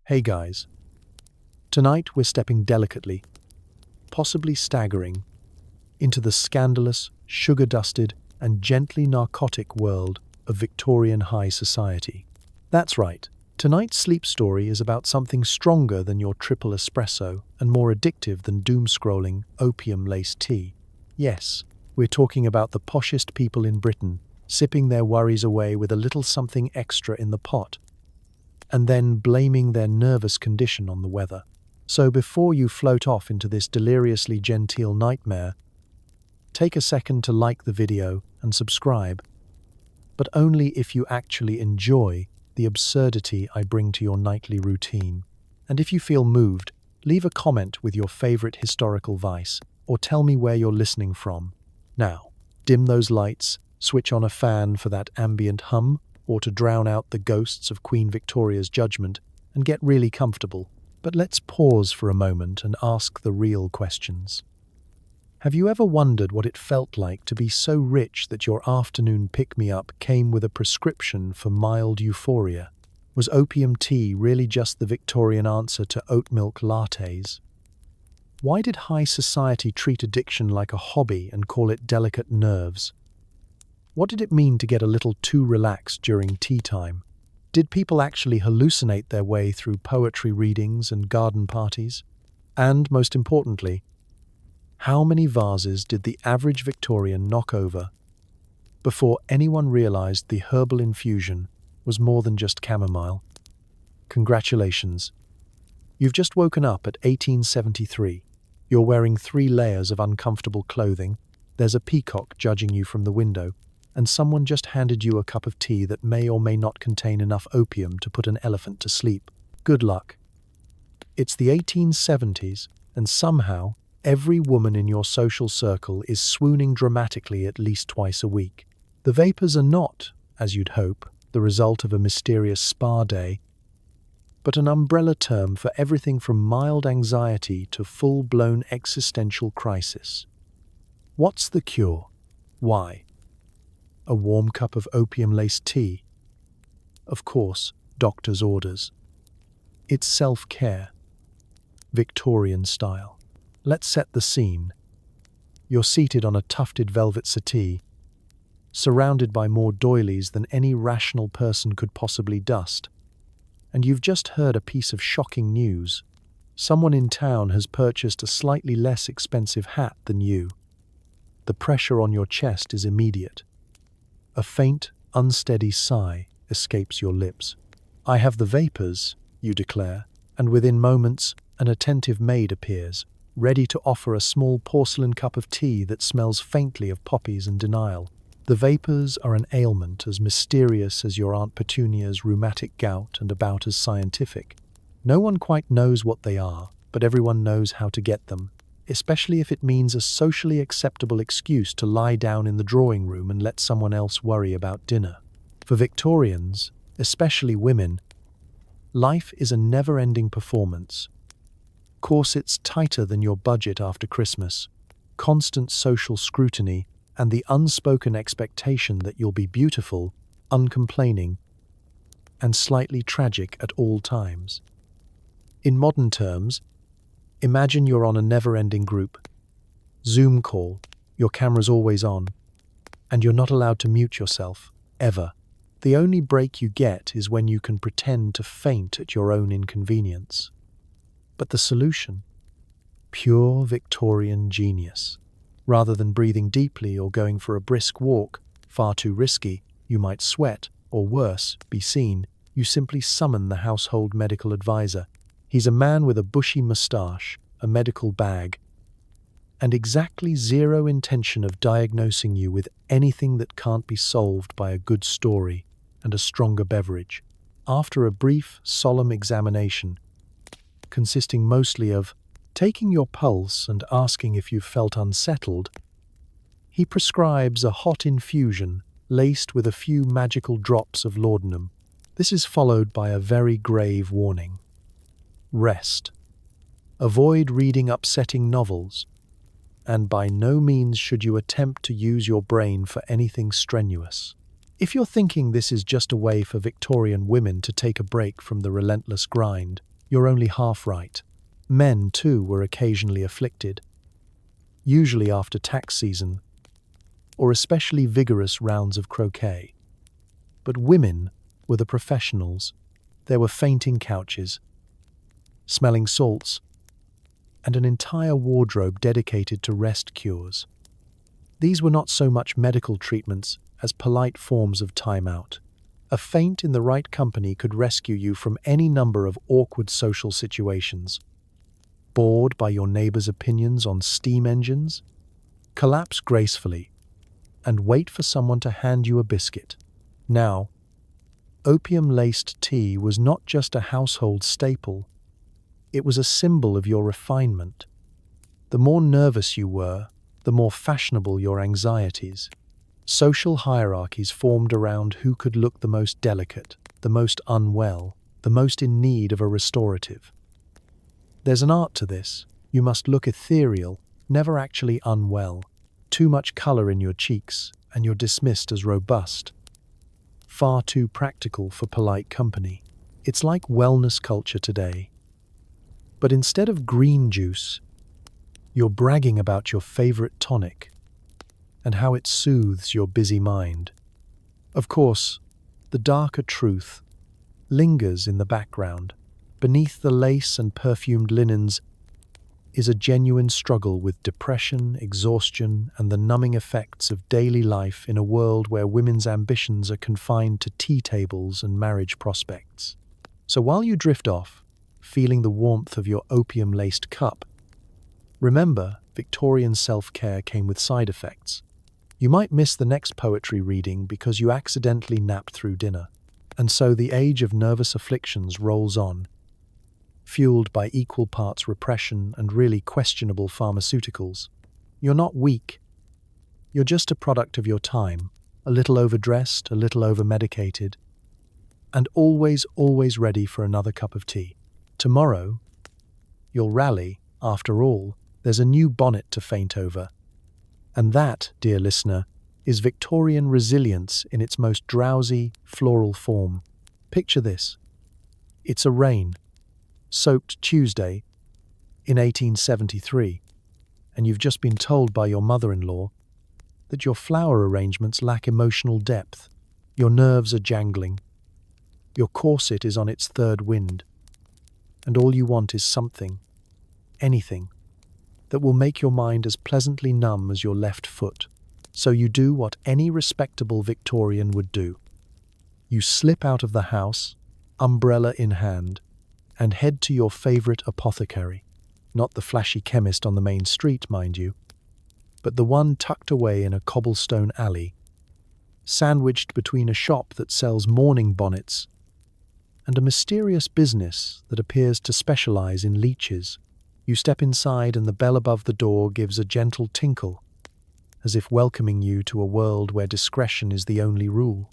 Hey guys, tonight we're stepping delicately, possibly staggering, into the scandalous, sugar-dusted, and gently narcotic world of Victorian high society. That's right, tonight's sleep story is about something stronger than your triple espresso and more addictive than doom-scrolling opium-laced tea. Yes, we're talking about the poshest people in Britain, sipping their worries away with a little something extra in the pot, and then blaming their nervous condition on the weather. So before you float off into this deliriously genteel nightmare, take a second to like the video and subscribe, but only if you actually enjoy the absurdity I bring to your nightly routine. And if you feel moved, leave a comment with your favorite historical vice, or tell me where you're listening from. Now, dim those lights, switch on a fan for that ambient hum, or to drown out the ghosts of Queen Victoria's judgment, and get really comfortable. But let's pause for a moment and ask the real questions. Have you ever wondered what it felt like to be so rich that your afternoon pick-me-up came with a prescription for mild euphoria? Was opium tea really just the Victorian answer to oat milk lattes? Why did high society treat addiction like a hobby and call it delicate nerves? What did it mean to get a little too relaxed during tea time? Did people actually hallucinate their way through poetry readings and garden parties? And, most importantly, how many vases did the average Victorian knock over before anyone realized the herbal infusion was more than just chamomile? Congratulations. You've just woken up at 1873. You're wearing 3 layers of uncomfortable clothing, there's a peacock judging you from the window, and someone just handed you a cup of tea that may or may not contain enough opium to put an elephant to sleep. Good luck. It's the 1870s, and somehow, every woman in your social circle is swooning dramatically at least twice a week. The vapors are not, as you'd hope, the result of a mysterious spa day, but an umbrella term for everything from mild anxiety to full-blown existential crisis. What's the cure? Why? A warm cup of opium-laced tea? Of course, doctor's orders. It's self-care, Victorian style. Let's set the scene. You're seated on a tufted velvet settee, surrounded by more doilies than any rational person could possibly dust. And you've just heard a piece of shocking news. Someone in town has purchased a slightly less expensive hat than you. The pressure on your chest is immediate. A faint, unsteady sigh escapes your lips. "I have the vapors," you declare, and within moments, an attentive maid appears, ready to offer a small porcelain cup of tea that smells faintly of poppies and denial. The vapors are an ailment as mysterious as your Aunt Petunia's rheumatic gout and about as scientific. No one quite knows what they are, but everyone knows how to get them, especially if it means a socially acceptable excuse to lie down in the drawing room and let someone else worry about dinner. For Victorians, especially women, life is a never-ending performance. Corsets tighter than your budget after Christmas, constant social scrutiny, and the unspoken expectation that you'll be beautiful, uncomplaining, and slightly tragic at all times. In modern terms, imagine you're on a never-ending group Zoom call, your camera's always on, and you're not allowed to mute yourself, ever. The only break you get is when you can pretend to faint at your own inconvenience. But the solution? Pure Victorian genius. Rather than breathing deeply or going for a brisk walk, far too risky, you might sweat, or worse, be seen, you simply summon the household medical advisor. He's a man with a bushy moustache, a medical bag, and exactly zero intention of diagnosing you with anything that can't be solved by a good story and a stronger beverage. After a brief, solemn examination, consisting mostly of taking your pulse and asking if you've felt unsettled, he prescribes a hot infusion laced with a few magical drops of laudanum. This is followed by a very grave warning. Rest. Avoid reading upsetting novels, and by no means should you attempt to use your brain for anything strenuous. If you're thinking this is just a way for Victorian women to take a break from the relentless grind, You're only half right. Men, too, were occasionally afflicted, usually after tax season, or especially vigorous rounds of croquet. But women were the professionals. There were fainting couches, smelling salts, and an entire wardrobe dedicated to rest cures. These were not so much medical treatments as polite forms of time-out. A faint in the right company could rescue you from any number of awkward social situations. Bored by your neighbor's opinions on steam engines? Collapse gracefully and wait for someone to hand you a biscuit. Now, opium-laced tea was not just a household staple, it was a symbol of your refinement. The more nervous you were, the more fashionable your anxieties. Social hierarchies formed around who could look the most delicate, the most unwell, the most in need of a restorative. There's an art to this. You must look ethereal, never actually unwell. Too much color in your cheeks, and you're dismissed as robust. Far too practical for polite company. It's like wellness culture today. But instead of green juice, you're bragging about your favorite tonic and how it soothes your busy mind. Of course, the darker truth lingers in the background. Beneath the lace and perfumed linens is a genuine struggle with depression, exhaustion, and the numbing effects of daily life in a world where women's ambitions are confined to tea tables and marriage prospects. So while you drift off, feeling the warmth of your opium-laced cup, remember, Victorian self-care came with side effects. You might miss the next poetry reading because you accidentally napped through dinner. And so the age of nervous afflictions rolls on, fueled by equal parts repression and really questionable pharmaceuticals. You're not weak. You're just a product of your time, a little overdressed, a little overmedicated, and always, always ready for another cup of tea. Tomorrow, you'll rally. After all, there's a new bonnet to faint over. And that, dear listener, is Victorian resilience in its most drowsy, floral form. Picture this. It's a rain-soaked Tuesday in 1873, and you've just been told by your mother-in-law that your flower arrangements lack emotional depth. Your nerves are jangling. Your corset is on its third wind. And all you want is something, anything, that will make your mind as pleasantly numb as your left foot. So you do what any respectable Victorian would do. You slip out of the house, umbrella in hand, and head to your favorite apothecary. Not the flashy chemist on the main street, mind you, but the one tucked away in a cobblestone alley, sandwiched between a shop that sells mourning bonnets and a mysterious business that appears to specialize in leeches. You step inside and the bell above the door gives a gentle tinkle, as if welcoming you to a world where discretion is the only rule.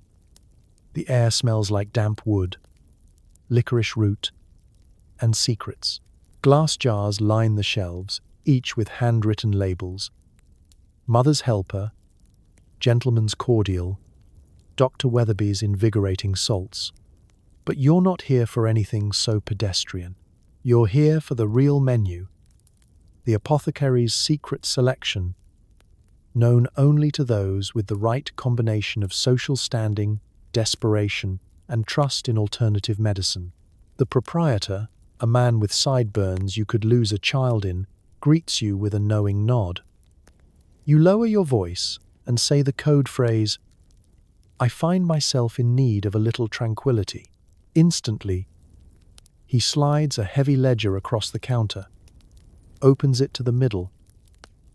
The air smells like damp wood, licorice root, and secrets. Glass jars line the shelves, each with handwritten labels. Mother's Helper, Gentleman's Cordial, Dr. Weatherby's Invigorating Salts. But you're not here for anything so pedestrian. You're here for the real menu, the apothecary's secret selection, known only to those with the right combination of social standing, desperation, and trust in alternative medicine. The proprietor, a man with sideburns you could lose a child in, greets you with a knowing nod. You lower your voice and say the code phrase, "I find myself in need of a little tranquility." Instantly, he slides a heavy ledger across the counter, opens it to the middle,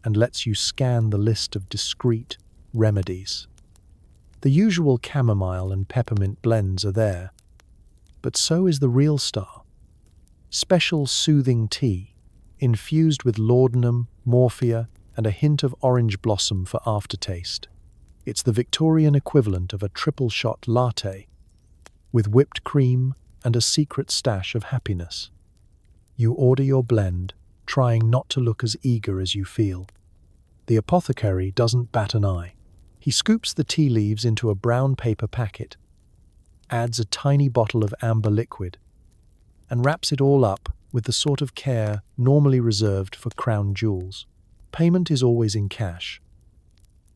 and lets you scan the list of discreet remedies. The usual chamomile and peppermint blends are there, but so is the real star. Special soothing tea, infused with laudanum, morphia, and a hint of orange blossom for aftertaste. It's the Victorian equivalent of a triple shot latte, with whipped cream and a secret stash of happiness. You order your blend, trying not to look as eager as you feel. The apothecary doesn't bat an eye. He scoops the tea leaves into a brown paper packet, adds a tiny bottle of amber liquid, and wraps it all up with the sort of care normally reserved for crown jewels. Payment is always in cash.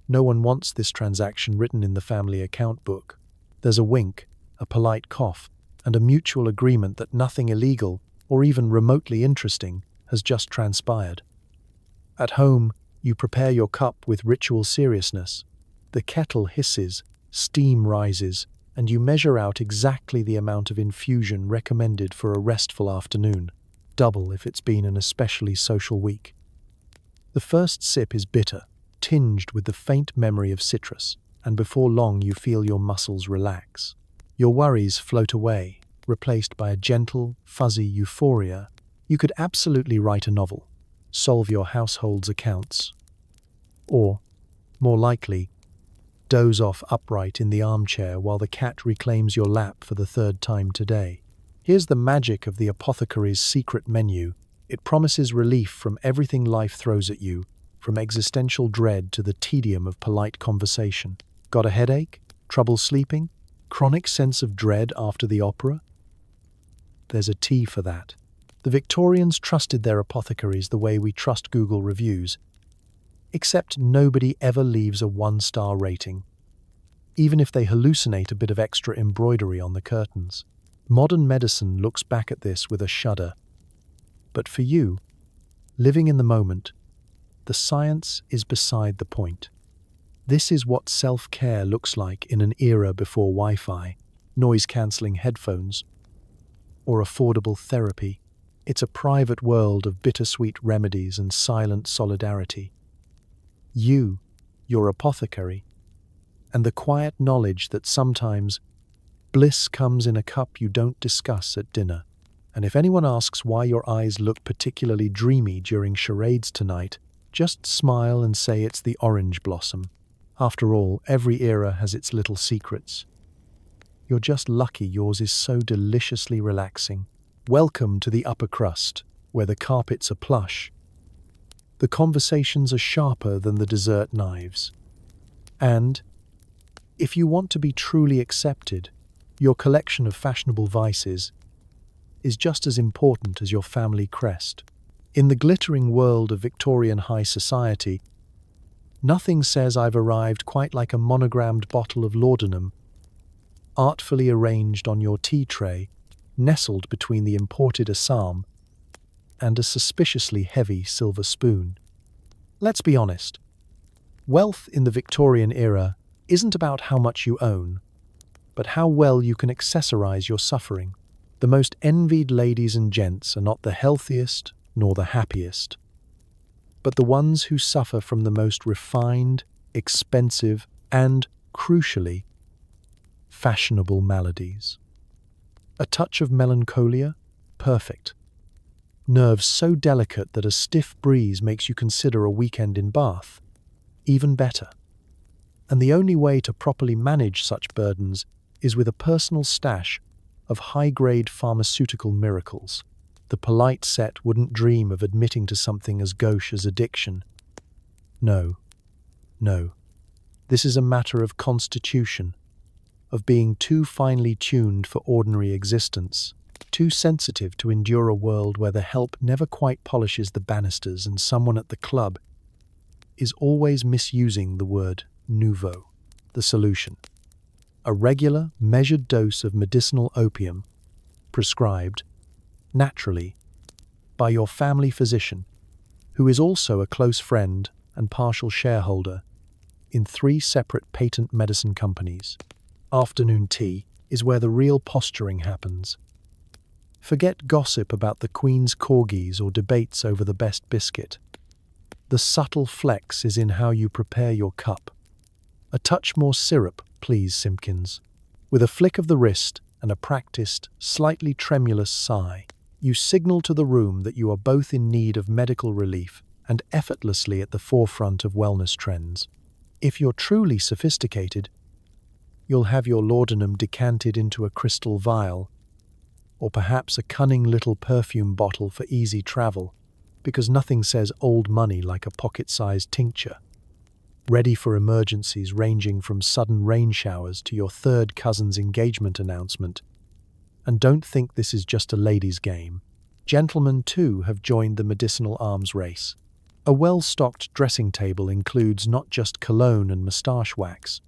No one wants this transaction written in the family account book. There's a wink, a polite cough, and a mutual agreement that nothing illegal or even remotely interesting has just transpired. At home, you prepare your cup with ritual seriousness. The kettle hisses, steam rises, and you measure out exactly the amount of infusion recommended for a restful afternoon, double if it's been an especially social week. The first sip is bitter, tinged with the faint memory of citrus, and before long you feel your muscles relax. Your worries float away, replaced by a gentle, fuzzy euphoria. You could absolutely write a novel, solve your household's accounts, or, more likely, doze off upright in the armchair while the cat reclaims your lap for the third time today. Here's the magic of the apothecary's secret menu. It promises relief from everything life throws at you, from existential dread to the tedium of polite conversation. Got a headache? Trouble sleeping? Chronic sense of dread after the opera? There's a tea for that. The Victorians trusted their apothecaries the way we trust Google reviews, except nobody ever leaves a 1-star rating, even if they hallucinate a bit of extra embroidery on the curtains. Modern medicine looks back at this with a shudder. But for you, living in the moment, the science is beside the point. This is what self-care looks like in an era before Wi-Fi, noise-cancelling headphones, or affordable therapy. It's a private world of bittersweet remedies and silent solidarity. You, your apothecary, and the quiet knowledge that sometimes bliss comes in a cup you don't discuss at dinner. And if anyone asks why your eyes look particularly dreamy during charades tonight, just smile and say it's the orange blossom. After all, every era has its little secrets. You're just lucky yours is so deliciously relaxing. Welcome to the upper crust, where the carpets are plush. The conversations are sharper than the dessert knives. And, if you want to be truly accepted, your collection of fashionable vices is just as important as your family crest. In the glittering world of Victorian high society, nothing says I've arrived quite like a monogrammed bottle of laudanum, artfully arranged on your tea tray, nestled between the imported Assam and a suspiciously heavy silver spoon. Let's be honest. Wealth in the Victorian era isn't about how much you own, but how well you can accessorize your suffering. The most envied ladies and gents are not the healthiest nor the happiest, but the ones who suffer from the most refined, expensive, and, crucially, fashionable maladies. A touch of melancholia? Perfect. Nerves so delicate that a stiff breeze makes you consider a weekend in Bath? Even better. And the only way to properly manage such burdens is with a personal stash of high-grade pharmaceutical miracles. The polite set wouldn't dream of admitting to something as gauche as addiction. No. This is a matter of constitution, of being too finely tuned for ordinary existence, too sensitive to endure a world where the help never quite polishes the banisters and someone at the club is always misusing the word nouveau. The solution: a regular, measured dose of medicinal opium, prescribed, naturally, by your family physician, who is also a close friend and partial shareholder in 3 separate patent medicine companies. Afternoon tea is where the real posturing happens. Forget gossip about the Queen's corgis or debates over the best biscuit. The subtle flex is in how you prepare your cup. A touch more syrup, please, Simpkins. With a flick of the wrist and a practiced, slightly tremulous sigh, you signal to the room that you are both in need of medical relief and effortlessly at the forefront of wellness trends. If you're truly sophisticated, you'll have your laudanum decanted into a crystal vial, or perhaps a cunning little perfume bottle for easy travel, because nothing says old money like a pocket-sized tincture, ready for emergencies ranging from sudden rain showers to your third cousin's engagement announcement. And don't think this is just a ladies' game. Gentlemen, too, have joined the medicinal arms race. A well-stocked dressing table includes not just cologne and moustache wax,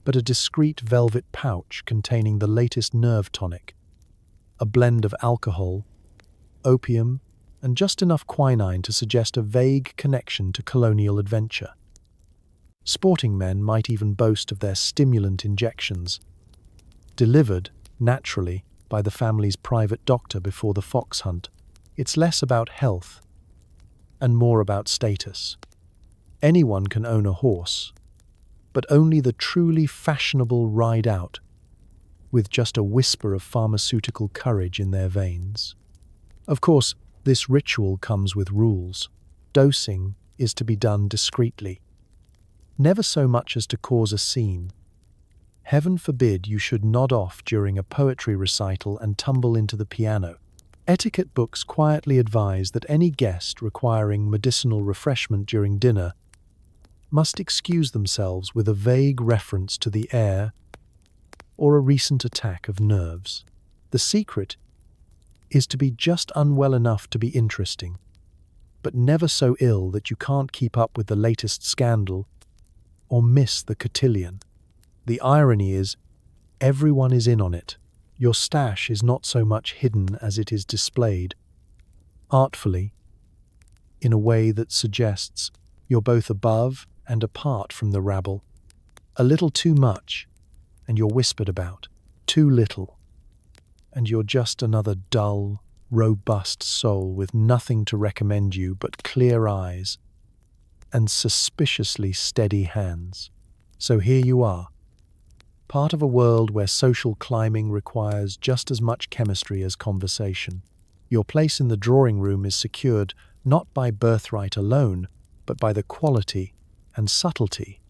but a discreet velvet pouch containing the latest nerve tonic, a blend of alcohol, opium, and just enough quinine to suggest a vague connection to colonial adventure. Sporting men might even boast of their stimulant injections, delivered, naturally, by the family's private doctor before the fox hunt. It's less about health and more about status. Anyone can own a horse, but only the truly fashionable ride out with just a whisper of pharmaceutical courage in their veins. Of course, this ritual comes with rules. Dosing is to be done discreetly, never so much as to cause a scene. Heaven forbid you should nod off during a poetry recital and tumble into the piano. Etiquette books quietly advise that any guest requiring medicinal refreshment during dinner must excuse themselves with a vague reference to the air or a recent attack of nerves. The secret is to be just unwell enough to be interesting, but never so ill that you can't keep up with the latest scandal or miss the cotillion. The irony is, everyone is in on it. Your stash is not so much hidden as it is displayed, artfully, in a way that suggests you're both above and apart from the rabble. A little too much, and you're whispered about. Too little, and you're just another dull, robust soul with nothing to recommend you but clear eyes and suspiciously steady hands. So here you are, part of a world where social climbing requires just as much chemistry as conversation. Your place in the drawing room is secured not by birthright alone, but by the quality and subtlety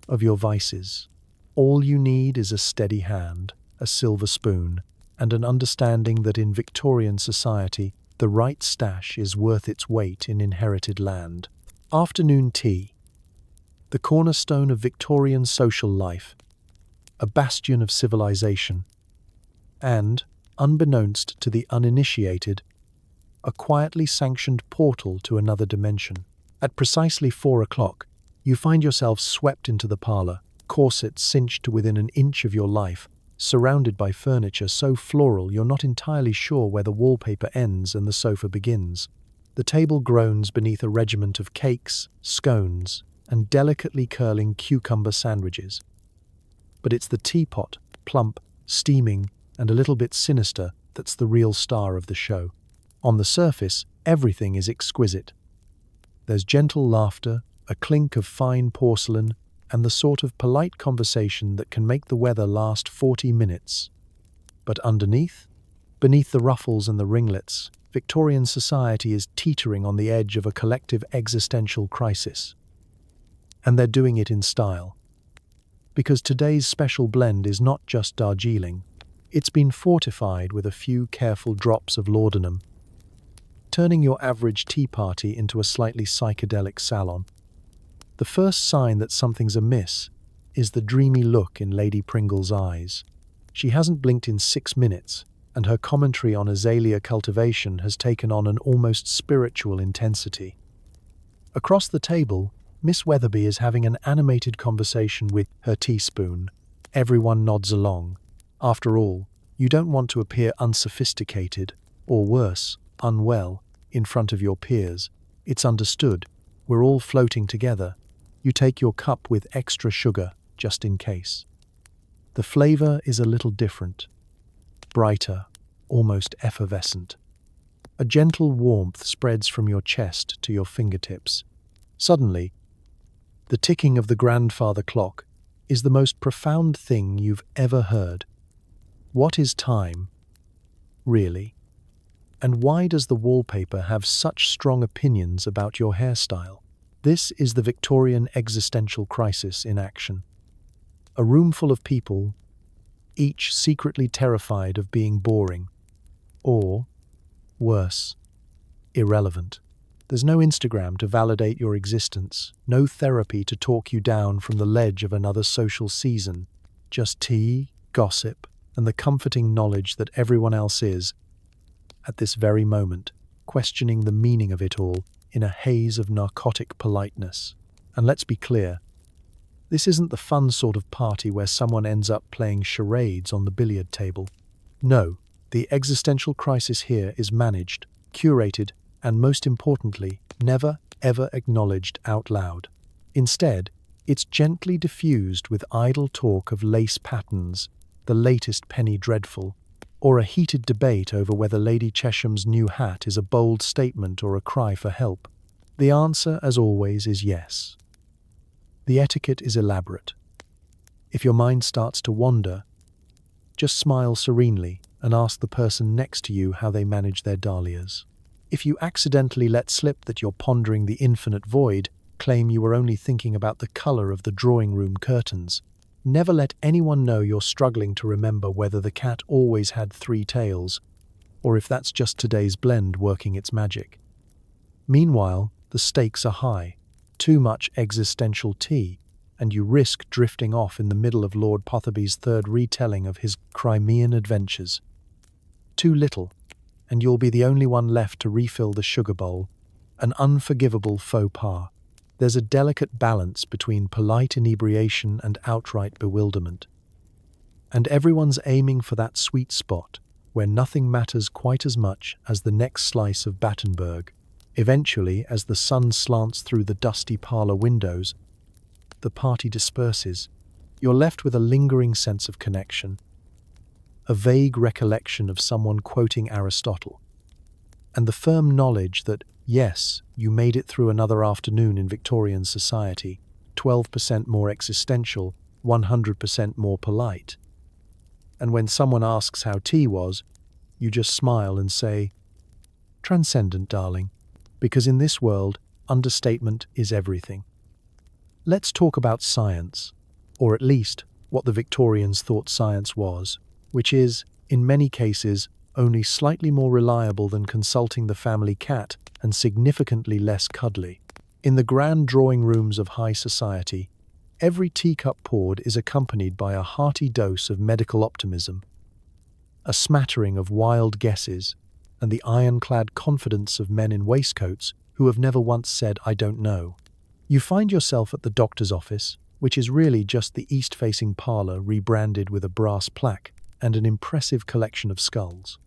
of your vices. All you need is a steady hand, a silver spoon, and an understanding that in Victorian society, the right stash is worth its weight in inherited land. Afternoon tea, the cornerstone of Victorian social life, a bastion of civilization, and, unbeknownst to the uninitiated, a quietly sanctioned portal to another dimension. At precisely 4 o'clock, you find yourself swept into the parlor, corset cinched to within an inch of your life, surrounded by furniture so floral you're not entirely sure where the wallpaper ends and the sofa begins. The table groans beneath a regiment of cakes, scones, and delicately curling cucumber sandwiches. But it's the teapot, plump, steaming, and a little bit sinister, that's the real star of the show. On the surface, everything is exquisite. There's gentle laughter, a clink of fine porcelain, and the sort of polite conversation that can make the weather last 40 minutes. But underneath, beneath the ruffles and the ringlets, Victorian society is teetering on the edge of a collective existential crisis. And they're doing it in style. Because today's special blend is not just Darjeeling, it's been fortified with a few careful drops of laudanum, turning your average tea party into a slightly psychedelic salon. The first sign that something's amiss is the dreamy look in Lady Pringle's eyes. She hasn't blinked in 6 minutes, and her commentary on azalea cultivation has taken on an almost spiritual intensity. Across the table, Miss Weatherby is having an animated conversation with her teaspoon. Everyone nods along. After all, you don't want to appear unsophisticated, or worse, unwell, in front of your peers. It's understood. We're all floating together. You take your cup with extra sugar, just in case. The flavor is a little different. Brighter, almost effervescent. A gentle warmth spreads from your chest to your fingertips. Suddenly, the ticking of the grandfather clock is the most profound thing you've ever heard. What is time, really? And why does the wallpaper have such strong opinions about your hairstyle? This is the Victorian existential crisis in action. A room full of people, each secretly terrified of being boring, or, worse, irrelevant. There's no Instagram to validate your existence, no therapy to talk you down from the ledge of another social season, just tea, gossip, and the comforting knowledge that everyone else is, at this very moment, questioning the meaning of it all in a haze of narcotic politeness. And let's be clear, this isn't the fun sort of party where someone ends up playing charades on the billiard table. No, the existential crisis here is managed, curated, and most importantly, never, ever acknowledged out loud. Instead, it's gently diffused with idle talk of lace patterns, the latest penny dreadful, or a heated debate over whether Lady Chesham's new hat is a bold statement or a cry for help. The answer, as always, is yes. The etiquette is elaborate. If your mind starts to wander, just smile serenely and ask the person next to you how they manage their dahlias. If you accidentally let slip that you're pondering the infinite void, claim you were only thinking about the color of the drawing room curtains. Never let anyone know you're struggling to remember whether the cat always had 3 tails, or if that's just today's blend working its magic. Meanwhile, the stakes are high. Too much existential tea, and you risk drifting off in the middle of Lord Potherby's third retelling of his Crimean adventures. Too little, and you'll be the only one left to refill the sugar bowl, an unforgivable faux pas. There's a delicate balance between polite inebriation and outright bewilderment. And everyone's aiming for that sweet spot where nothing matters quite as much as the next slice of Battenberg. Eventually, as the sun slants through the dusty parlor windows, the party disperses. You're left with a lingering sense of connection, a vague recollection of someone quoting Aristotle, and the firm knowledge that, yes, you made it through another afternoon in Victorian society, 12% more existential, 100% more polite. And when someone asks how tea was, you just smile and say, "Transcendent, darling," because in this world, understatement is everything. Let's talk about science, or at least what the Victorians thought science was, which is, in many cases, only slightly more reliable than consulting the family cat and significantly less cuddly. In the grand drawing rooms of high society, every teacup poured is accompanied by a hearty dose of medical optimism, a smattering of wild guesses, and the ironclad confidence of men in waistcoats who have never once said, "I don't know." You find yourself at the doctor's office, which is really just the east-facing parlor rebranded with a brass plaque and an impressive collection of skulls.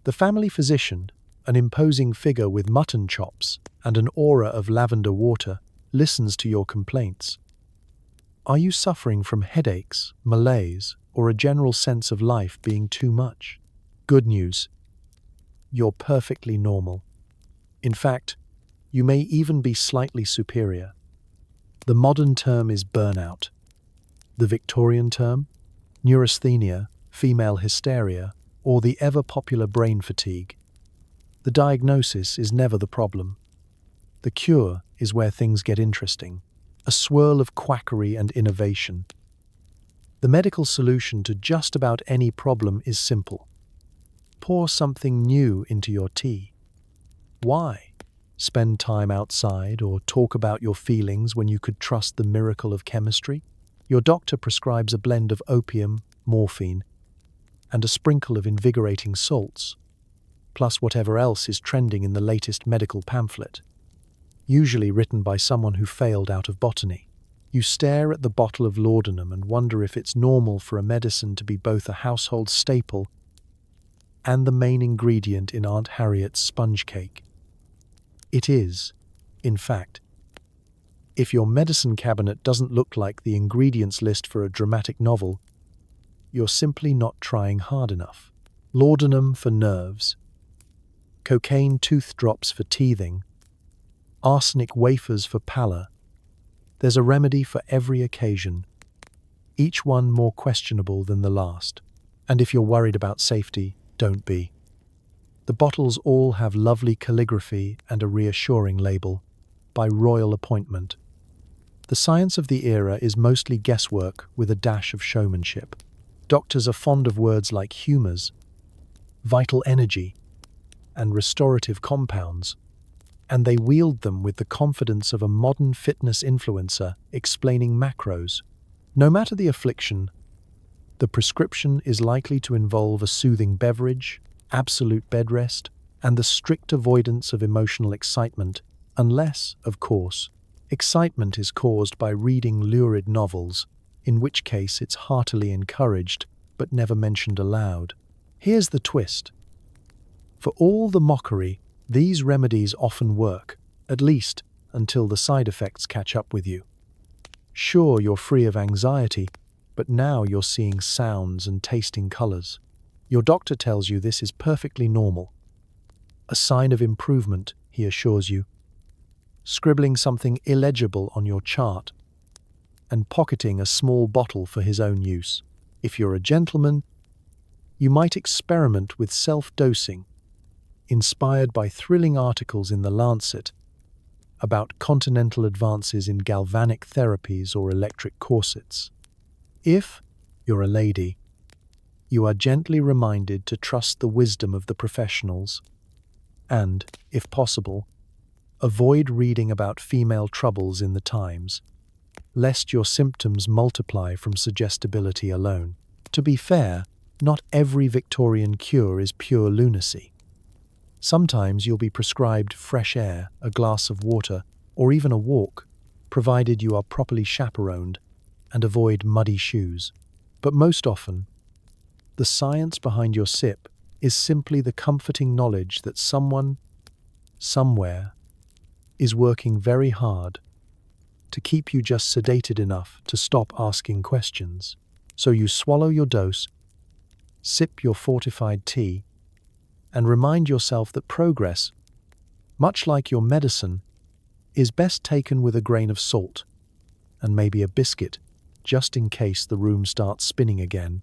The family physician, an imposing figure with mutton chops and an aura of lavender water, listens to your complaints. Are you suffering from headaches, malaise, or a general sense of life being too much? Good news. You're perfectly normal. In fact, you may even be slightly superior. The modern term is burnout. The Victorian term? Neurasthenia, female hysteria, or the ever-popular brain fatigue. The diagnosis is never the problem. The cure is where things get interesting. A swirl of quackery and innovation. The medical solution to just about any problem is simple. Pour something new into your tea. Why? Spend time outside or talk about your feelings when you could trust the miracle of chemistry? Your doctor prescribes a blend of opium, morphine, and a sprinkle of invigorating salts, plus whatever else is trending in the latest medical pamphlet, usually written by someone who failed out of botany. You stare at the bottle of laudanum and wonder if it's normal for a medicine to be both a household staple and the main ingredient in Aunt Harriet's sponge cake. It is, in fact. If your medicine cabinet doesn't look like the ingredients list for a dramatic novel, you're simply not trying hard enough. Laudanum for nerves, cocaine tooth drops for teething, arsenic wafers for pallor. There's a remedy for every occasion, each one more questionable than the last. And if you're worried about safety, don't be. The bottles all have lovely calligraphy and a reassuring label, by royal appointment. The science of the era is mostly guesswork with a dash of showmanship. Doctors are fond of words like humors, vital energy, and restorative compounds, and they wield them with the confidence of a modern fitness influencer explaining macros. No matter the affliction, The prescription is likely to involve a soothing beverage, absolute bed rest, and the strict avoidance of emotional excitement, unless, of course, excitement is caused by reading lurid novels, in which case it's heartily encouraged but never mentioned aloud. Here's the twist. For all the mockery, these remedies often work, at least until the side effects catch up with you. Sure, you're free of anxiety, but now you're seeing sounds and tasting colors. Your doctor tells you this is perfectly normal. A sign of improvement, he assures you. Scribbling something illegible on your chart and pocketing a small bottle for his own use. If you're a gentleman, you might experiment with self-dosing, inspired by thrilling articles in The Lancet about continental advances in galvanic therapies or electric corsets. If you're a lady, you are gently reminded to trust the wisdom of the professionals and, if possible, avoid reading about female troubles in the Times, lest your symptoms multiply from suggestibility alone. To be fair, not every Victorian cure is pure lunacy. Sometimes you'll be prescribed fresh air, a glass of water, or even a walk, provided you are properly chaperoned and avoid muddy shoes. But most often, the science behind your sip is simply the comforting knowledge that someone, somewhere, is working very hard to keep you just sedated enough to stop asking questions. So you swallow your dose, sip your fortified tea, and remind yourself that progress, much like your medicine, is best taken with a grain of salt and maybe a biscuit, just in case the room starts spinning again.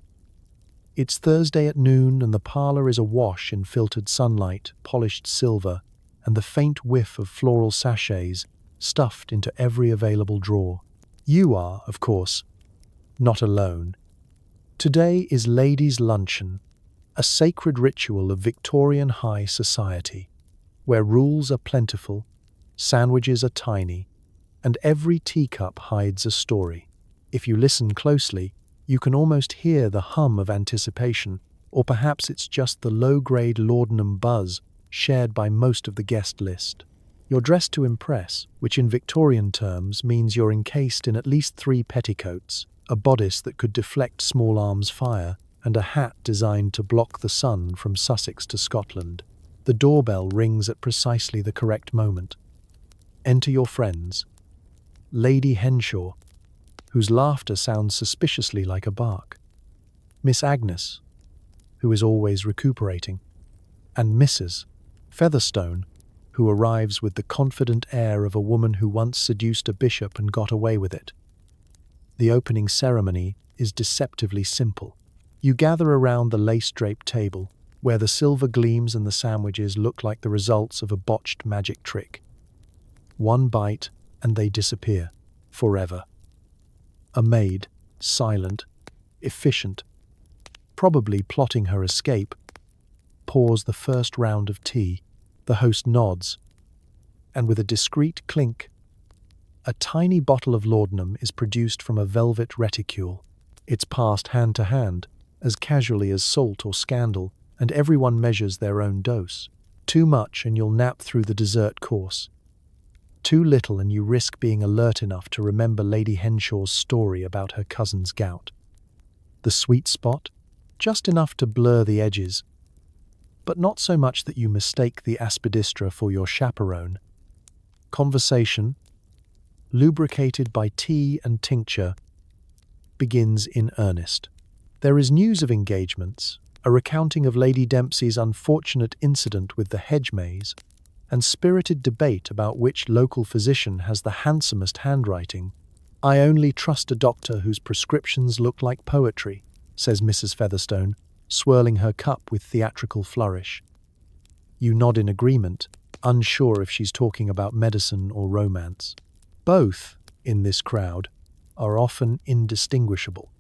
It's Thursday at noon and the parlor is awash in filtered sunlight, polished silver, and the faint whiff of floral sachets stuffed into every available drawer. You are, of course, not alone. Today is Ladies' Luncheon, a sacred ritual of Victorian high society, where rules are plentiful, sandwiches are tiny, and every teacup hides a story. If you listen closely, you can almost hear the hum of anticipation, or perhaps it's just the low-grade laudanum buzz shared by most of the guest list. You're dressed to impress, which in Victorian terms means you're encased in at least 3 petticoats, a bodice that could deflect small arms fire, and a hat designed to block the sun from Sussex to Scotland. The doorbell rings at precisely the correct moment. Enter your friends. Lady Henshaw, whose laughter sounds suspiciously like a bark. Miss Agnes, who is always recuperating. And Mrs. Featherstone, who arrives with the confident air of a woman who once seduced a bishop and got away with it. The opening ceremony is deceptively simple. You gather around the lace-draped table, where the silver gleams and the sandwiches look like the results of a botched magic trick. One bite, and they disappear, forever. A maid, silent, efficient, probably plotting her escape, pours the first round of tea. The host nods, and with a discreet clink, a tiny bottle of laudanum is produced from a velvet reticule. It's passed hand to hand, as casually as salt or scandal, and everyone measures their own dose. Too much and you'll nap through the dessert course. Too little and you risk being alert enough to remember Lady Henshaw's story about her cousin's gout. The sweet spot? Just enough to blur the edges, but not so much that you mistake the aspidistra for your chaperone. Conversation, lubricated by tea and tincture, begins in earnest. There is news of engagements, a recounting of Lady Dempsey's unfortunate incident with the hedge maze, and spirited debate about which local physician has the handsomest handwriting. "I only trust a doctor whose prescriptions look like poetry," says Mrs. Featherstone, swirling her cup with theatrical flourish. You nod in agreement, unsure if she's talking about medicine or romance. Both, in this crowd, are often indistinguishable.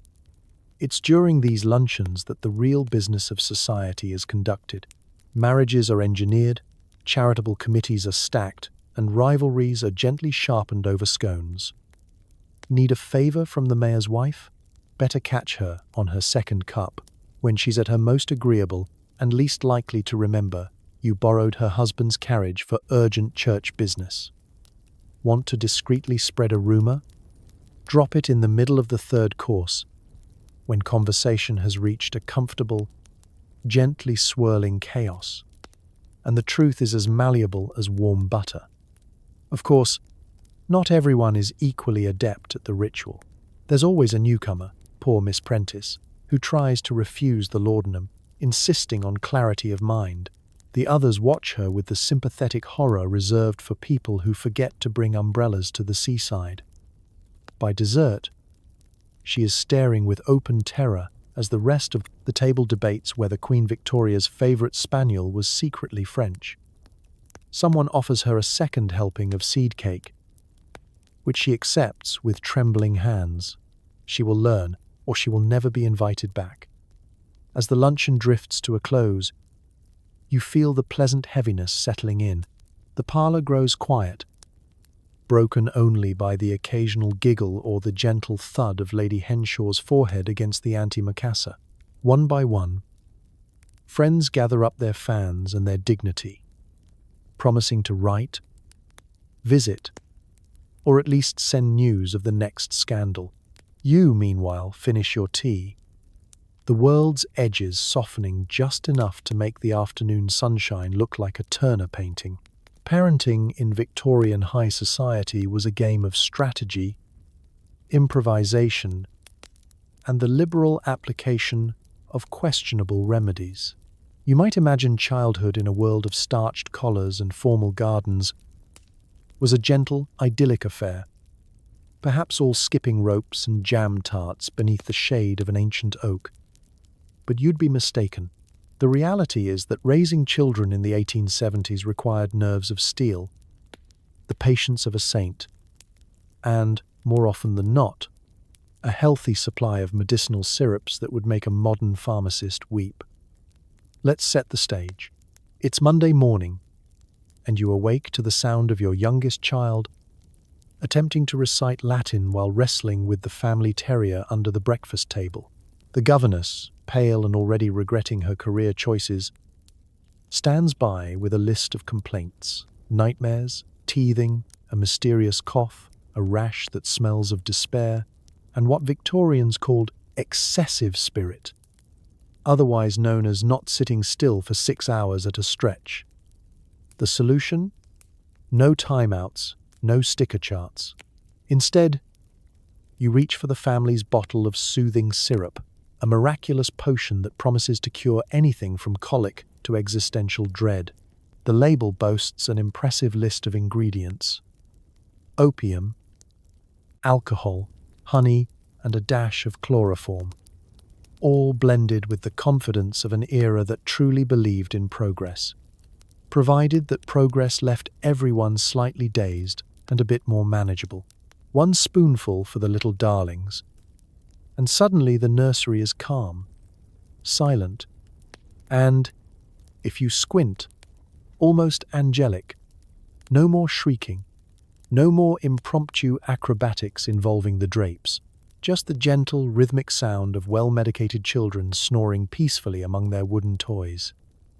It's during these luncheons that the real business of society is conducted. Marriages are engineered, charitable committees are stacked, and rivalries are gently sharpened over scones. Need a favor from the mayor's wife? Better catch her on her second cup, when she's at her most agreeable and least likely to remember you borrowed her husband's carriage for urgent church business. Want to discreetly spread a rumor? Drop it in the middle of the third course, when conversation has reached a comfortable, gently swirling chaos, and the truth is as malleable as warm butter. Of course, not everyone is equally adept at the ritual. There's always a newcomer, poor Miss Prentice, who tries to refuse the laudanum, insisting on clarity of mind. The others watch her with the sympathetic horror reserved for people who forget to bring umbrellas to the seaside. By dessert, she is staring with open terror as the rest of the table debates whether Queen Victoria's favourite spaniel was secretly French. Someone offers her a second helping of seed cake, which she accepts with trembling hands. She will learn, or she will never be invited back. As the luncheon drifts to a close, you feel the pleasant heaviness settling in. The parlour grows quiet, broken only by the occasional giggle or the gentle thud of Lady Henshaw's forehead against the antimacassar. One by one, friends gather up their fans and their dignity, promising to write, visit, or at least send news of the next scandal. You, meanwhile, finish your tea, the world's edges softening just enough to make the afternoon sunshine look like a Turner painting. Parenting in Victorian high society was a game of strategy, improvisation, and the liberal application of questionable remedies. You might imagine childhood in a world of starched collars and formal gardens was a gentle, idyllic affair, perhaps all skipping ropes and jam tarts beneath the shade of an ancient oak. But you'd be mistaken. The reality is that raising children in the 1870s required nerves of steel, the patience of a saint, and, more often than not, a healthy supply of medicinal syrups that would make a modern pharmacist weep. Let's set the stage. It's Monday morning, and you awake to the sound of your youngest child attempting to recite Latin while wrestling with the family terrier under the breakfast table. The governess, pale and already regretting her career choices, stands by with a list of complaints: nightmares, teething, a mysterious cough, a rash that smells of despair, and what Victorians called excessive spirit, otherwise known as not sitting still for 6 hours at a stretch. The solution? No timeouts, no sticker charts. Instead, you reach for the family's bottle of soothing syrup, a miraculous potion that promises to cure anything from colic to existential dread. The label boasts an impressive list of ingredients: opium, alcohol, honey, and a dash of chloroform, all blended with the confidence of an era that truly believed in progress, provided that progress left everyone slightly dazed and a bit more manageable. One spoonful for the little darlings, and suddenly the nursery is calm, silent, and, if you squint, almost angelic. No more shrieking, no more impromptu acrobatics involving the drapes, just the gentle, rhythmic sound of well-medicated children snoring peacefully among their wooden toys.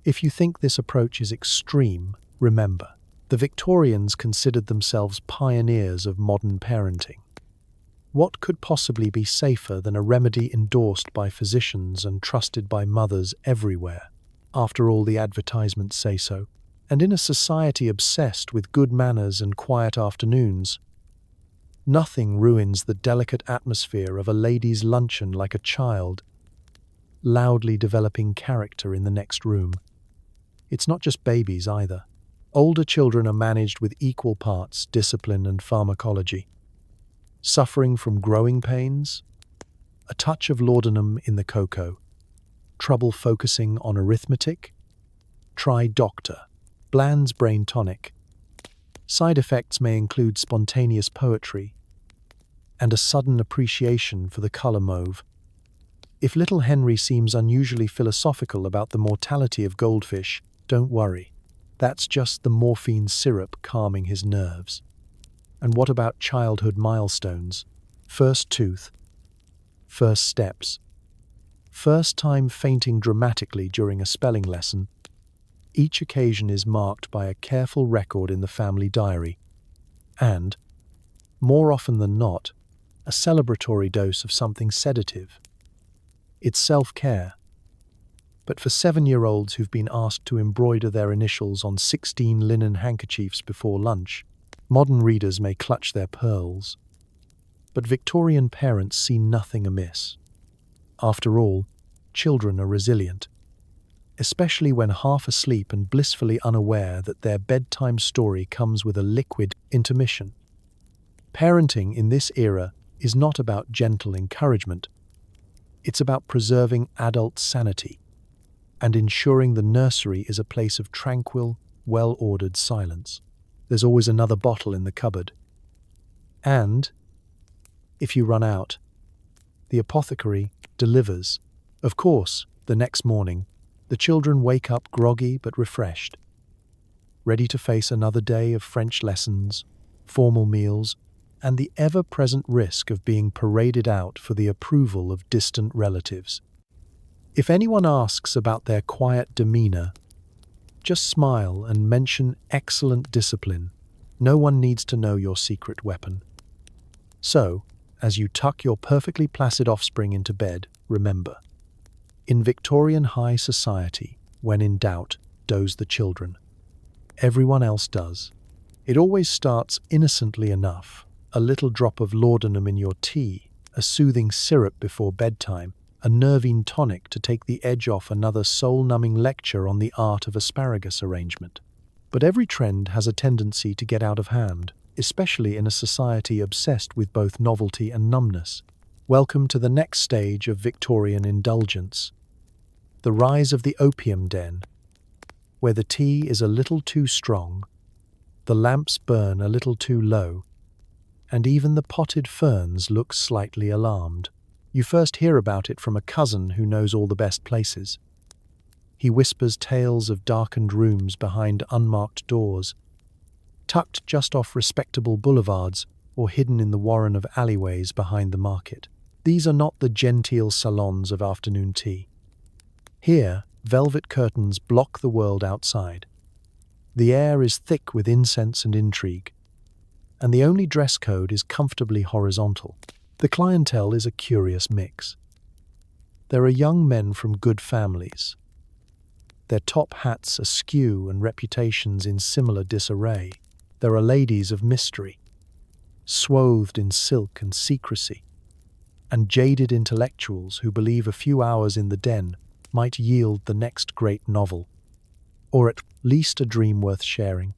If you think this approach is extreme, remember, the Victorians considered themselves pioneers of modern parenting. What could possibly be safer than a remedy endorsed by physicians and trusted by mothers everywhere? After all, the advertisements say so. And in a society obsessed with good manners and quiet afternoons, nothing ruins the delicate atmosphere of a ladies' luncheon like a child loudly developing character in the next room. It's not just babies either. Older children are managed with equal parts discipline and pharmacology. Suffering from growing pains? A touch of laudanum in the cocoa. Trouble focusing on arithmetic? Try Doctor. Bland's brain tonic. Side effects may include spontaneous poetry and a sudden appreciation for the color mauve. If little Henry seems unusually philosophical about the mortality of goldfish, don't worry. That's just the morphine syrup calming his nerves. And what about childhood milestones? First tooth, First steps. First time fainting dramatically during a spelling lesson. Each occasion is marked by a careful record in the family diary. And, more often than not, a celebratory dose of something sedative. It's self-care. But for 7-year-olds who've been asked to embroider their initials on 16 linen handkerchiefs before lunch, modern readers may clutch their pearls. But Victorian parents see nothing amiss. After all, children are resilient, especially when half asleep and blissfully unaware that their bedtime story comes with a liquid intermission. Parenting in this era is not about gentle encouragement. It's about preserving adult sanity and ensuring the nursery is a place of tranquil, well-ordered silence. There's always another bottle in the cupboard. And, if you run out, the apothecary delivers. Of course, the next morning, the children wake up groggy but refreshed, ready to face another day of French lessons, formal meals, and the ever-present risk of being paraded out for the approval of distant relatives. If anyone asks about their quiet demeanor, just smile and mention excellent discipline. No one needs to know your secret weapon. So, as you tuck your perfectly placid offspring into bed, remember, in Victorian high society, when in doubt, doze the children. Everyone else does. It always starts innocently enough. A little drop of laudanum in your tea, a soothing syrup before bedtime, a nervine tonic to take the edge off another soul-numbing lecture on the art of asparagus arrangement. But every trend has a tendency to get out of hand, especially in a society obsessed with both novelty and numbness. Welcome to the next stage of Victorian indulgence. The rise of the opium den, where the tea is a little too strong, the lamps burn a little too low, and even the potted ferns look slightly alarmed. You first hear about it from a cousin who knows all the best places. He whispers tales of darkened rooms behind unmarked doors, tucked just off respectable boulevards or hidden in the warren of alleyways behind the market. These are not the genteel salons of afternoon tea. Here, velvet curtains block the world outside. The air is thick with incense and intrigue, and the only dress code is comfortably horizontal. The clientele is a curious mix. There are young men from good families, their top hats askew and reputations in similar disarray. There are ladies of mystery, swathed in silk and secrecy, and jaded intellectuals who believe a few hours in the den might yield the next great novel, or at least a dream worth sharing.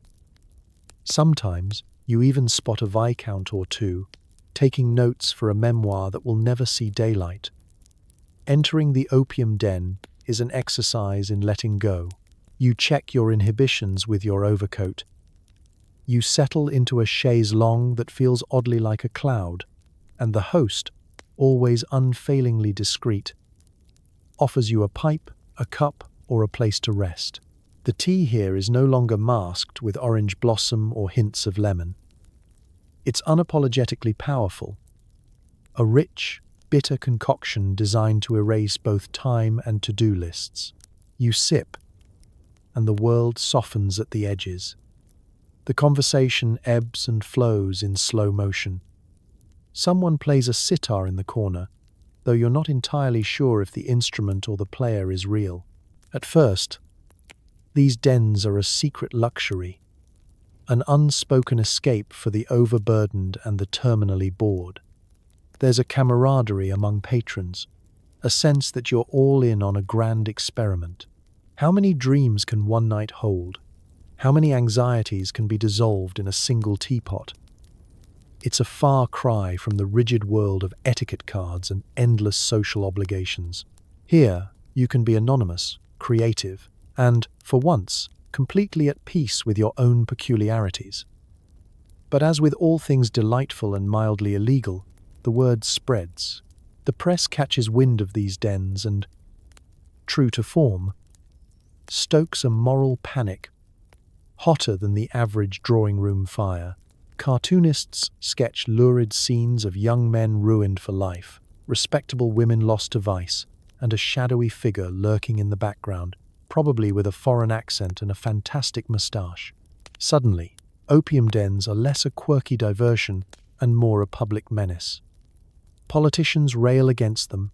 Sometimes you even spot a viscount or two, taking notes for a memoir that will never see daylight. Entering the opium den is an exercise in letting go. You check your inhibitions with your overcoat. You settle into a chaise longue that feels oddly like a cloud, and the host, always unfailingly discreet, offers you a pipe, a cup, or a place to rest. The tea here is no longer masked with orange blossom or hints of lemon. It's unapologetically powerful, a rich, bitter concoction designed to erase both time and to-do lists. You sip, and the world softens at the edges. The conversation ebbs and flows in slow motion. Someone plays a sitar in the corner, though you're not entirely sure if the instrument or the player is real. At first, these dens are a secret luxury, an unspoken escape for the overburdened and the terminally bored. There's a camaraderie among patrons, a sense that you're all in on a grand experiment. How many dreams can one night hold? How many anxieties can be dissolved in a single teapot? It's a far cry from the rigid world of etiquette cards and endless social obligations. Here, you can be anonymous, creative, and, for once, completely at peace with your own peculiarities. But as with all things delightful and mildly illegal, the word spreads. The press catches wind of these dens and, true to form, stokes a moral panic hotter than the average drawing room fire. Cartoonists sketch lurid scenes of young men ruined for life, respectable women lost to vice, and a shadowy figure lurking in the background, probably with a foreign accent and a fantastic moustache. Suddenly, opium dens are less a quirky diversion and more a public menace. Politicians rail against them,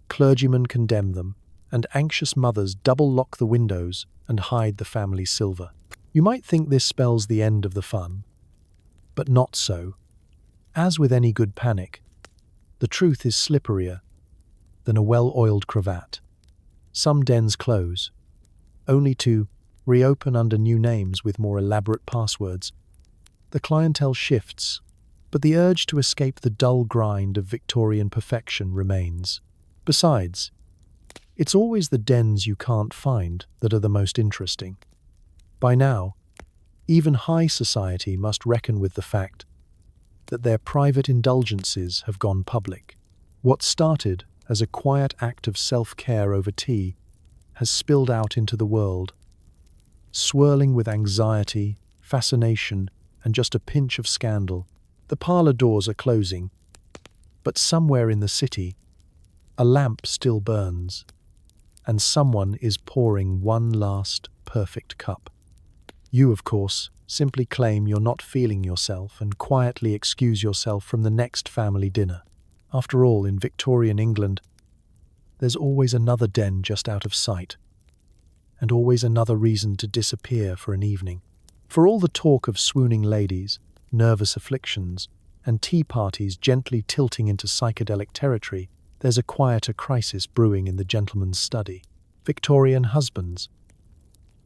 clergymen condemn them, and anxious mothers double-lock the windows and hide the family silver. You might think this spells the end of the fun, but not so. As with any good panic, the truth is slipperier than a well-oiled cravat. Some dens close, only to reopen under new names with more elaborate passwords. The clientele shifts, but the urge to escape the dull grind of Victorian perfection remains. Besides, it's always the dens you can't find that are the most interesting. By now, even high society must reckon with the fact that their private indulgences have gone public. What started as a quiet act of self-care over tea has spilled out into the world, swirling with anxiety, fascination, and just a pinch of scandal. The parlour doors are closing, but somewhere in the city, a lamp still burns, and someone is pouring one last perfect cup. You, of course, simply claim you're not feeling yourself and quietly excuse yourself from the next family dinner. After all, in Victorian England, there's always another den just out of sight, and always another reason to disappear for an evening. For all the talk of swooning ladies, nervous afflictions, and tea parties gently tilting into psychedelic territory, there's a quieter crisis brewing in the gentleman's study. Victorian husbands.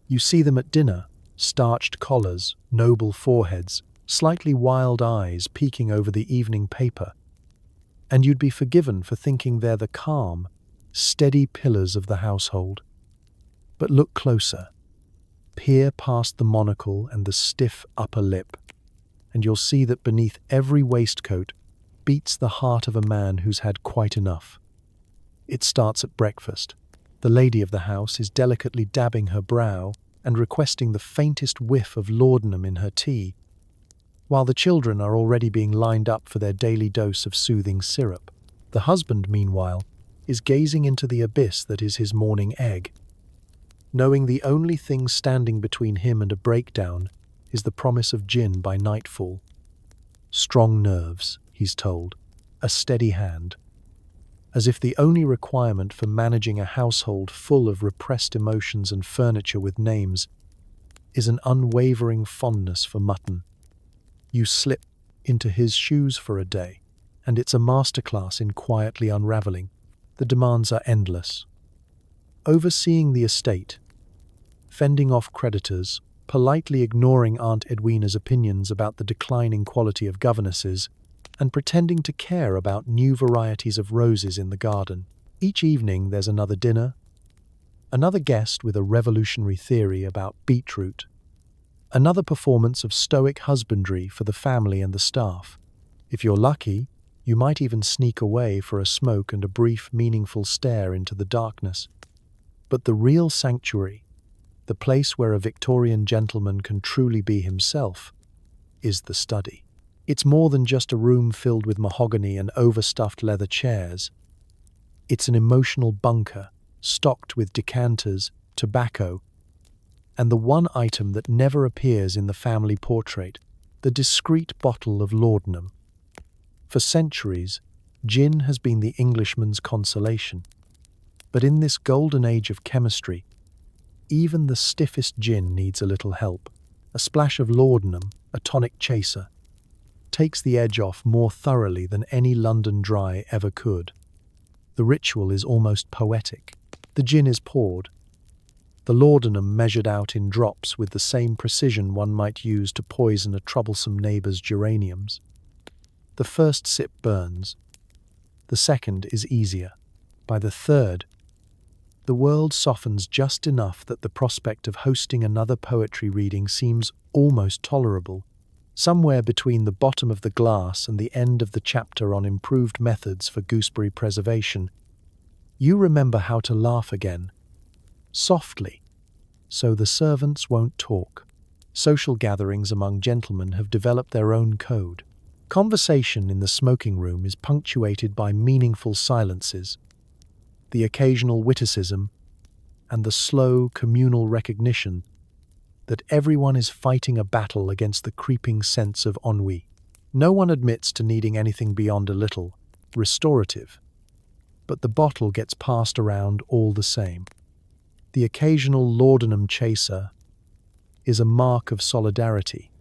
You see them at dinner, starched collars, noble foreheads, slightly wild eyes peeking over the evening paper, and you'd be forgiven for thinking they're the calm, steady pillars of the household. But look closer. Peer past the monocle and the stiff upper lip, and you'll see that beneath every waistcoat beats the heart of a man who's had quite enough. It starts at breakfast. The lady of the house is delicately dabbing her brow and requesting the faintest whiff of laudanum in her tea, while the children are already being lined up for their daily dose of soothing syrup. The husband, meanwhile, is gazing into the abyss that is his morning egg, knowing the only thing standing between him and a breakdown is the promise of gin by nightfall. Strong nerves, he's told, a steady hand, as if the only requirement for managing a household full of repressed emotions and furniture with names is an unwavering fondness for mutton. You slip into his shoes for a day, and it's a masterclass in quietly unraveling. The demands are endless. Overseeing the estate, fending off creditors, politely ignoring Aunt Edwina's opinions about the declining quality of governesses, and pretending to care about new varieties of roses in the garden. Each evening there's another dinner, another guest with a revolutionary theory about beetroot, another performance of stoic husbandry for the family and the staff. If you're lucky, you might even sneak away for a smoke and a brief, meaningful stare into the darkness. But the real sanctuary, the place where a Victorian gentleman can truly be himself, is the study. It's more than just a room filled with mahogany and overstuffed leather chairs. It's an emotional bunker, stocked with decanters, tobacco, and the one item that never appears in the family portrait, the discreet bottle of laudanum. For centuries, gin has been the Englishman's consolation. But in this golden age of chemistry, even the stiffest gin needs a little help. A splash of laudanum, a tonic chaser, takes the edge off more thoroughly than any London dry ever could. The ritual is almost poetic. The gin is poured, the laudanum measured out in drops with the same precision one might use to poison a troublesome neighbour's geraniums. The first sip burns. The second is easier. By the third, the world softens just enough that the prospect of hosting another poetry reading seems almost tolerable. Somewhere between the bottom of the glass and the end of the chapter on improved methods for gooseberry preservation, you remember how to laugh again, softly, so the servants won't talk. Social gatherings among gentlemen have developed their own code. Conversation in the smoking room is punctuated by meaningful silences, the occasional witticism, and the slow communal recognition that everyone is fighting a battle against the creeping sense of ennui. No one admits to needing anything beyond a little restorative, but the bottle gets passed around all the same. The occasional laudanum chaser is a mark of solidarity,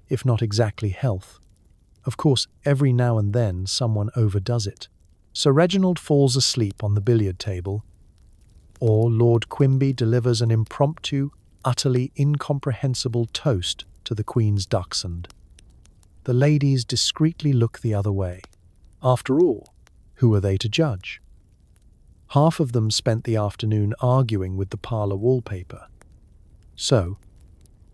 if not exactly health. Of course, every now and then someone overdoes it. Sir Reginald falls asleep on the billiard table, or Lord Quimby delivers an impromptu, utterly incomprehensible toast to the Queen's dachshund. The ladies discreetly look the other way. After all, who are they to judge? Half of them spent the afternoon arguing with the parlour wallpaper. So,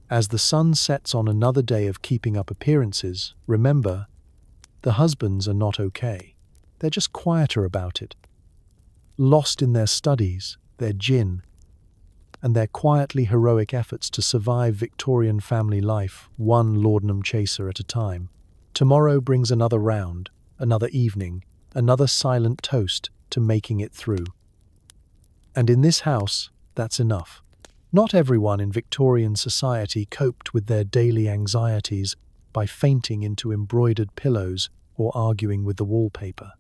as the sun sets on another day of keeping up appearances, remember, the husbands are not okay. They're just quieter about it. Lost in their studies, their gin, and their quietly heroic efforts to survive Victorian family life, one laudanum chaser at a time. Tomorrow brings another round, another evening, another silent toast to making it through. And in this house, that's enough. Not everyone in Victorian society coped with their daily anxieties by fainting into embroidered pillows or arguing with the wallpaper.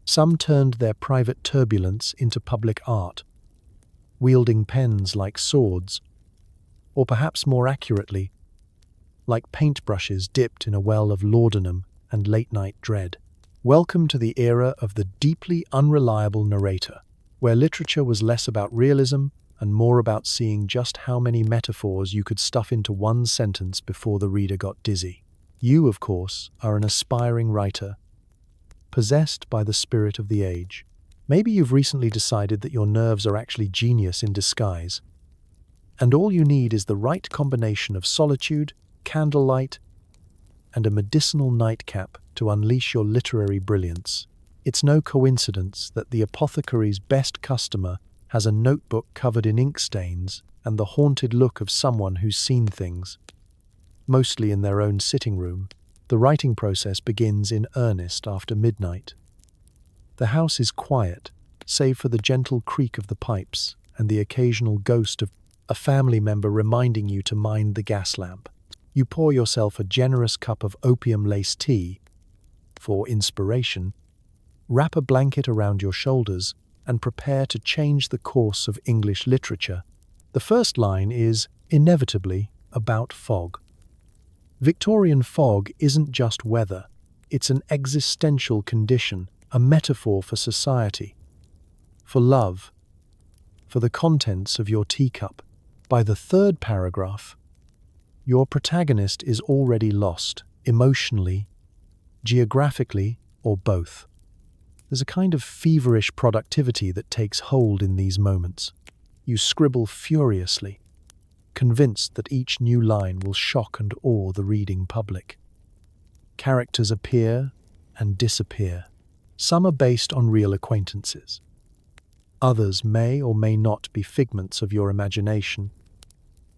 Some turned their private turbulence into public art, wielding pens like swords, or perhaps more accurately, like paintbrushes dipped in a well of laudanum and late-night dread. Welcome to the era of the deeply unreliable narrator, where literature was less about realism and more about seeing just how many metaphors you could stuff into one sentence before the reader got dizzy. You, of course, are an aspiring writer, possessed by the spirit of the age. Maybe you've recently decided that your nerves are actually genius in disguise, and all you need is the right combination of solitude, candlelight, and a medicinal nightcap to unleash your literary brilliance. It's no coincidence that the apothecary's best customer has a notebook covered in ink stains and the haunted look of someone who's seen things, mostly in their own sitting room. The writing process begins in earnest after midnight. The house is quiet, save for the gentle creak of the pipes and the occasional ghost of a family member reminding you to mind the gas lamp. You pour yourself a generous cup of opium-laced tea for inspiration, wrap a blanket around your shoulders, and prepare to change the course of English literature. The first line is, inevitably, about fog. Victorian fog isn't just weather, it's an existential condition, a metaphor for society, for love, for the contents of your teacup. By the third paragraph, your protagonist is already lost, emotionally, geographically, or both. There's a kind of feverish productivity that takes hold in these moments. You scribble furiously, convinced that each new line will shock and awe the reading public. Characters appear and disappear. Some are based on real acquaintances. Others may or may not be figments of your imagination,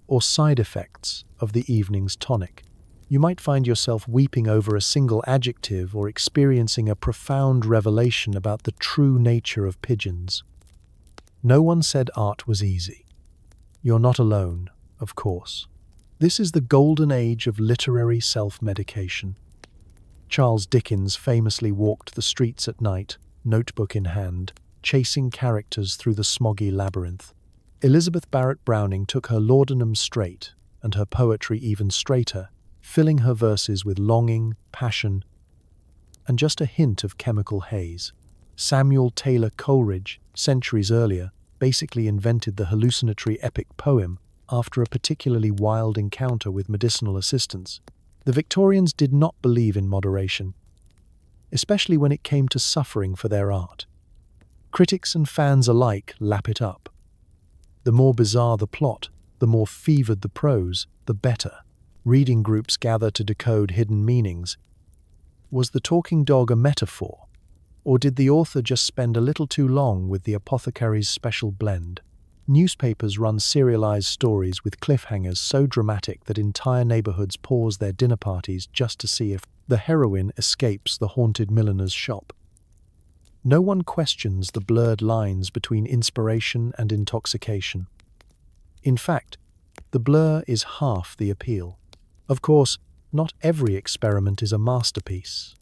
or side effects of the evening's tonic. You might find yourself weeping over a single adjective or experiencing a profound revelation about the true nature of pigeons. No one said art was easy. You're not alone, of course. This is the golden age of literary self-medication. Charles Dickens famously walked the streets at night, notebook in hand, chasing characters through the smoggy labyrinth. Elizabeth Barrett Browning took her laudanum straight, and her poetry even straighter, filling her verses with longing, passion, and just a hint of chemical haze. Samuel Taylor Coleridge, centuries earlier, basically invented the hallucinatory epic poem after a particularly wild encounter with medicinal assistants. The Victorians did not believe in moderation, especially when it came to suffering for their art. Critics and fans alike lap it up. The more bizarre the plot, the more fevered the prose, the better. Reading groups gather to decode hidden meanings. Was the talking dog a metaphor, or did the author just spend a little too long with the apothecary's special blend? Newspapers run serialized stories with cliffhangers so dramatic that entire neighborhoods pause their dinner parties just to see if the heroine escapes the haunted milliner's shop. No one questions the blurred lines between inspiration and intoxication. In fact, the blur is half the appeal. Of course, not every experiment is a masterpiece.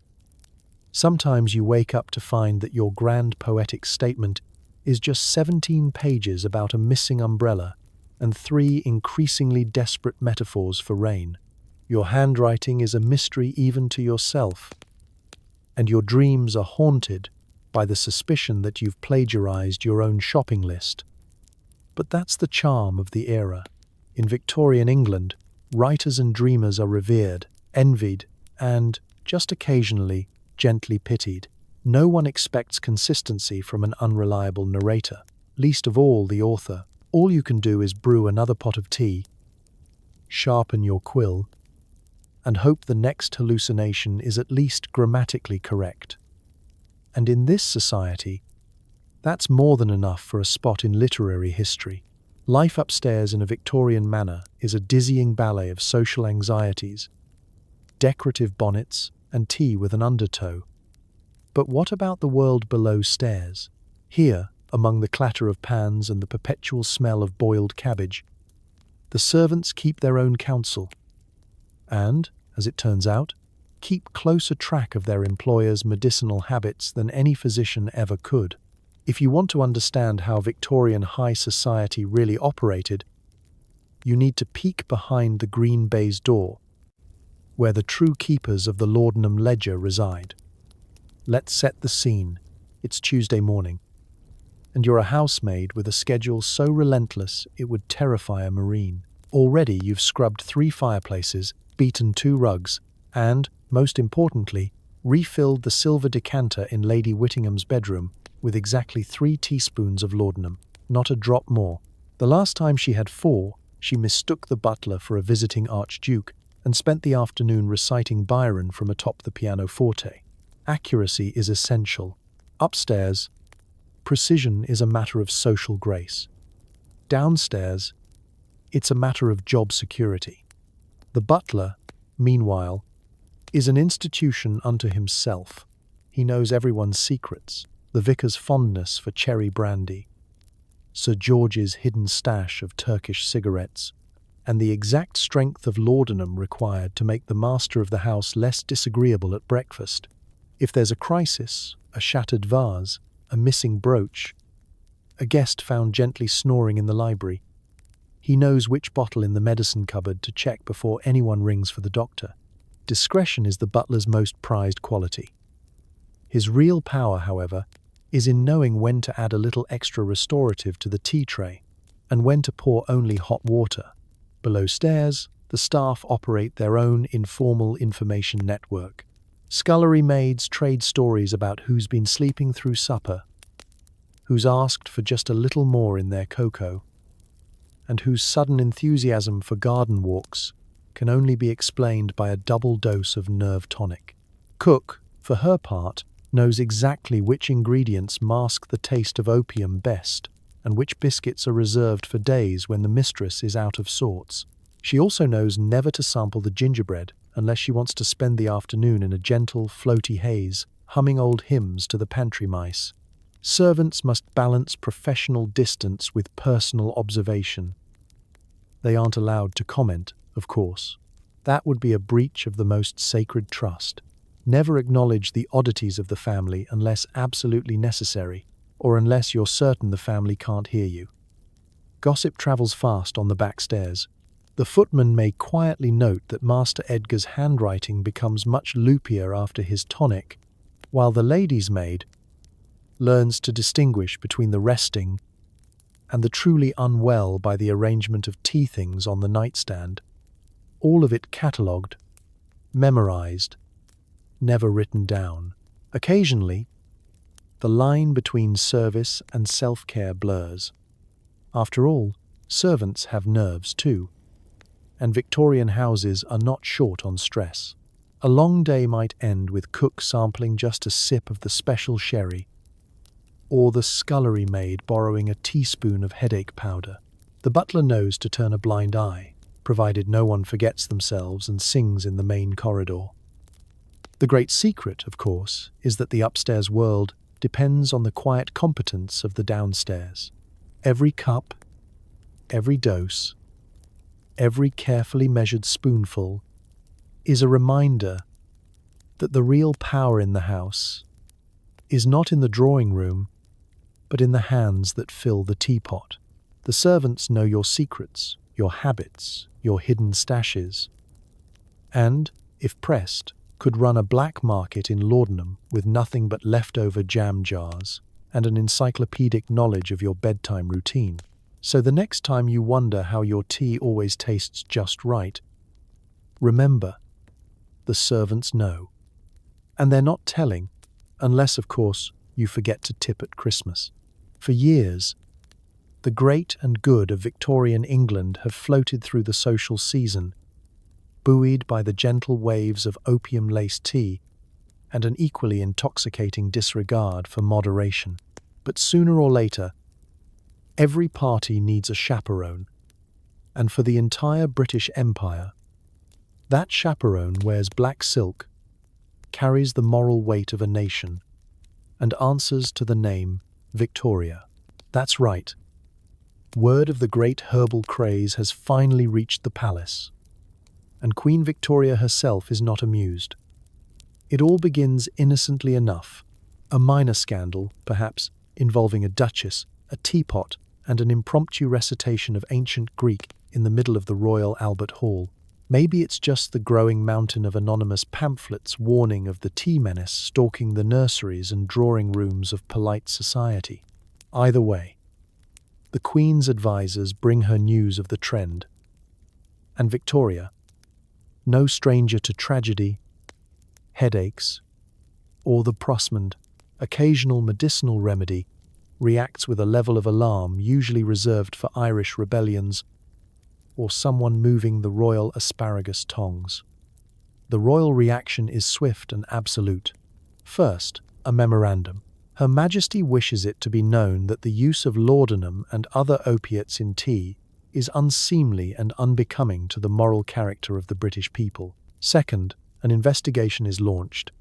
Sometimes you wake up to find that your grand poetic statement is just 17 pages about a missing umbrella and 3 increasingly desperate metaphors for rain. Your handwriting is a mystery even to yourself, and your dreams are haunted by the suspicion that you've plagiarized your own shopping list. But that's the charm of the era. In Victorian England, writers and dreamers are revered, envied, and, just occasionally, gently pitied. No one expects consistency from an unreliable narrator, least of all the author. All you can do is brew another pot of tea, sharpen your quill, and hope the next hallucination is at least grammatically correct. And in this society, that's more than enough for a spot in literary history. Life upstairs in a Victorian manor is a dizzying ballet of social anxieties, decorative bonnets, and tea with an undertow. But what about the world below stairs? Here, among the clatter of pans and the perpetual smell of boiled cabbage, the servants keep their own counsel, and, as it turns out, keep closer track of their employer's medicinal habits than any physician ever could. If you want to understand how Victorian high society really operated, you need to peek behind the green baize door, where the true keepers of the laudanum ledger reside. Let's set the scene. It's Tuesday morning, and you're a housemaid with a schedule so relentless it would terrify a Marine. Already you've scrubbed 3 fireplaces, beaten 2 rugs, and, most importantly, refilled the silver decanter in Lady Whittingham's bedroom with exactly 3 teaspoons of laudanum, not a drop more. The last time she had 4, she mistook the butler for a visiting archduke and spent the afternoon reciting Byron from atop the pianoforte. Accuracy is essential. Upstairs, precision is a matter of social grace. Downstairs, it's a matter of job security. The butler, meanwhile, is an institution unto himself. He knows everyone's secrets, the vicar's fondness for cherry brandy, Sir George's hidden stash of Turkish cigarettes, and the exact strength of laudanum required to make the master of the house less disagreeable at breakfast. If there's a crisis, a shattered vase, a missing brooch, a guest found gently snoring in the library, he knows which bottle in the medicine cupboard to check before anyone rings for the doctor. Discretion is the butler's most prized quality. His real power, however, is in knowing when to add a little extra restorative to the tea tray and when to pour only hot water. Below stairs, the staff operate their own informal information network. Scullery maids trade stories about who's been sleeping through supper, who's asked for just a little more in their cocoa, and whose sudden enthusiasm for garden walks can only be explained by a double dose of nerve tonic. Cook, for her part, knows exactly which ingredients mask the taste of opium best and which biscuits are reserved for days when the mistress is out of sorts. She also knows never to sample the gingerbread unless she wants to spend the afternoon in a gentle, floaty haze, humming old hymns to the pantry mice. Servants must balance professional distance with personal observation. They aren't allowed to comment, of course. That would be a breach of the most sacred trust. Never acknowledge the oddities of the family unless absolutely necessary, or unless you're certain the family can't hear you. Gossip travels fast on the back stairs. The footman may quietly note that Master Edgar's handwriting becomes much loopier after his tonic, while the lady's maid learns to distinguish between the resting and the truly unwell by the arrangement of tea things on the nightstand, all of it catalogued, memorized, never written down. Occasionally, the line between service and self-care blurs. After all, servants have nerves too, and Victorian houses are not short on stress. A long day might end with cook sampling just a sip of the special sherry, or the scullery maid borrowing a teaspoon of headache powder. The butler knows to turn a blind eye, provided no one forgets themselves and sings in the main corridor. The great secret, of course, is that the upstairs world depends on the quiet competence of the downstairs. Every cup, every dose, every carefully measured spoonful is a reminder that the real power in the house is not in the drawing room, but in the hands that fill the teapot. The servants know your secrets, your habits, your hidden stashes, and, if pressed, could run a black market in laudanum with nothing but leftover jam jars and an encyclopedic knowledge of your bedtime routine. So the next time you wonder how your tea always tastes just right, remember, the servants know. And they're not telling, unless, of course, you forget to tip at Christmas. For years, the great and good of Victorian England have floated through the social season, buoyed by the gentle waves of opium-laced tea and an equally intoxicating disregard for moderation. But sooner or later, every party needs a chaperone, and for the entire British Empire, that chaperone wears black silk, carries the moral weight of a nation, and answers to the name Victoria. That's right. Word of the great herbal craze has finally reached the palace, and Queen Victoria herself is not amused. It all begins innocently enough, a minor scandal, perhaps, involving a duchess, a teapot, and an impromptu recitation of ancient Greek in the middle of the Royal Albert Hall. Maybe it's just the growing mountain of anonymous pamphlets warning of the tea menace stalking the nurseries and drawing rooms of polite society. Either way, the Queen's advisors bring her news of the trend, and Victoria, no stranger to tragedy, headaches, or the prosmand, occasional medicinal remedy, reacts with a level of alarm usually reserved for Irish rebellions or someone moving the royal asparagus tongs. The royal reaction is swift and absolute. First, a memorandum. Her Majesty wishes it to be known that the use of laudanum and other opiates in tea is unseemly and unbecoming to the moral character of the British people. Second, an investigation is launched,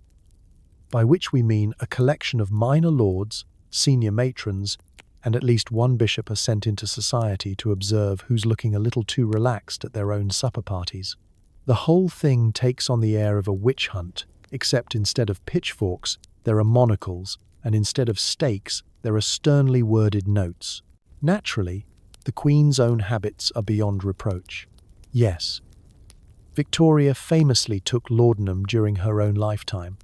by which we mean a collection of minor lords, senior matrons, and at least one bishop are sent into society to observe who's looking a little too relaxed at their own supper parties. The whole thing takes on the air of a witch hunt, except instead of pitchforks, there are monocles, and instead of stakes, there are sternly worded notes. Naturally, the Queen's own habits are beyond reproach. Yes, Victoria famously took laudanum during her own lifetime.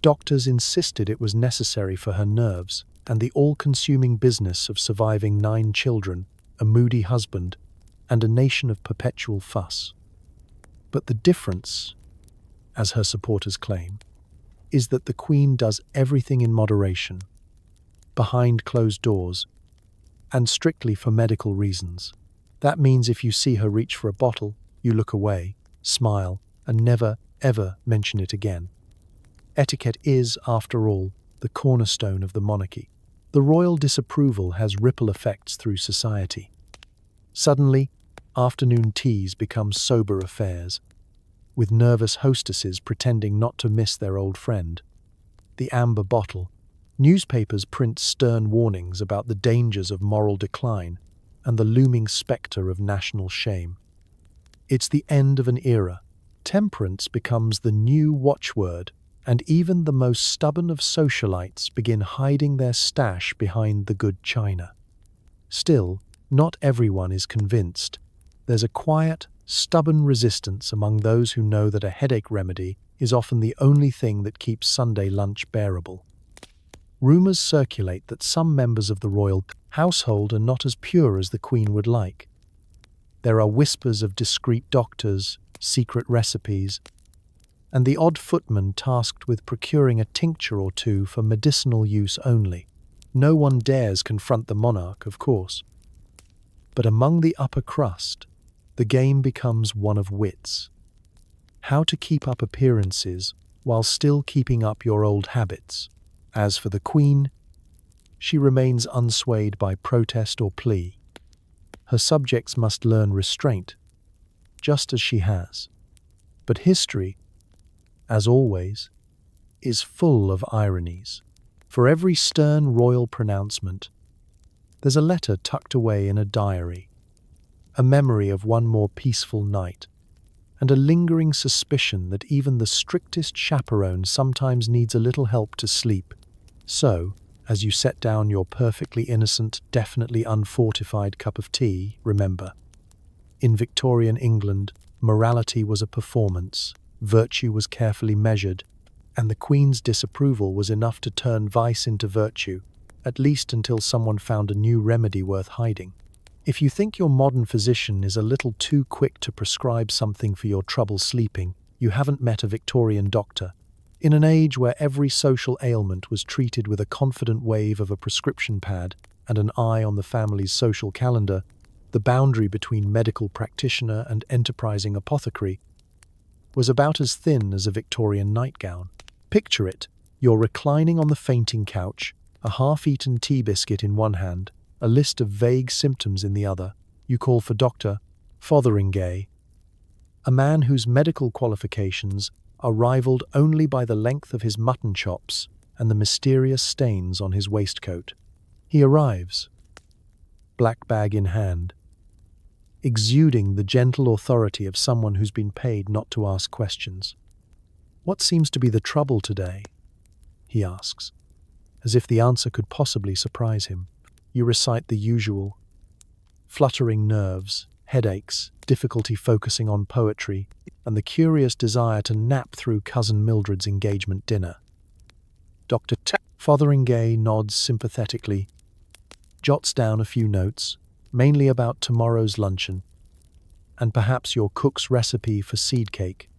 Doctors insisted it was necessary for her nerves and the all-consuming business of surviving 9 children, a moody husband, and a nation of perpetual fuss. But the difference, as her supporters claim, is that the Queen does everything in moderation, behind closed doors, and strictly for medical reasons. That means if you see her reach for a bottle, you look away, smile, and never, ever mention it again. Etiquette is, after all, the cornerstone of the monarchy. The royal disapproval has ripple effects through society. Suddenly, afternoon teas become sober affairs, with nervous hostesses pretending not to miss their old friend. The amber bottle. Newspapers print stern warnings about the dangers of moral decline and the looming spectre of national shame. It's the end of an era. Temperance becomes the new watchword, and even the most stubborn of socialites begin hiding their stash behind the good china. Still, not everyone is convinced. There's a quiet, stubborn resistance among those who know that a headache remedy is often the only thing that keeps Sunday lunch bearable. Rumours circulate that some members of the royal household are not as pure as the Queen would like. There are whispers of discreet doctors, secret recipes, and the odd footman tasked with procuring a tincture or two for medicinal use only. No one dares confront the monarch, of course. But among the upper crust, the game becomes one of wits. How to keep up appearances while still keeping up your old habits. As for the Queen, she remains unswayed by protest or plea. Her subjects must learn restraint, just as she has. But history, as always, is full of ironies. For every stern royal pronouncement, there's a letter tucked away in a diary, a memory of one more peaceful night, and a lingering suspicion that even the strictest chaperone sometimes needs a little help to sleep. So, as you set down your perfectly innocent, definitely unfortified cup of tea, remember, in Victorian England, morality was a performance, virtue was carefully measured, and the Queen's disapproval was enough to turn vice into virtue, at least until someone found a new remedy worth hiding. If you think your modern physician is a little too quick to prescribe something for your trouble sleeping, you haven't met a Victorian doctor. In an age where every social ailment was treated with a confident wave of a prescription pad and an eye on the family's social calendar, the boundary between medical practitioner and enterprising apothecary was about as thin as a Victorian nightgown. Picture it, you're reclining on the fainting couch, a half-eaten tea biscuit in one hand, a list of vague symptoms in the other. You call for Dr. Fotheringay, a man whose medical qualifications are rivaled only by the length of his mutton chops and the mysterious stains on his waistcoat. He arrives, black bag in hand, exuding the gentle authority of someone who's been paid not to ask questions. "What seems to be the trouble today?" he asks, as if the answer could possibly surprise him. You recite the usual: fluttering nerves, headaches, difficulty focusing on poetry, and the curious desire to nap through Cousin Mildred's engagement dinner. Dr. Fotheringay nods sympathetically, jots down a few notes, mainly about tomorrow's luncheon, and perhaps your cook's recipe for seed cake,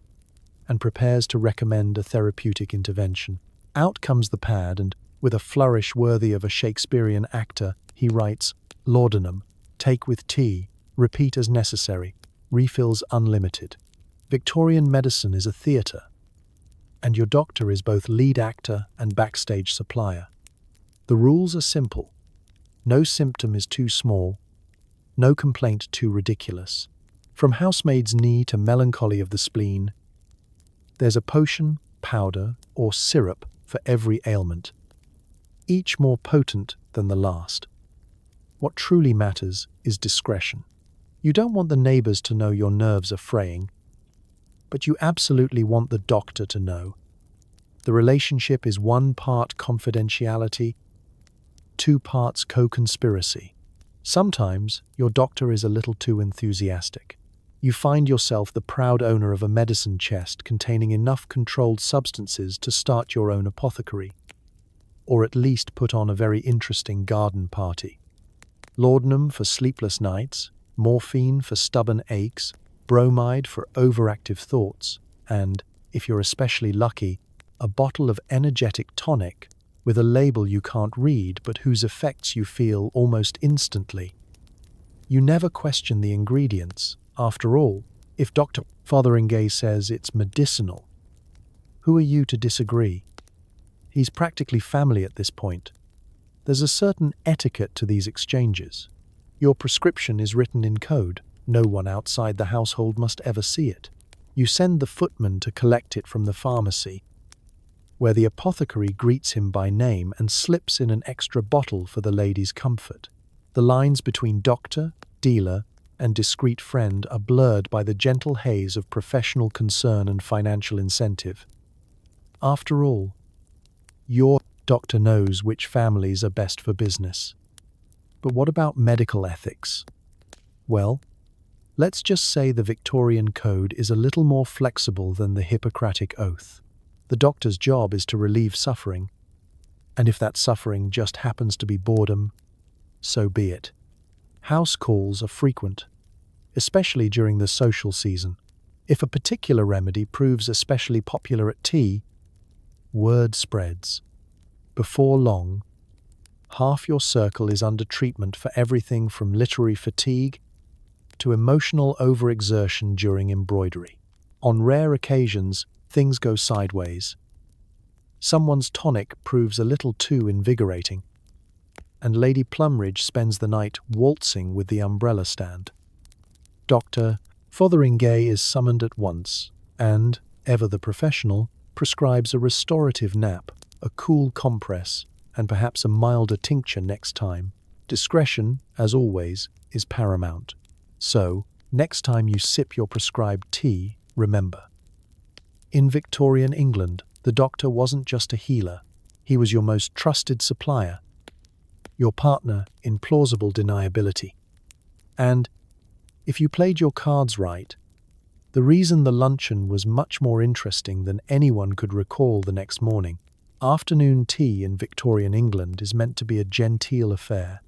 and prepares to recommend a therapeutic intervention. Out comes the pad, and, with a flourish worthy of a Shakespearean actor, he writes, "Laudanum, take with tea, repeat as necessary, refills unlimited." Victorian medicine is a theatre, and your doctor is both lead actor and backstage supplier. The rules are simple. No symptom is too small, no complaint too ridiculous. From housemaid's knee to melancholy of the spleen, there's a potion, powder, or syrup for every ailment, each more potent than the last. What truly matters is discretion. You don't want the neighbors to know your nerves are fraying, but you absolutely want the doctor to know. The relationship is 1 part confidentiality, 2 parts co-conspiracy. Sometimes your doctor is a little too enthusiastic. You find yourself the proud owner of a medicine chest containing enough controlled substances to start your own apothecary, or at least put on a very interesting garden party. Laudanum for sleepless nights, morphine for stubborn aches, bromide for overactive thoughts, and, if you're especially lucky, a bottle of energetic tonic with a label you can't read but whose effects you feel almost instantly. You never question the ingredients. After all, if Dr. Fotheringay says it's medicinal, who are you to disagree? He's practically family at this point. There's a certain etiquette to these exchanges. Your prescription is written in code. No one outside the household must ever see it. You send the footman to collect it from the pharmacy, where the apothecary greets him by name and slips in an extra bottle for the lady's comfort. The lines between doctor, dealer, and discreet friend are blurred by the gentle haze of professional concern and financial incentive. After all, your doctor knows which families are best for business. But what about medical ethics? Well, let's just say the Victorian Code is a little more flexible than the Hippocratic Oath. The doctor's job is to relieve suffering, and if that suffering just happens to be boredom, so be it. House calls are frequent, especially during the social season. If a particular remedy proves especially popular at tea, word spreads. Before long, half your circle is under treatment for everything from literary fatigue to emotional overexertion during embroidery. On rare occasions, things go sideways. Someone's tonic proves a little too invigorating, and Lady Plumridge spends the night waltzing with the umbrella stand. Dr. Fotheringay is summoned at once, and, ever the professional, prescribes a restorative nap, a cool compress, and perhaps a milder tincture next time. Discretion, as always, is paramount. So, next time you sip your prescribed tea, remember. In Victorian England, the doctor wasn't just a healer. He was your most trusted supplier, your partner in plausible deniability. And, if you played your cards right, the reason the luncheon was much more interesting than anyone could recall the next morning. Afternoon tea in Victorian England is meant to be a genteel affair.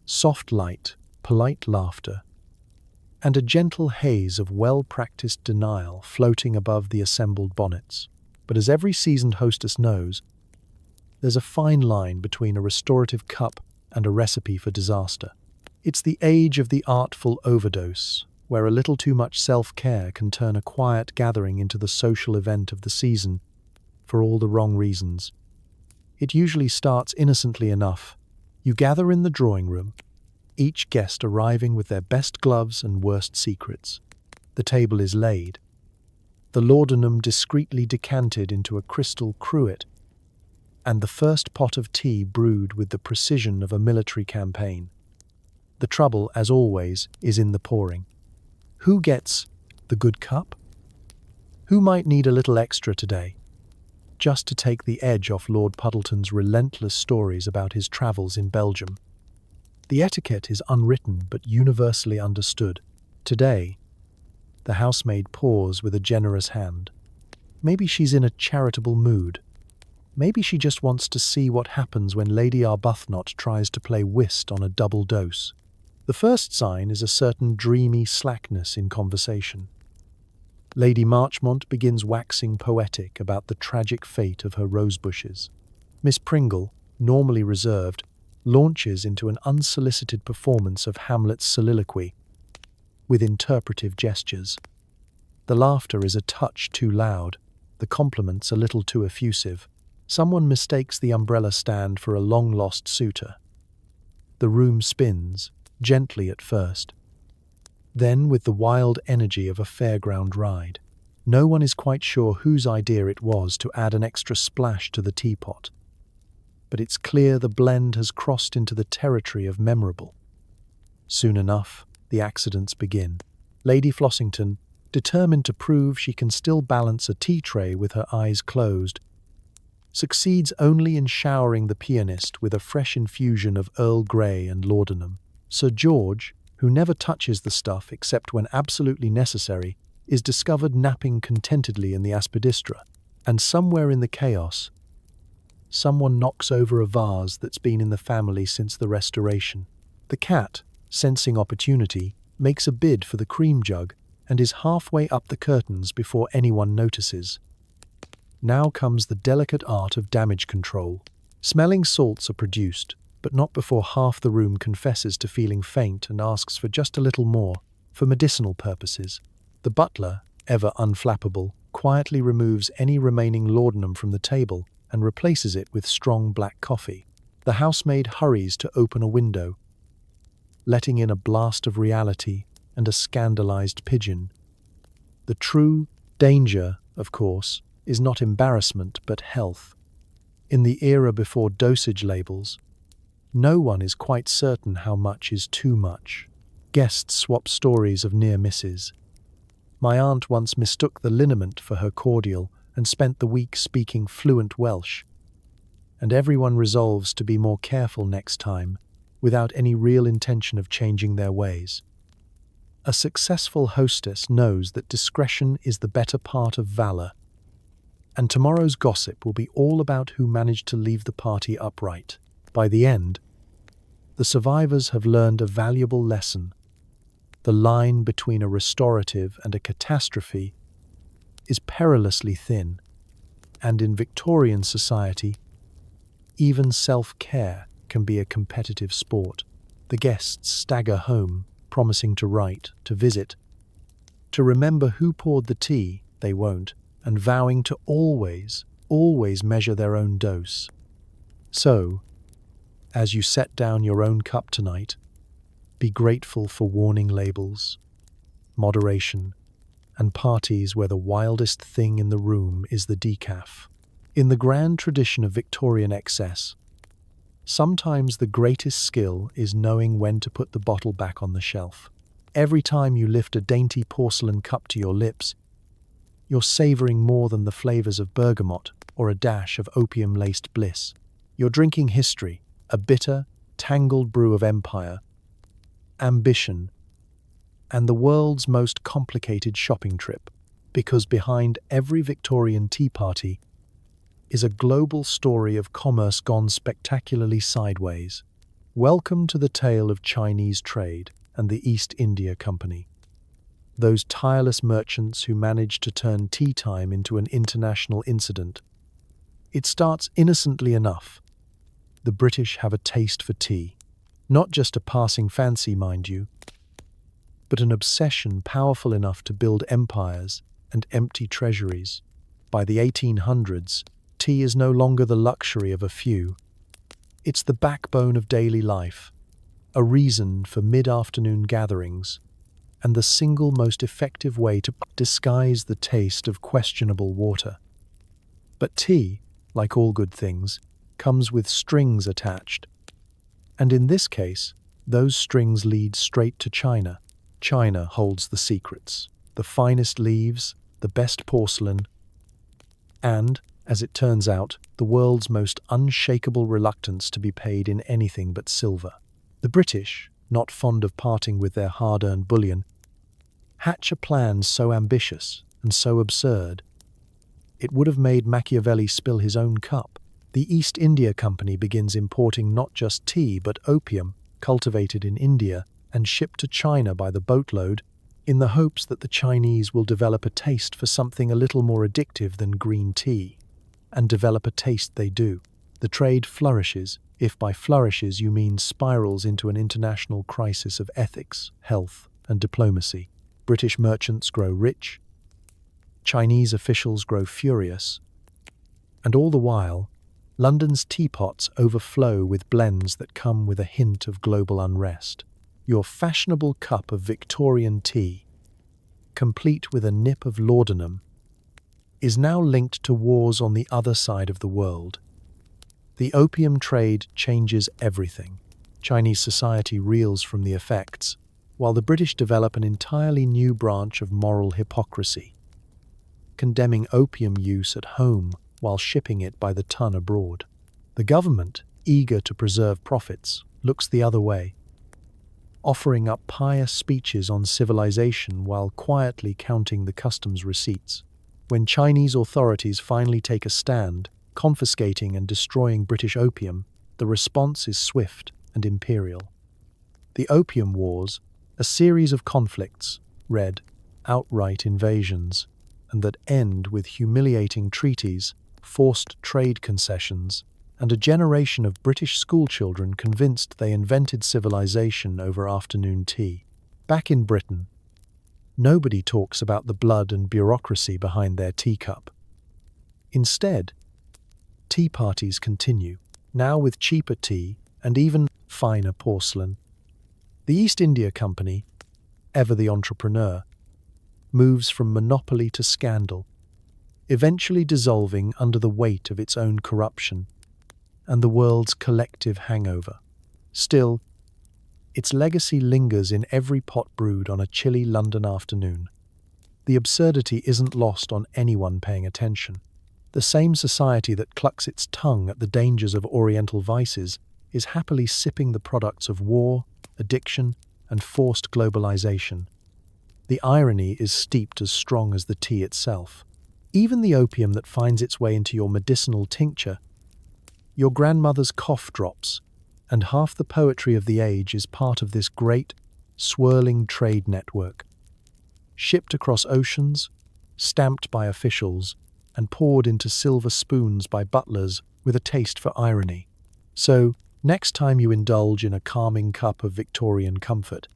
Soft light, polite laughter, and a gentle haze of well-practiced denial floating above the assembled bonnets. But as every seasoned hostess knows, there's a fine line between a restorative cup and a recipe for disaster. It's the age of the artful overdose, where a little too much self-care can turn a quiet gathering into the social event of the season for all the wrong reasons. It usually starts innocently enough. You gather in the drawing room, each guest arriving with their best gloves and worst secrets. The table is laid, the laudanum discreetly decanted into a crystal cruet, and the first pot of tea brewed with the precision of a military campaign. The trouble, as always, is in the pouring. Who gets the good cup? Who might need a little extra today, just to take the edge off Lord Puddleton's relentless stories about his travels in Belgium? The etiquette is unwritten but universally understood. Today, the housemaid pours with a generous hand. Maybe she's in a charitable mood. Maybe she just wants to see what happens when Lady Arbuthnot tries to play whist on a double dose. The first sign is a certain dreamy slackness in conversation. Lady Marchmont begins waxing poetic about the tragic fate of her rosebushes. Miss Pringle, normally reserved, launches into an unsolicited performance of Hamlet's soliloquy, with interpretive gestures. The laughter is a touch too loud, the compliments a little too effusive. Someone mistakes the umbrella stand for a long-lost suitor. The room spins, gently at first, then with the wild energy of a fairground ride. No one is quite sure whose idea it was to add an extra splash to the teapot, but it's clear the blend has crossed into the territory of memorable. Soon enough, the accidents begin. Lady Flossington, determined to prove she can still balance a tea tray with her eyes closed, succeeds only in showering the pianist with a fresh infusion of Earl Grey and laudanum. Sir George, who never touches the stuff except when absolutely necessary, is discovered napping contentedly in the aspidistra, and somewhere in the chaos, someone knocks over a vase that's been in the family since the Restoration. The cat, sensing opportunity, makes a bid for the cream jug and is halfway up the curtains before anyone notices. Now comes the delicate art of damage control. Smelling salts are produced, but not before half the room confesses to feeling faint and asks for just a little more, for medicinal purposes. The butler, ever unflappable, quietly removes any remaining laudanum from the table and replaces it with strong black coffee. The housemaid hurries to open a window, letting in a blast of reality and a scandalized pigeon. The true danger, of course, is not embarrassment but health. In the era before dosage labels, no one is quite certain how much is too much. Guests swap stories of near misses. My aunt once mistook the liniment for her cordial and spent the week speaking fluent Welsh. And everyone resolves to be more careful next time, without any real intention of changing their ways. A successful hostess knows that discretion is the better part of valor, and tomorrow's gossip will be all about who managed to leave the party upright. By the end, the survivors have learned a valuable lesson. The line between a restorative and a catastrophe is perilously thin, and in Victorian society, even self-care can be a competitive sport. The guests stagger home, promising to write, to visit, to remember who poured the tea, they won't, and vowing to always measure their own dose. So, As you set down your own cup tonight, be grateful for warning labels, moderation, and parties where the wildest thing in the room is the decaf. In the grand tradition of Victorian excess, sometimes the greatest skill is knowing when to put the bottle back on the shelf. Every time you lift a dainty porcelain cup to your lips, you're savoring more than the flavors of bergamot or a dash of opium-laced bliss. You're drinking history, a bitter, tangled brew of empire, ambition, and the world's most complicated shopping trip, because behind every Victorian tea party is a global story of commerce gone spectacularly sideways. Welcome to the tale of Chinese trade and the East India Company. Those tireless merchants who managed to turn tea time into an international incident. It starts innocently enough. The British have a taste for tea. Not just a passing fancy, mind you, but an obsession powerful enough to build empires and empty treasuries. By the 1800s, tea is no longer the luxury of a few. It's the backbone of daily life, a reason for mid-afternoon gatherings, and the single most effective way to disguise the taste of questionable water. But tea, like all good things, comes with strings attached. And in this case, those strings lead straight to China. China holds the secrets, the finest leaves, the best porcelain, and, as it turns out, the world's most unshakable reluctance to be paid in anything but silver. The British, not fond of parting with their hard-earned bullion, hatch a plan so ambitious and so absurd, it would have made Machiavelli spill his own cup. The East India Company begins importing not just tea but opium, cultivated in India, and shipped to China by the boatload, in the hopes that the Chinese will develop a taste for something a little more addictive than green tea. And develop a taste they do. The trade flourishes, if by flourishes you mean spirals into an international crisis of ethics, health, and diplomacy. British merchants grow rich, Chinese officials grow furious, and all the while, London's teapots overflow with blends that come with a hint of global unrest. Your fashionable cup of Victorian tea, complete with a nip of laudanum, is now linked to wars on the other side of the world. The opium trade changes everything. Chinese society reels from the effects, while the British develop an entirely new branch of moral hypocrisy, condemning opium use at home while shipping it by the ton abroad. The government, eager to preserve profits, looks the other way, offering up pious speeches on civilization while quietly counting the customs receipts. When Chinese authorities finally take a stand, confiscating and destroying British opium, the response is swift and imperial. The Opium Wars, a series of conflicts, read outright invasions, and that end with humiliating treaties, forced trade concessions, and a generation of British schoolchildren convinced they invented civilization over afternoon tea. Back in Britain, nobody talks about the blood and bureaucracy behind their teacup. Instead, tea parties continue, now with cheaper tea and even finer porcelain. The East India Company, ever the entrepreneur, moves from monopoly to scandal, eventually dissolving under the weight of its own corruption and the world's collective hangover. Still, its legacy lingers in every pot brewed on a chilly London afternoon. The absurdity isn't lost on anyone paying attention. The same society that clucks its tongue at the dangers of Oriental vices is happily sipping the products of war, addiction, and forced globalization. The irony is steeped as strong as the tea itself. Even the opium that finds its way into your medicinal tincture, your grandmother's cough drops, and half the poetry of the age is part of this great, swirling trade network. Shipped across oceans, stamped by officials, and poured into silver spoons by butlers with a taste for irony. So, next time you indulge in a calming cup of Victorian comfort,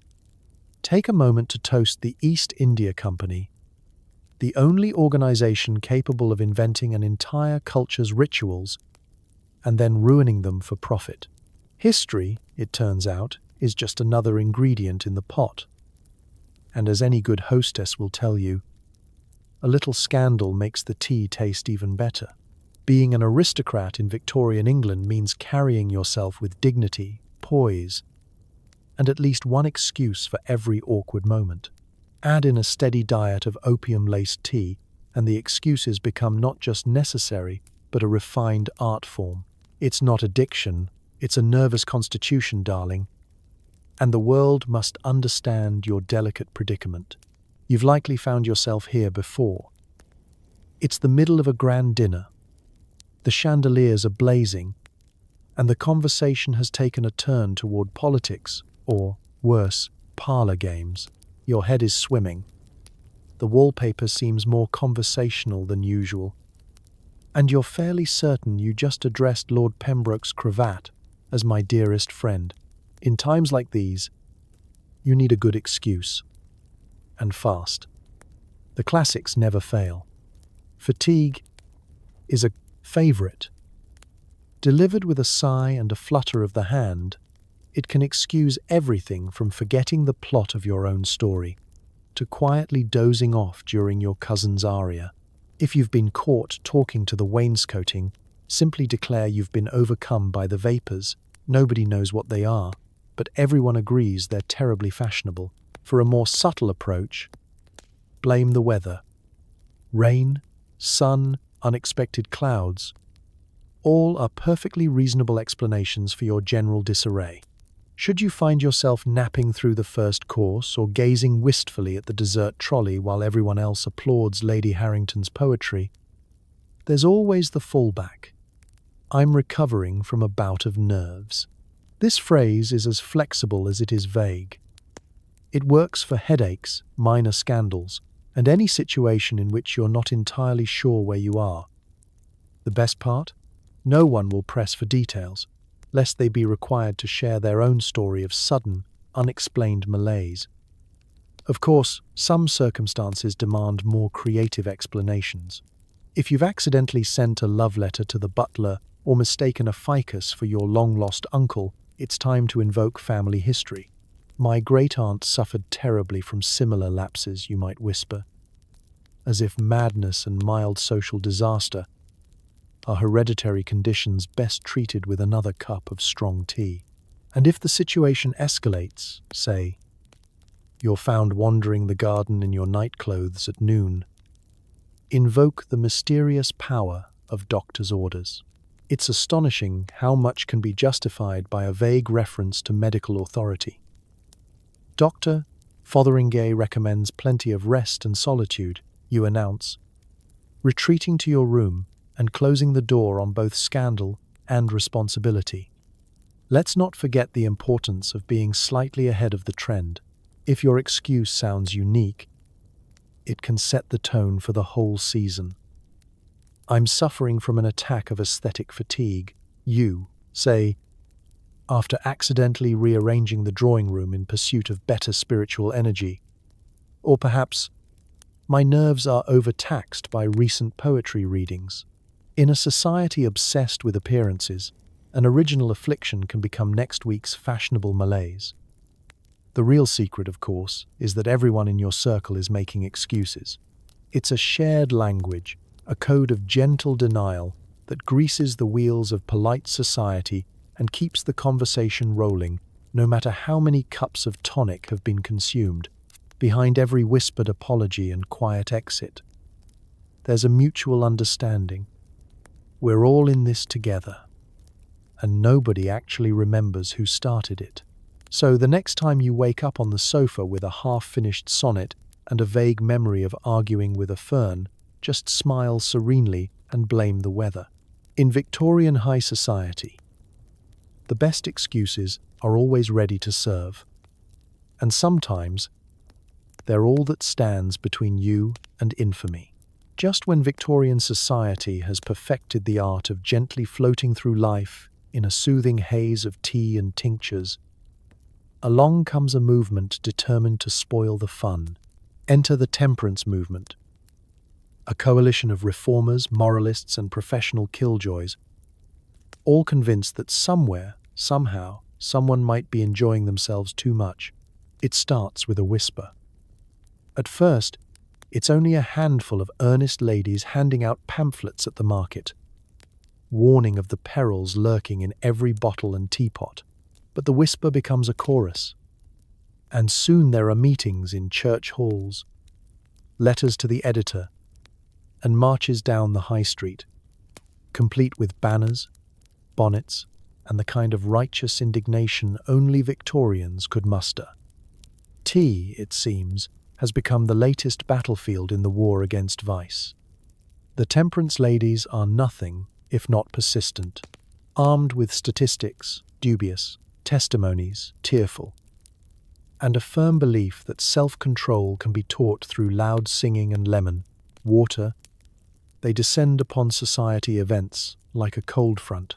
take a moment to toast the East India Company, the only organization capable of inventing an entire culture's rituals and then ruining them for profit. History, it turns out, is just another ingredient in the pot. And as any good hostess will tell you, a little scandal makes the tea taste even better. Being an aristocrat in Victorian England means carrying yourself with dignity, poise, and at least one excuse for every awkward moment. Add in a steady diet of opium-laced tea, and the excuses become not just necessary, but a refined art form. It's not addiction, it's a nervous constitution, darling. And the world must understand your delicate predicament. You've likely found yourself here before. It's the middle of a grand dinner. The chandeliers are blazing, and the conversation has taken a turn toward politics, or, worse, parlor games. Your head is swimming. The wallpaper seems more conversational than usual, and you're fairly certain you just addressed Lord Pembroke's cravat as my dearest friend. In times like these, you need a good excuse. And fast. The classics never fail. Fatigue is a favorite. Delivered with a sigh and a flutter of the hand, it can excuse everything from forgetting the plot of your own story to quietly dozing off during your cousin's aria. If you've been caught talking to the wainscoting, simply declare you've been overcome by the vapors. Nobody knows what they are, but everyone agrees they're terribly fashionable. For a more subtle approach, blame the weather. Rain, sun, unexpected clouds, all are perfectly reasonable explanations for your general disarray. Should you find yourself napping through the first course or gazing wistfully at the dessert trolley while everyone else applauds Lady Harrington's poetry, there's always the fallback. I'm recovering from a bout of nerves. This phrase is as flexible as it is vague. It works for headaches, minor scandals, and any situation in which you're not entirely sure where you are. The best part? No one will press for details, lest they be required to share their own story of sudden, unexplained malaise. Of course, some circumstances demand more creative explanations. If you've accidentally sent a love letter to the butler or mistaken a ficus for your long-lost uncle, it's time to invoke family history. My great-aunt suffered terribly from similar lapses, you might whisper, as if madness and mild social disaster are hereditary conditions best treated with another cup of strong tea. And if the situation escalates, say, you're found wandering the garden in your nightclothes at noon, invoke the mysterious power of doctor's orders. It's astonishing how much can be justified by a vague reference to medical authority. Dr. Fotheringay recommends plenty of rest and solitude, you announce, retreating to your room and closing the door on both scandal and responsibility. Let's not forget the importance of being slightly ahead of the trend. If your excuse sounds unique, it can set the tone for the whole season. I'm suffering from an attack of aesthetic fatigue, you say, after accidentally rearranging the drawing room in pursuit of better spiritual energy. Or perhaps, my nerves are overtaxed by recent poetry readings. In a society obsessed with appearances, an original affliction can become next week's fashionable malaise. The real secret, of course, is that everyone in your circle is making excuses. It's a shared language, a code of gentle denial that greases the wheels of polite society and keeps the conversation rolling, no matter how many cups of tonic have been consumed. Behind every whispered apology and quiet exit, there's a mutual understanding. We're all in this together, and nobody actually remembers who started it. So the next time you wake up on the sofa with a half-finished sonnet and a vague memory of arguing with a fern, just smile serenely and blame the weather. In Victorian high society, the best excuses are always ready to serve, and sometimes they're all that stands between you and infamy. Just when Victorian society has perfected the art of gently floating through life in a soothing haze of tea and tinctures, along comes a movement determined to spoil the fun. Enter the temperance movement, a coalition of reformers, moralists, and professional killjoys, all convinced that somewhere, somehow, someone might be enjoying themselves too much. It starts with a whisper. At first, it's only a handful of earnest ladies handing out pamphlets at the market, warning of the perils lurking in every bottle and teapot. But the whisper becomes a chorus, and soon there are meetings in church halls, letters to the editor, and marches down the high street, complete with banners, bonnets, and the kind of righteous indignation only Victorians could muster. Tea, it seems, has become the latest battlefield in the war against vice. The temperance ladies are nothing if not persistent, armed with statistics, dubious, testimonies, tearful, and a firm belief that self-control can be taught through loud singing and lemon, water. They descend upon society events like a cold front.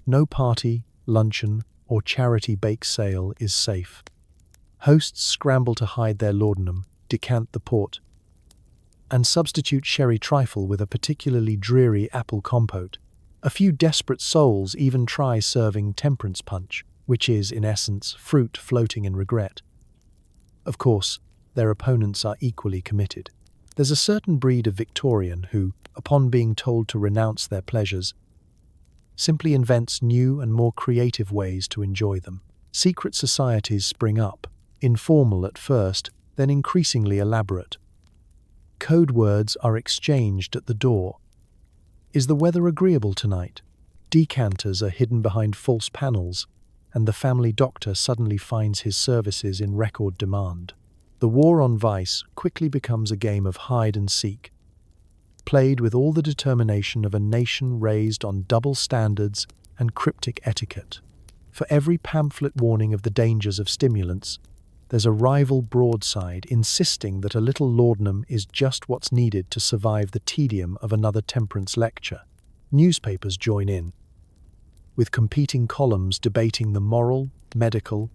No party, luncheon, or charity bake sale is safe. Hosts scramble to hide their laudanum, decant the port, and substitute sherry trifle with a particularly dreary apple compote. A few desperate souls even try serving temperance punch, which is, in essence, fruit floating in regret. Of course, their opponents are equally committed. There's a certain breed of Victorian who, upon being told to renounce their pleasures, simply invents new and more creative ways to enjoy them. Secret societies spring up, informal at first, then increasingly elaborate. Code words are exchanged at the door. Is the weather agreeable tonight? Decanters are hidden behind false panels, and the family doctor suddenly finds his services in record demand. The war on vice quickly becomes a game of hide and seek, played with all the determination of a nation raised on double standards and cryptic etiquette. For every pamphlet warning of the dangers of stimulants, there's a rival broadside insisting that a little laudanum is just what's needed to survive the tedium of another temperance lecture. Newspapers join in, with competing columns debating the moral, medical,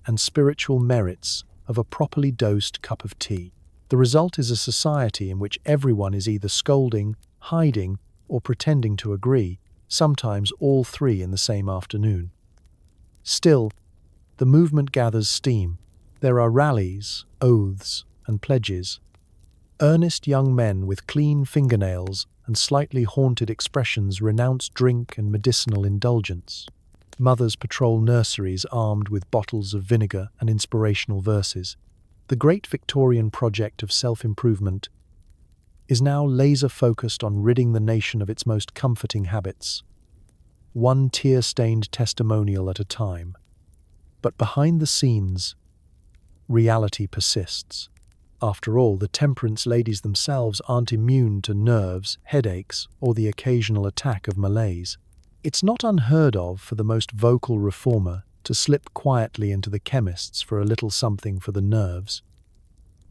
and spiritual merits of a properly dosed cup of tea. The result is a society in which everyone is either scolding, hiding, or pretending to agree, sometimes all three in the same afternoon. Still, the movement gathers steam. There are rallies, oaths, and pledges. Earnest young men with clean fingernails and slightly haunted expressions renounce drink and medicinal indulgence. Mothers patrol nurseries armed with bottles of vinegar and inspirational verses. The great Victorian project of self-improvement is now laser-focused on ridding the nation of its most comforting habits, one tear-stained testimonial at a time. But behind the scenes, reality persists. After all, the temperance ladies themselves aren't immune to nerves, headaches, or the occasional attack of malaise. It's not unheard of for the most vocal reformer to slip quietly into the chemist's for a little something for the nerves,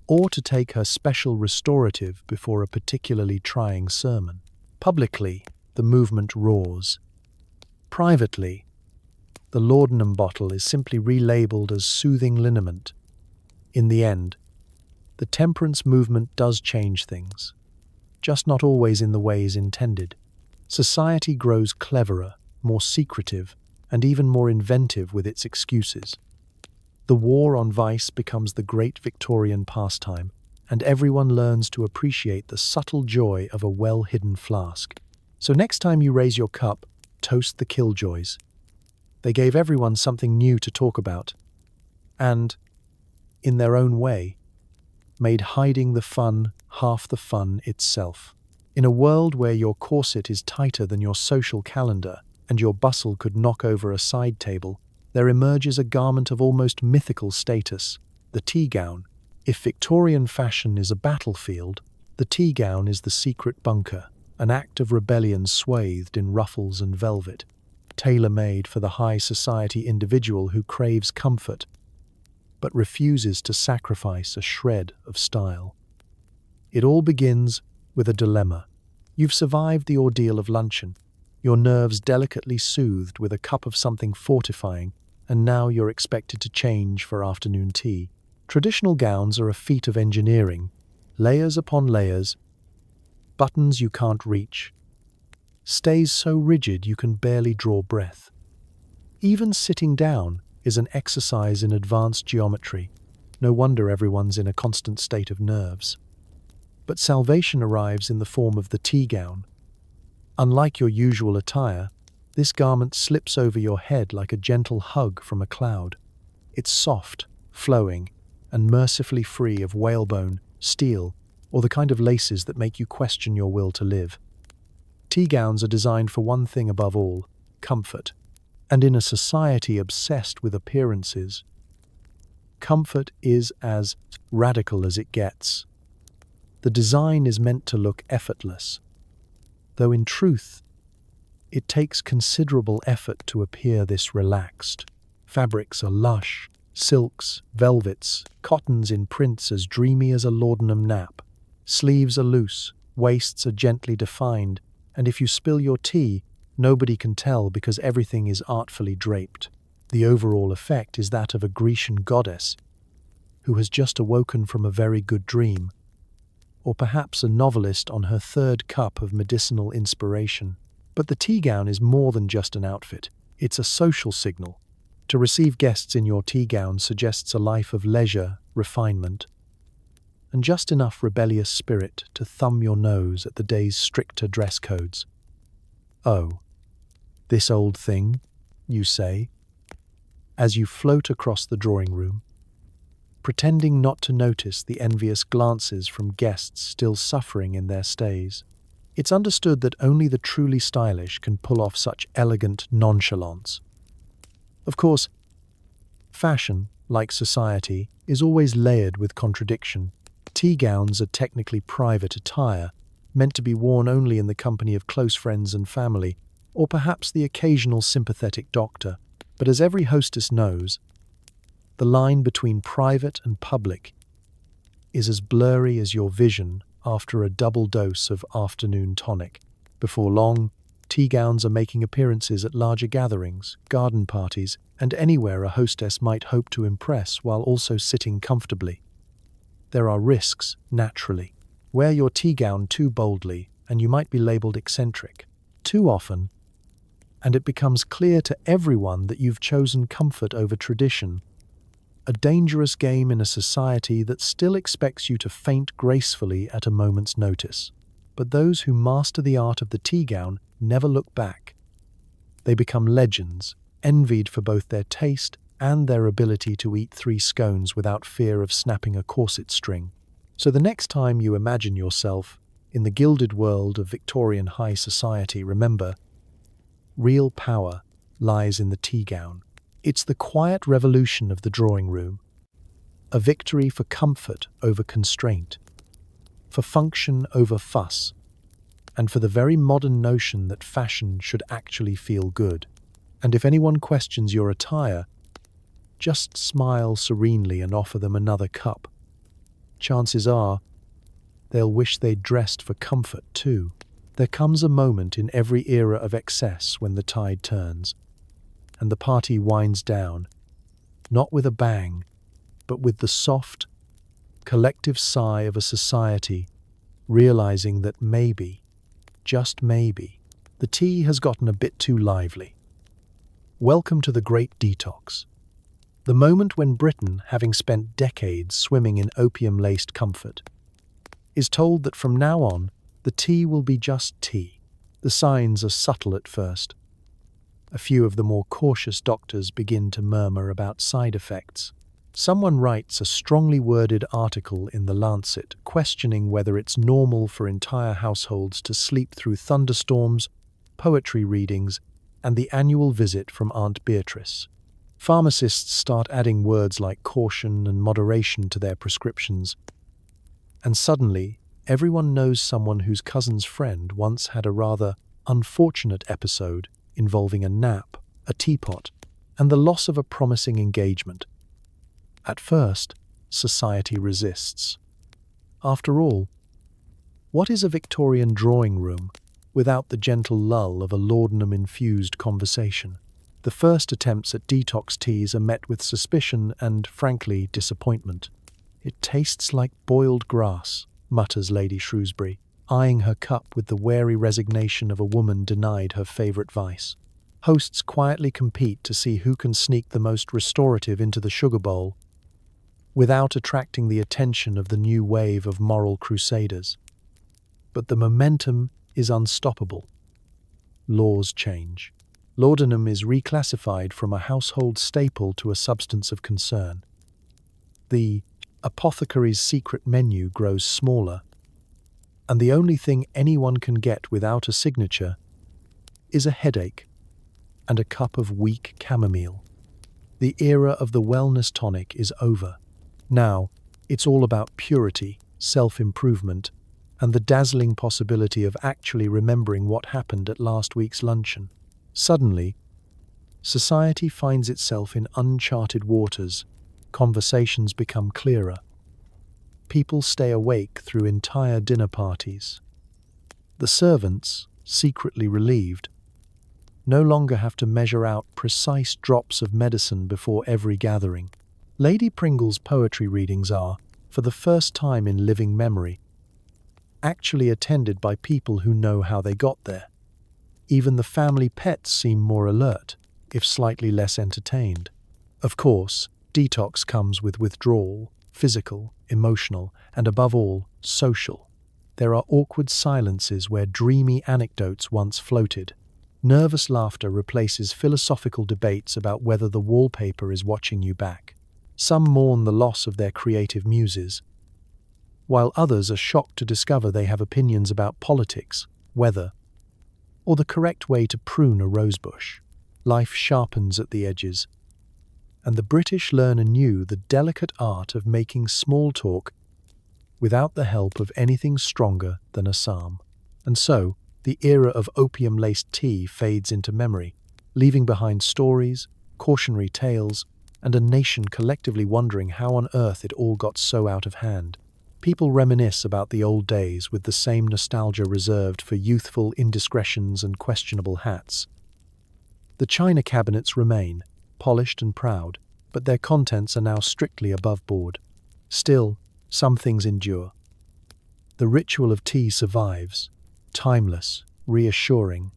or to take her special restorative before a particularly trying sermon. Publicly, the movement roars. Privately, the laudanum bottle is simply relabeled as soothing liniment. In the end, the temperance movement does change things, just not always in the ways intended. Society grows cleverer, more secretive, and even more inventive with its excuses. The war on vice becomes the great Victorian pastime, and everyone learns to appreciate the subtle joy of a well-hidden flask. So next time you raise your cup, toast the killjoys. They gave everyone something new to talk about, and, in their own way, made hiding the fun half the fun itself. In a world where your corset is tighter than your social calendar and your bustle could knock over a side table, there emerges a garment of almost mythical status, the tea gown. If Victorian fashion is a battlefield, the tea gown is the secret bunker, an act of rebellion swathed in ruffles and velvet, tailor-made for the high society individual who craves comfort but refuses to sacrifice a shred of style. It all begins with a dilemma. You've survived the ordeal of luncheon, your nerves delicately soothed with a cup of something fortifying, and now you're expected to change for afternoon tea. Traditional gowns are a feat of engineering, layers upon layers, buttons you can't reach, stays so rigid you can barely draw breath. Even sitting down is an exercise in advanced geometry. No wonder everyone's in a constant state of nerves. But salvation arrives in the form of the tea gown. Unlike your usual attire, this garment slips over your head like a gentle hug from a cloud. It's soft, flowing, and mercifully free of whalebone, steel, or the kind of laces that make you question your will to live. Tea gowns are designed for one thing above all: comfort. And in a society obsessed with appearances, comfort is as radical as it gets. The design is meant to look effortless, though in truth, it takes considerable effort to appear this relaxed. Fabrics are lush, silks, velvets, cottons in prints as dreamy as a laudanum nap. Sleeves are loose, waists are gently defined, and if you spill your tea, nobody can tell because everything is artfully draped. The overall effect is that of a Grecian goddess who has just awoken from a very good dream, or perhaps a novelist on her third cup of medicinal inspiration. But the tea gown is more than just an outfit. It's a social signal. To receive guests in your tea gown suggests a life of leisure, refinement, and just enough rebellious spirit to thumb your nose at the day's stricter dress codes. Oh, this old thing, you say, as you float across the drawing room, pretending not to notice the envious glances from guests still suffering in their stays. It's understood that only the truly stylish can pull off such elegant nonchalance. Of course, fashion, like society, is always layered with contradiction. Tea gowns are technically private attire, meant to be worn only in the company of close friends and family, or perhaps the occasional sympathetic doctor. But as every hostess knows, the line between private and public is as blurry as your vision after a double dose of afternoon tonic. Before long, tea gowns are making appearances at larger gatherings, garden parties, and anywhere a hostess might hope to impress while also sitting comfortably. There are risks, naturally. Wear your tea gown too boldly, and you might be labeled eccentric. Too often, and it becomes clear to everyone that you've chosen comfort over tradition. A dangerous game in a society that still expects you to faint gracefully at a moment's notice. But those who master the art of the tea gown never look back. They become legends, envied for both their taste and their ability to eat 3 scones without fear of snapping a corset string. So the next time you imagine yourself in the gilded world of Victorian high society, remember, real power lies in the tea gown. It's the quiet revolution of the drawing room, a victory for comfort over constraint, for function over fuss, and for the very modern notion that fashion should actually feel good. And if anyone questions your attire, just smile serenely and offer them another cup. Chances are, they'll wish they'd dressed for comfort too. There comes a moment in every era of excess when the tide turns, and the party winds down, not with a bang, but with the soft, collective sigh of a society realizing that maybe, just maybe, the tea has gotten a bit too lively. Welcome to the Great Detox, the moment when Britain, having spent decades swimming in opium-laced comfort, is told that from now on, the tea will be just tea. The signs are subtle at first. A few of the more cautious doctors begin to murmur about side effects. Someone writes a strongly worded article in The Lancet questioning whether it's normal for entire households to sleep through thunderstorms, poetry readings, and the annual visit from Aunt Beatrice. Pharmacists start adding words like caution and moderation to their prescriptions, and suddenly, everyone knows someone whose cousin's friend once had a rather unfortunate episode involving a nap, a teapot, and the loss of a promising engagement. At first, society resists. After all, what is a Victorian drawing room without the gentle lull of a laudanum-infused conversation? The first attempts at detox teas are met with suspicion and, frankly, disappointment. "It tastes like boiled grass," mutters Lady Shrewsbury, eyeing her cup with the wary resignation of a woman denied her favourite vice. Hosts quietly compete to see who can sneak the most restorative into the sugar bowl without attracting the attention of the new wave of moral crusaders. But the momentum is unstoppable. Laws change. Laudanum is reclassified from a household staple to a substance of concern. The apothecary's secret menu grows smaller, and the only thing anyone can get without a signature is a headache and a cup of weak chamomile. The era of the wellness tonic is over. Now, it's all about purity, self-improvement, and the dazzling possibility of actually remembering what happened at last week's luncheon. Suddenly, society finds itself in uncharted waters. Conversations become clearer. People stay awake through entire dinner parties. The servants, secretly relieved, no longer have to measure out precise drops of medicine before every gathering. Lady Pringle's poetry readings are, for the first time in living memory, actually attended by people who know how they got there. Even the family pets seem more alert, if slightly less entertained. Of course, detox comes with withdrawal, physical, emotional, and above all, social. There are awkward silences where dreamy anecdotes once floated. Nervous laughter replaces philosophical debates about whether the wallpaper is watching you back. Some mourn the loss of their creative muses, while others are shocked to discover they have opinions about politics, weather, or the correct way to prune a rosebush. Life sharpens at the edges, and the British learn anew the delicate art of making small talk without the help of anything stronger than a psalm. And so, the era of opium-laced tea fades into memory, leaving behind stories, cautionary tales, and a nation collectively wondering how on earth it all got so out of hand. People reminisce about the old days with the same nostalgia reserved for youthful indiscretions and questionable hats. The china cabinets remain, polished and proud, but their contents are now strictly above board. Still, some things endure. The ritual of tea survives, timeless, reassuring,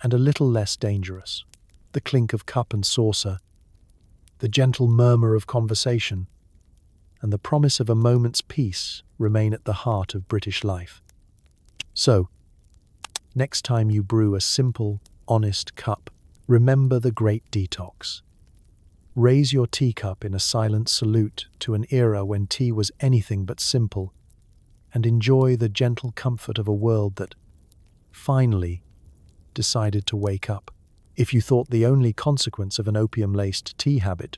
and a little less dangerous. The clink of cup and saucer, the gentle murmur of conversation, and the promise of a moment's peace remain at the heart of British life. So, next time you brew a simple, honest cup, remember the great detox. Raise your teacup in a silent salute to an era when tea was anything but simple, and enjoy the gentle comfort of a world that, finally, decided to wake up. If you thought the only consequence of an opium-laced tea habit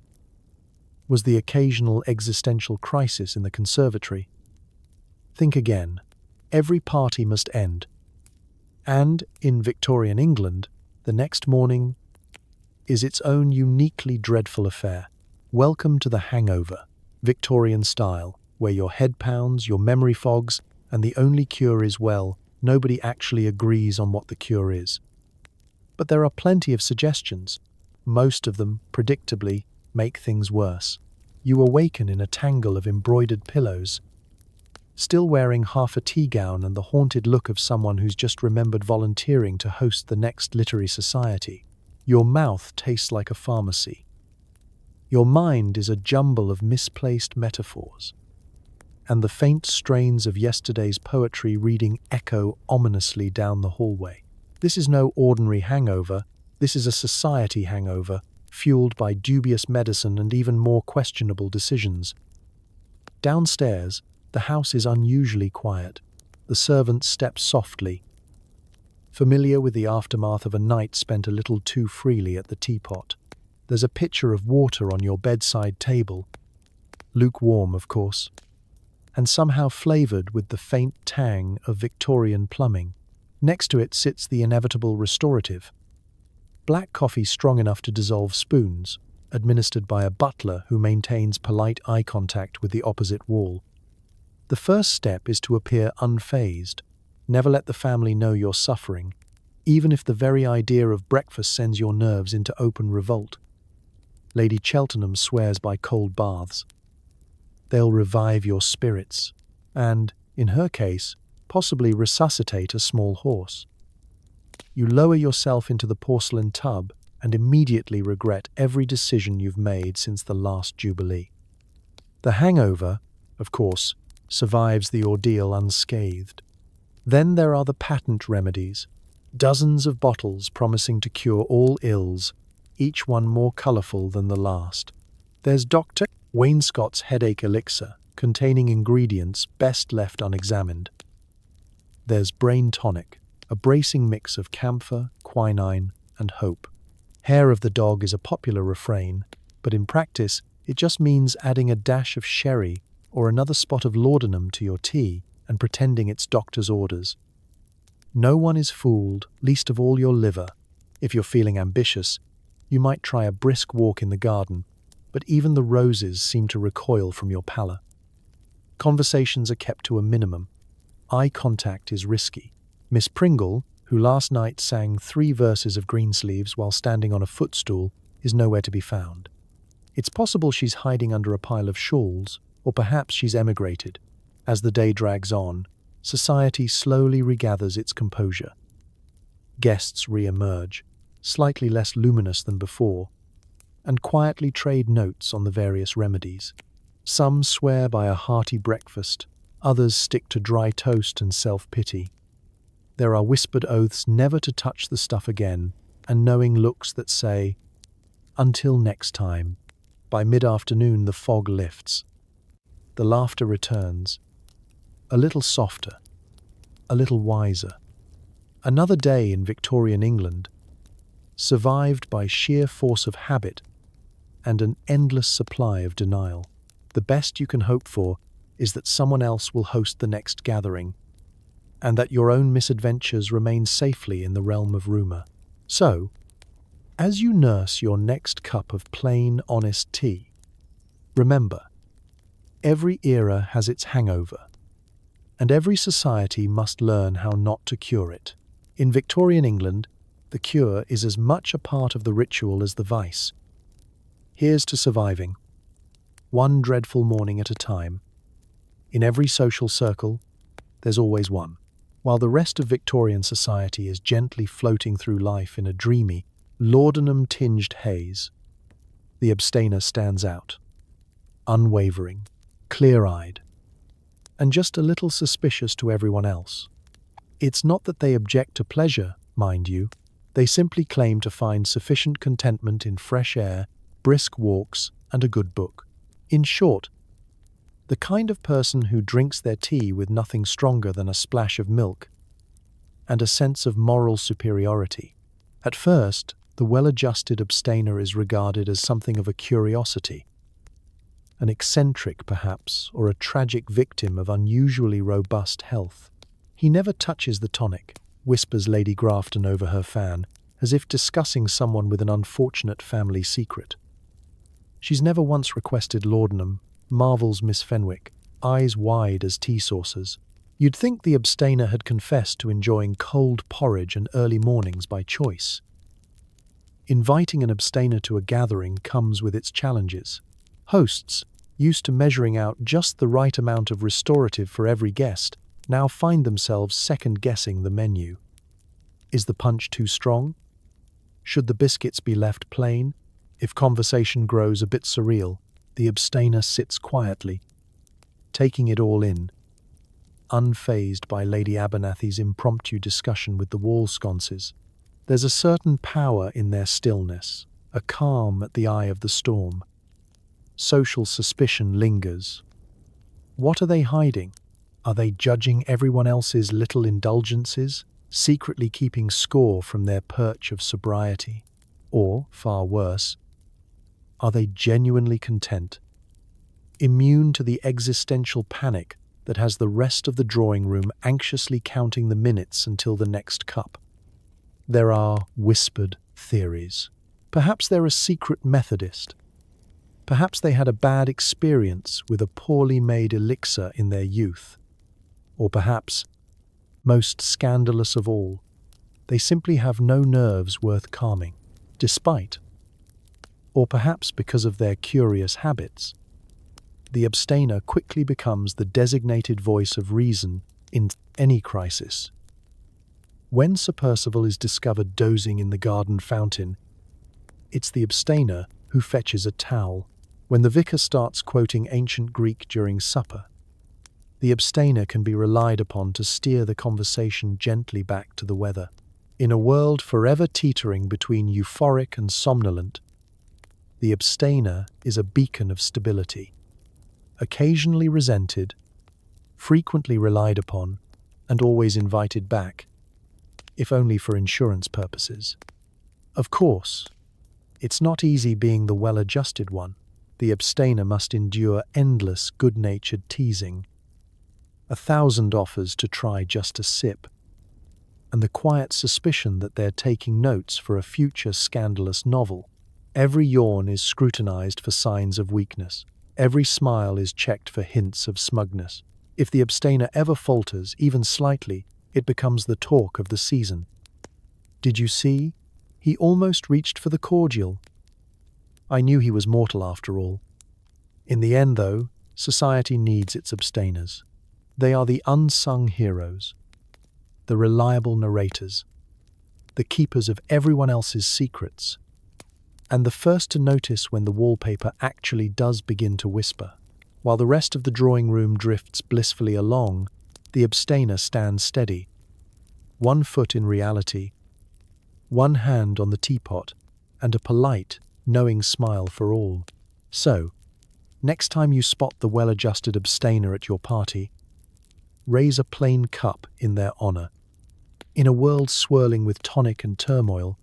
was the occasional existential crisis in the conservatory, think again. Every party must end. And, in Victorian England, the next morning is its own uniquely dreadful affair. Welcome to the hangover, Victorian style, where your head pounds, your memory fogs, and the only cure is, well, nobody actually agrees on what the cure is. But there are plenty of suggestions. Most of them, predictably, make things worse. You awaken in a tangle of embroidered pillows, still wearing half a tea gown and the haunted look of someone who's just remembered volunteering to host the next literary society. Your mouth tastes like a pharmacy. Your mind is a jumble of misplaced metaphors, and the faint strains of yesterday's poetry reading echo ominously down the hallway. This is no ordinary hangover, this is a society hangover, fueled by dubious medicine and even more questionable decisions. Downstairs, the house is unusually quiet. The servants step softly, familiar with the aftermath of a night spent a little too freely at the teapot. There's a pitcher of water on your bedside table, lukewarm, of course, and somehow flavoured with the faint tang of Victorian plumbing. Next to it sits the inevitable restorative, black coffee strong enough to dissolve spoons, administered by a butler who maintains polite eye contact with the opposite wall. The first step is to appear unfazed. Never let the family know you're suffering, even if the very idea of breakfast sends your nerves into open revolt. Lady Cheltenham swears by cold baths. They'll revive your spirits, and, in her case, possibly resuscitate a small horse. You lower yourself into the porcelain tub and immediately regret every decision you've made since the last Jubilee. The hangover, of course, survives the ordeal unscathed. Then there are the patent remedies, dozens of bottles promising to cure all ills, each one more colourful than the last. There's Dr. Wainscott's headache elixir, containing ingredients best left unexamined. There's Brain Tonic, a bracing mix of camphor, quinine, and hope. Hair of the dog is a popular refrain, but in practice, it just means adding a dash of sherry or another spot of laudanum to your tea and pretending it's doctor's orders. No one is fooled, least of all your liver. If you're feeling ambitious, you might try a brisk walk in the garden, but even the roses seem to recoil from your pallor. Conversations are kept to a minimum. Eye contact is risky. Miss Pringle, who last night sang 3 verses of Greensleeves while standing on a footstool, is nowhere to be found. It's possible she's hiding under a pile of shawls, or perhaps she's emigrated. As the day drags on, society slowly regathers its composure. Guests re-emerge, slightly less luminous than before, and quietly trade notes on the various remedies. Some swear by a hearty breakfast, others stick to dry toast and self-pity. There are whispered oaths never to touch the stuff again, and knowing looks that say, "Until next time." By mid-afternoon the fog lifts. The laughter returns, a little softer, a little wiser. Another day in Victorian England, survived by sheer force of habit and an endless supply of denial. The best you can hope for is that someone else will host the next gathering, and that your own misadventures remain safely in the realm of rumour. So, as you nurse your next cup of plain, honest tea, remember, every era has its hangover, and every society must learn how not to cure it. In Victorian England, the cure is as much a part of the ritual as the vice. Here's to surviving, one dreadful morning at a time. In every social circle, there's always one. While the rest of Victorian society is gently floating through life in a dreamy, laudanum-tinged haze, the abstainer stands out, unwavering, clear-eyed, and just a little suspicious to everyone else. It's not that they object to pleasure, mind you. They simply claim to find sufficient contentment in fresh air, brisk walks, and a good book. In short, the kind of person who drinks their tea with nothing stronger than a splash of milk and a sense of moral superiority. At first, the well-adjusted abstainer is regarded as something of a curiosity, an eccentric perhaps, or a tragic victim of unusually robust health. "He never touches the tonic," whispers Lady Grafton over her fan, as if discussing someone with an unfortunate family secret. "She's never once requested laudanum," marvels Miss Fenwick, eyes wide as tea saucers. You'd think the abstainer had confessed to enjoying cold porridge and early mornings by choice. Inviting an abstainer to a gathering comes with its challenges. Hosts, used to measuring out just the right amount of restorative for every guest, now find themselves second-guessing the menu. Is the punch too strong? Should the biscuits be left plain? If conversation grows a bit surreal, the abstainer sits quietly, taking it all in, unfazed by Lady Abernathy's impromptu discussion with the wall sconces. There's a certain power in their stillness, a calm at the eye of the storm. Social suspicion lingers. What are they hiding? Are they judging everyone else's little indulgences, secretly keeping score from their perch of sobriety? Or, far worse, are they genuinely content, immune to the existential panic that has the rest of the drawing room anxiously counting the minutes until the next cup? There are whispered theories. Perhaps they're a secret Methodist. Perhaps they had a bad experience with a poorly made elixir in their youth. Or perhaps, most scandalous of all, they simply have no nerves worth calming, despite, or perhaps because of their curious habits. The abstainer quickly becomes the designated voice of reason in any crisis. When Sir Percival is discovered dozing in the garden fountain, it's the abstainer who fetches a towel. When the vicar starts quoting ancient Greek during supper, the abstainer can be relied upon to steer the conversation gently back to the weather. In a world forever teetering between euphoric and somnolent, the abstainer is a beacon of stability, occasionally resented, frequently relied upon, and always invited back, if only for insurance purposes. Of course, it's not easy being the well-adjusted one. The abstainer must endure endless good-natured teasing, 1,000 offers to try just a sip, and the quiet suspicion that they're taking notes for a future scandalous novel. Every yawn is scrutinized for signs of weakness. Every smile is checked for hints of smugness. If the abstainer ever falters, even slightly, it becomes the talk of the season. Did you see? He almost reached for the cordial. I knew he was mortal after all. In the end, though, society needs its abstainers. They are the unsung heroes, the reliable narrators, the keepers of everyone else's secrets, and the first to notice when the wallpaper actually does begin to whisper. While the rest of the drawing room drifts blissfully along, the abstainer stands steady, one foot in reality, one hand on the teapot, and a polite, knowing smile for all. So, next time you spot the well-adjusted abstainer at your party, raise a plain cup in their honor. In a world swirling with tonic and turmoil,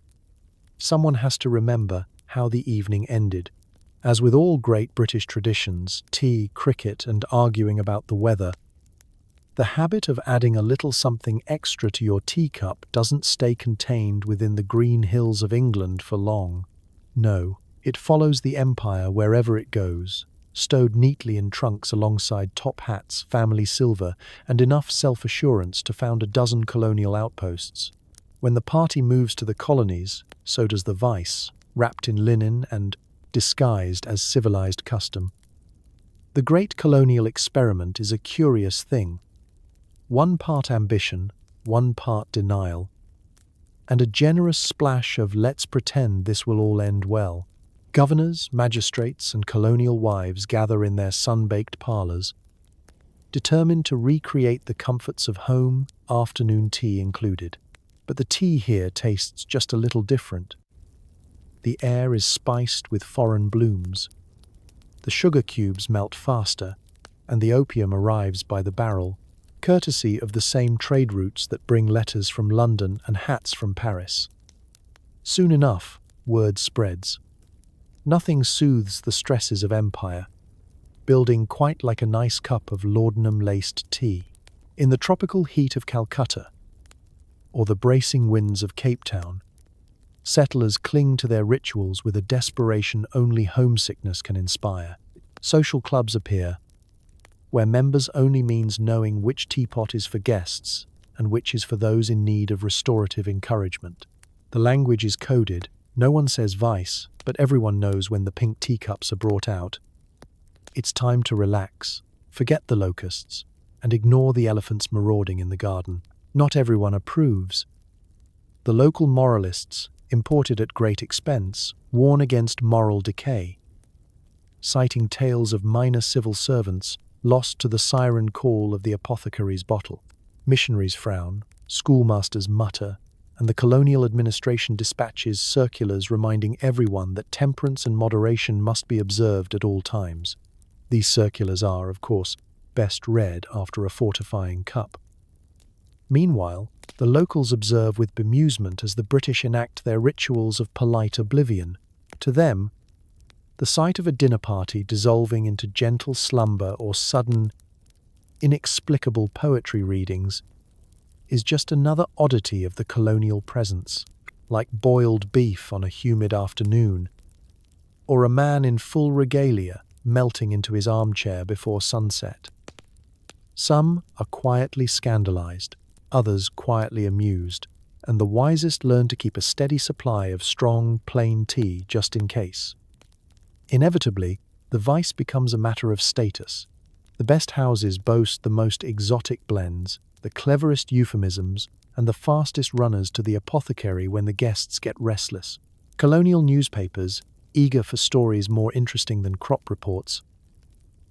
someone has to remember how the evening ended. As with all great British traditions, tea, cricket, and arguing about the weather, the habit of adding a little something extra to your teacup doesn't stay contained within the green hills of England for long. No, it follows the empire wherever it goes, stowed neatly in trunks alongside top hats, family silver, and enough self-assurance to found a dozen colonial outposts. When the party moves to the colonies, so does the vice, wrapped in linen and disguised as civilized custom. The great colonial experiment is a curious thing. One part ambition, one part denial, and a generous splash of let's pretend this will all end well. Governors, magistrates, and colonial wives gather in their sun-baked parlors, determined to recreate the comforts of home, afternoon tea included. But the tea here tastes just a little different. The air is spiced with foreign blooms. The sugar cubes melt faster, and the opium arrives by the barrel, courtesy of the same trade routes that bring letters from London and hats from Paris. Soon enough, word spreads. Nothing soothes the stresses of empire, building quite like a nice cup of laudanum-laced tea. In the tropical heat of Calcutta, or the bracing winds of Cape Town, settlers cling to their rituals with a desperation only homesickness can inspire. Social clubs appear, where members only means knowing which teapot is for guests and which is for those in need of restorative encouragement. The language is coded. No one says vice, but everyone knows when the pink teacups are brought out. It's time to relax, forget the locusts, and ignore the elephants marauding in the garden. Not everyone approves. The local moralists, imported at great expense, warn against moral decay, citing tales of minor civil servants lost to the siren call of the apothecary's bottle. Missionaries frown, schoolmasters mutter, and the colonial administration dispatches circulars reminding everyone that temperance and moderation must be observed at all times. These circulars are, of course, best read after a fortifying cup. Meanwhile, the locals observe with bemusement as the British enact their rituals of polite oblivion. To them, the sight of a dinner party dissolving into gentle slumber or sudden, inexplicable poetry readings is just another oddity of the colonial presence, like boiled beef on a humid afternoon, or a man in full regalia melting into his armchair before sunset. Some are quietly scandalized, others quietly amused, and the wisest learn to keep a steady supply of strong, plain tea just in case. Inevitably, the vice becomes a matter of status. The best houses boast the most exotic blends, the cleverest euphemisms, and the fastest runners to the apothecary when the guests get restless. Colonial newspapers, eager for stories more interesting than crop reports,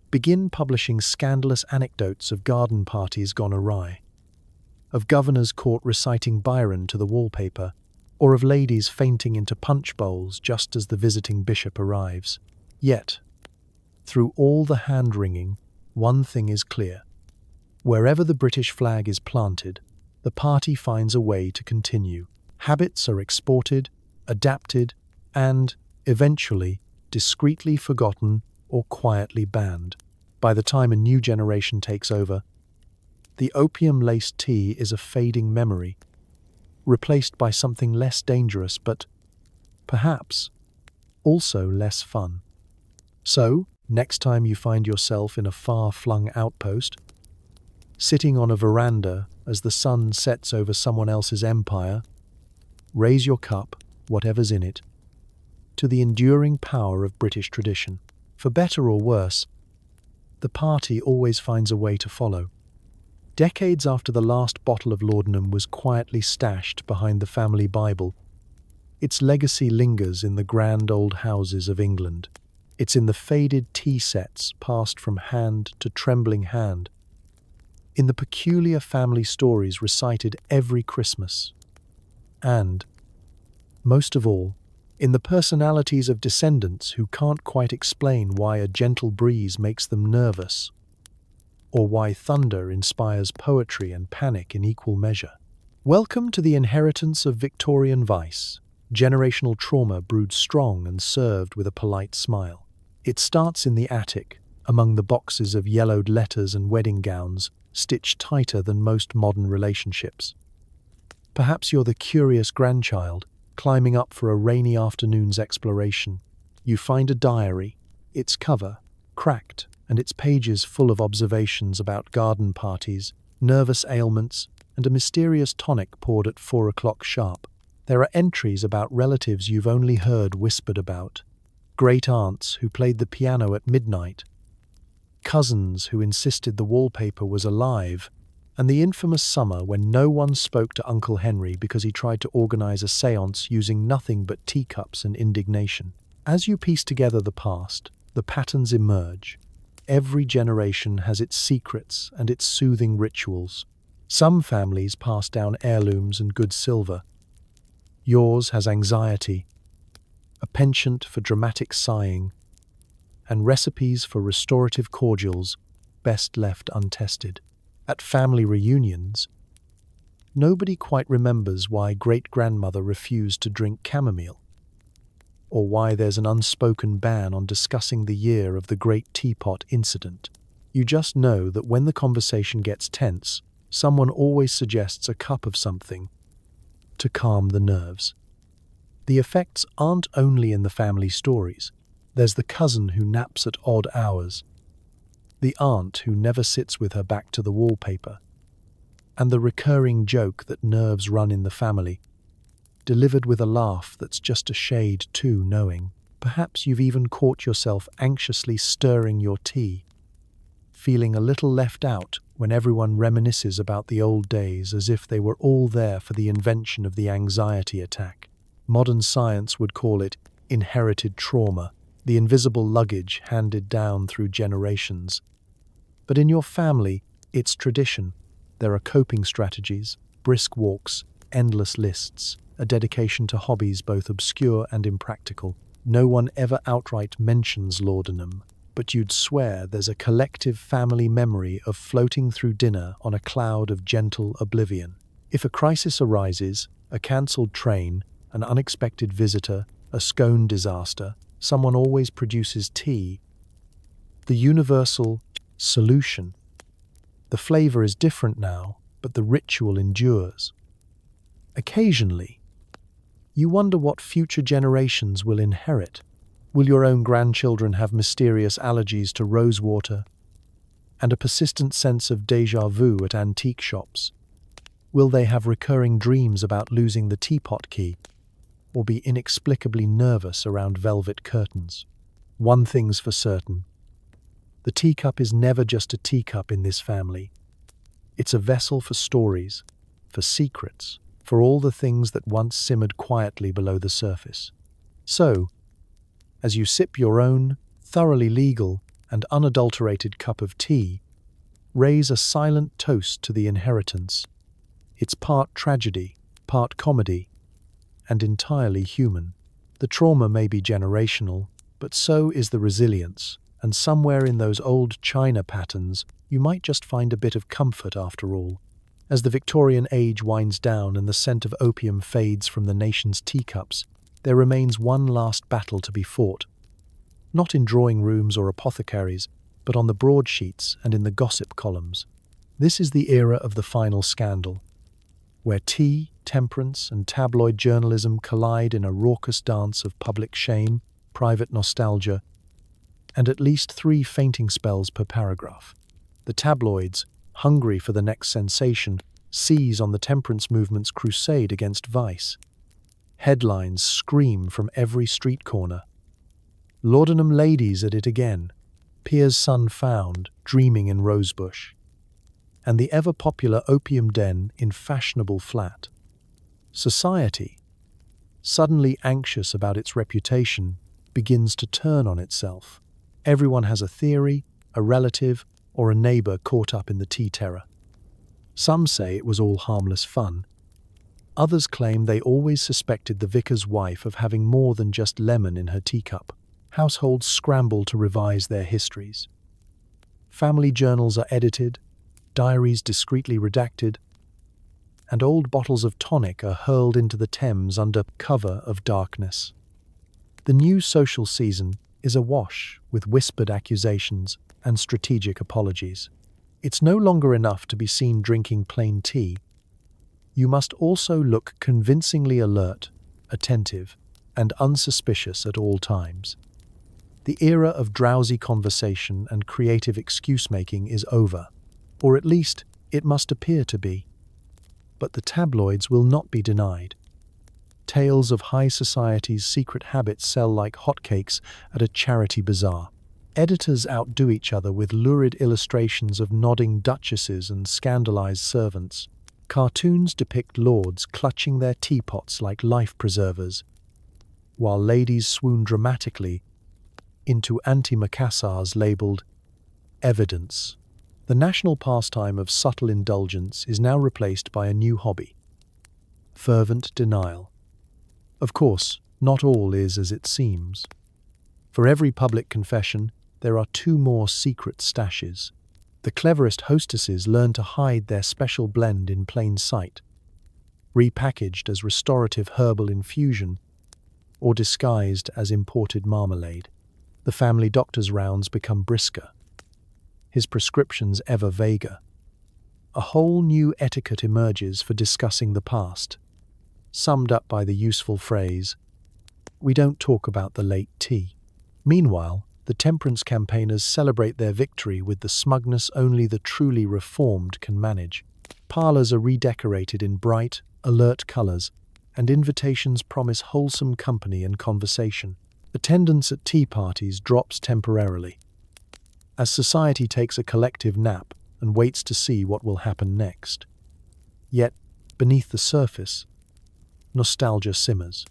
begin publishing scandalous anecdotes of garden parties gone awry, of governors caught reciting Byron to the wallpaper, or of ladies fainting into punch bowls just as the visiting bishop arrives. Yet, through all the hand-wringing, one thing is clear. Wherever the British flag is planted, the party finds a way to continue. Habits are exported, adapted, and, eventually, discreetly forgotten or quietly banned. By the time a new generation takes over, the opium-laced tea is a fading memory, replaced by something less dangerous but, perhaps, also less fun. So, next time you find yourself in a far-flung outpost, sitting on a veranda as the sun sets over someone else's empire, raise your cup, whatever's in it, to the enduring power of British tradition. For better or worse, the party always finds a way to follow. Decades after the last bottle of laudanum was quietly stashed behind the family Bible, its legacy lingers in the grand old houses of England. It's in the faded tea sets passed from hand to trembling hand, in the peculiar family stories recited every Christmas, and, most of all, in the personalities of descendants who can't quite explain why a gentle breeze makes them nervous, or why thunder inspires poetry and panic in equal measure. Welcome to the inheritance of Victorian vice, generational trauma brewed strong and served with a polite smile. It starts in the attic, among the boxes of yellowed letters and wedding gowns, stitched tighter than most modern relationships. Perhaps you're the curious grandchild, climbing up for a rainy afternoon's exploration. You find a diary, its cover cracked, and its pages full of observations about garden parties, nervous ailments, and a mysterious tonic poured at 4 o'clock sharp. There are entries about relatives you've only heard whispered about, great aunts who played the piano at midnight, cousins who insisted the wallpaper was alive, and the infamous summer when no one spoke to Uncle Henry because he tried to organize a séance using nothing but teacups and indignation. As you piece together the past, the patterns emerge. Every generation has its secrets and its soothing rituals. Some families pass down heirlooms and good silver. Yours has anxiety, a penchant for dramatic sighing, and recipes for restorative cordials best left untested. At family reunions, nobody quite remembers why great-grandmother refused to drink chamomile, or why there's an unspoken ban on discussing the year of the Great Teapot incident. You just know that when the conversation gets tense, someone always suggests a cup of something to calm the nerves. The effects aren't only in the family stories. There's the cousin who naps at odd hours, the aunt who never sits with her back to the wallpaper, and the recurring joke that nerves run in the family, delivered with a laugh that's just a shade too knowing. Perhaps you've even caught yourself anxiously stirring your tea, feeling a little left out when everyone reminisces about the old days as if they were all there for the invention of the anxiety attack. Modern science would call it inherited trauma, the invisible luggage handed down through generations. But in your family, it's tradition. There are coping strategies, brisk walks, endless lists, a dedication to hobbies both obscure and impractical. No one ever outright mentions laudanum, but you'd swear there's a collective family memory of floating through dinner on a cloud of gentle oblivion. If a crisis arises, a cancelled train, an unexpected visitor, a scone disaster, someone always produces tea, the universal solution. The flavor is different now, but the ritual endures. Occasionally, you wonder what future generations will inherit. Will your own grandchildren have mysterious allergies to rosewater and a persistent sense of déjà vu at antique shops? Will they have recurring dreams about losing the teapot key, or be inexplicably nervous around velvet curtains? One thing's for certain. The teacup is never just a teacup in this family. It's a vessel for stories, for secrets, for all the things that once simmered quietly below the surface. So, as you sip your own, thoroughly legal and unadulterated cup of tea, raise a silent toast to the inheritance. It's part tragedy, part comedy, and entirely human. The trauma may be generational, but so is the resilience, and somewhere in those old china patterns, you might just find a bit of comfort after all. As the Victorian age winds down and the scent of opium fades from the nation's teacups, there remains one last battle to be fought. Not in drawing rooms or apothecaries, but on the broadsheets and in the gossip columns. This is the era of the final scandal, where tea, temperance, and tabloid journalism collide in a raucous dance of public shame, private nostalgia, and at least 3 fainting spells per paragraph. The tabloids, hungry for the next sensation, seize on the temperance movement's crusade against vice. Headlines scream from every street corner. Laudanum ladies at it again. Pierre's son found, dreaming in Rosebush. And the ever-popular opium den in fashionable flat. Society, suddenly anxious about its reputation, begins to turn on itself. Everyone has a theory, a relative, or a neighbor caught up in the tea terror. Some say it was all harmless fun. Others claim they always suspected the vicar's wife of having more than just lemon in her teacup. Households scramble to revise their histories. Family journals are edited, diaries discreetly redacted, and old bottles of tonic are hurled into the Thames under cover of darkness. The new social season is awash with whispered accusations and strategic apologies. It's no longer enough to be seen drinking plain tea. You must also look convincingly alert, attentive, and unsuspicious at all times. The era of drowsy conversation and creative excuse-making is over, or at least it must appear to be. But the tabloids will not be denied. Tales of high society's secret habits sell like hotcakes at a charity bazaar. Editors outdo each other with lurid illustrations of nodding duchesses and scandalized servants. Cartoons depict lords clutching their teapots like life preservers, while ladies swoon dramatically into antimacassars labeled evidence. The national pastime of subtle indulgence is now replaced by a new hobby: fervent denial. Of course, not all is as it seems. For every public confession, there are 2 more secret stashes. The cleverest hostesses learn to hide their special blend in plain sight, repackaged as restorative herbal infusion or disguised as imported marmalade. The family doctor's rounds become brisker, his prescriptions ever vaguer. A whole new etiquette emerges for discussing the past, summed up by the useful phrase, "We don't talk about the late tea." Meanwhile, the temperance campaigners celebrate their victory with the smugness only the truly reformed can manage. Parlors are redecorated in bright, alert colors, and invitations promise wholesome company and conversation. Attendance at tea parties drops temporarily, as society takes a collective nap and waits to see what will happen next. Yet, beneath the surface, nostalgia simmers.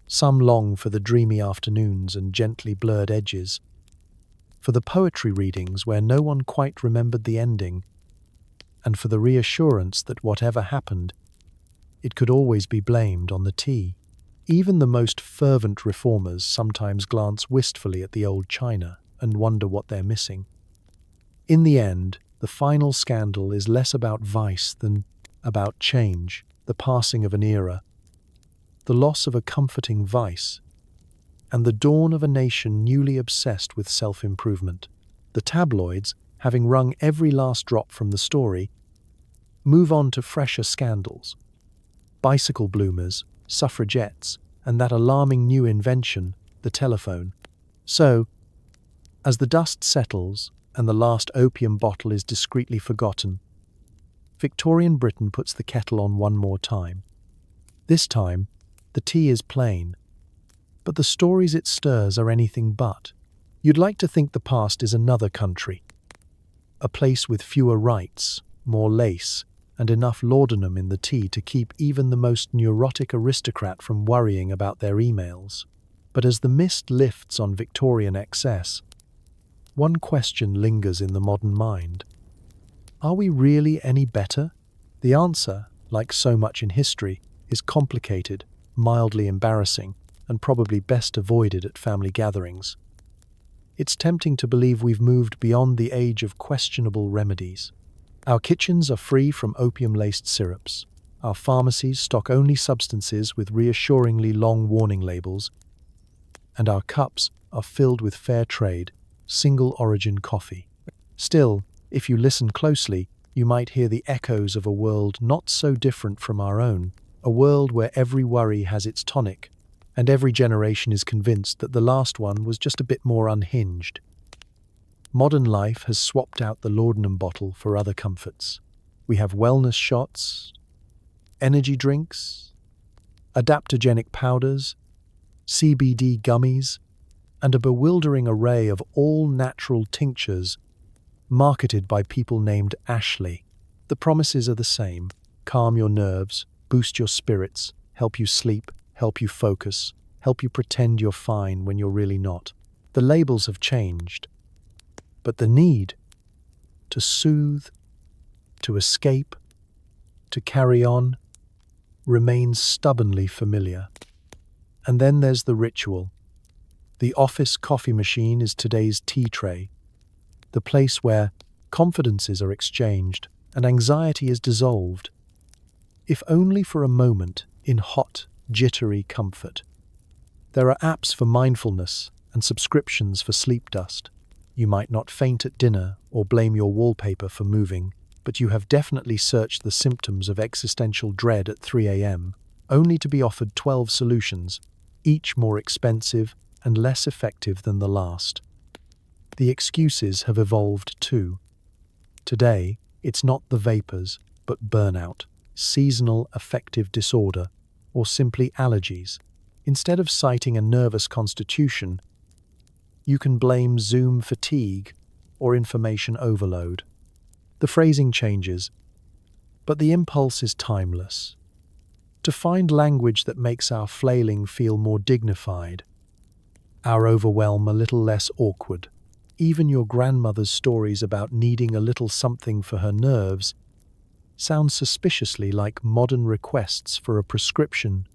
Some long for the dreamy afternoons and gently blurred edges, for the poetry readings where no one quite remembered the ending, and for the reassurance that whatever happened, it could always be blamed on the tea. Even the most fervent reformers sometimes glance wistfully at the old china and wonder what they're missing. In the end, the final scandal is less about vice than about change, the passing of an era, the loss of a comforting vice, and the dawn of a nation newly obsessed with self-improvement. The tabloids, having wrung every last drop from the story, move on to fresher scandals. Bicycle bloomers, suffragettes, and that alarming new invention, the telephone. So, as the dust settles and the last opium bottle is discreetly forgotten, Victorian Britain puts the kettle on one more time. This time, the tea is plain, but the stories it stirs are anything but. You'd like to think the past is another country, a place with fewer rights, more lace, and enough laudanum in the tea to keep even the most neurotic aristocrat from worrying about their emails. But as the mist lifts on Victorian excess, one question lingers in the modern mind. Are we really any better? The answer, like so much in history, is complicated, mildly embarrassing, and probably best avoided at family gatherings. It's tempting to believe we've moved beyond the age of questionable remedies. Our kitchens are free from opium-laced syrups. Our pharmacies stock only substances with reassuringly long warning labels, and our cups are filled with fair trade, single-origin coffee. Still, if you listen closely, you might hear the echoes of a world not so different from our own, a world where every worry has its tonic, and every generation is convinced that the last one was just a bit more unhinged. Modern life has swapped out the laudanum bottle for other comforts. We have wellness shots, energy drinks, adaptogenic powders, CBD gummies, and a bewildering array of all-natural tinctures marketed by people named Ashley. The promises are the same: calm your nerves, boost your spirits, help you sleep, help you focus, help you pretend you're fine when you're really not. The labels have changed, but the need to soothe, to escape, to carry on remains stubbornly familiar. And then there's the ritual. The office coffee machine is today's tea tray, the place where confidences are exchanged and anxiety is dissolved, if only for a moment, in hot, jittery comfort. There are apps for mindfulness and subscriptions for sleep dust. You might not faint at dinner or blame your wallpaper for moving, but you have definitely searched the symptoms of existential dread at 3 a.m., only to be offered 12 solutions, each more expensive and less effective than the last. The excuses have evolved too. Today, it's not the vapors, but burnout, seasonal affective disorder, or simply allergies. Instead of citing a nervous constitution, you can blame Zoom fatigue or information overload. The phrasing changes, but the impulse is timeless. To find language that makes our flailing feel more dignified, our overwhelm a little less awkward. Even your grandmother's stories about needing a little something for her nerves sound suspiciously like modern requests for a prescription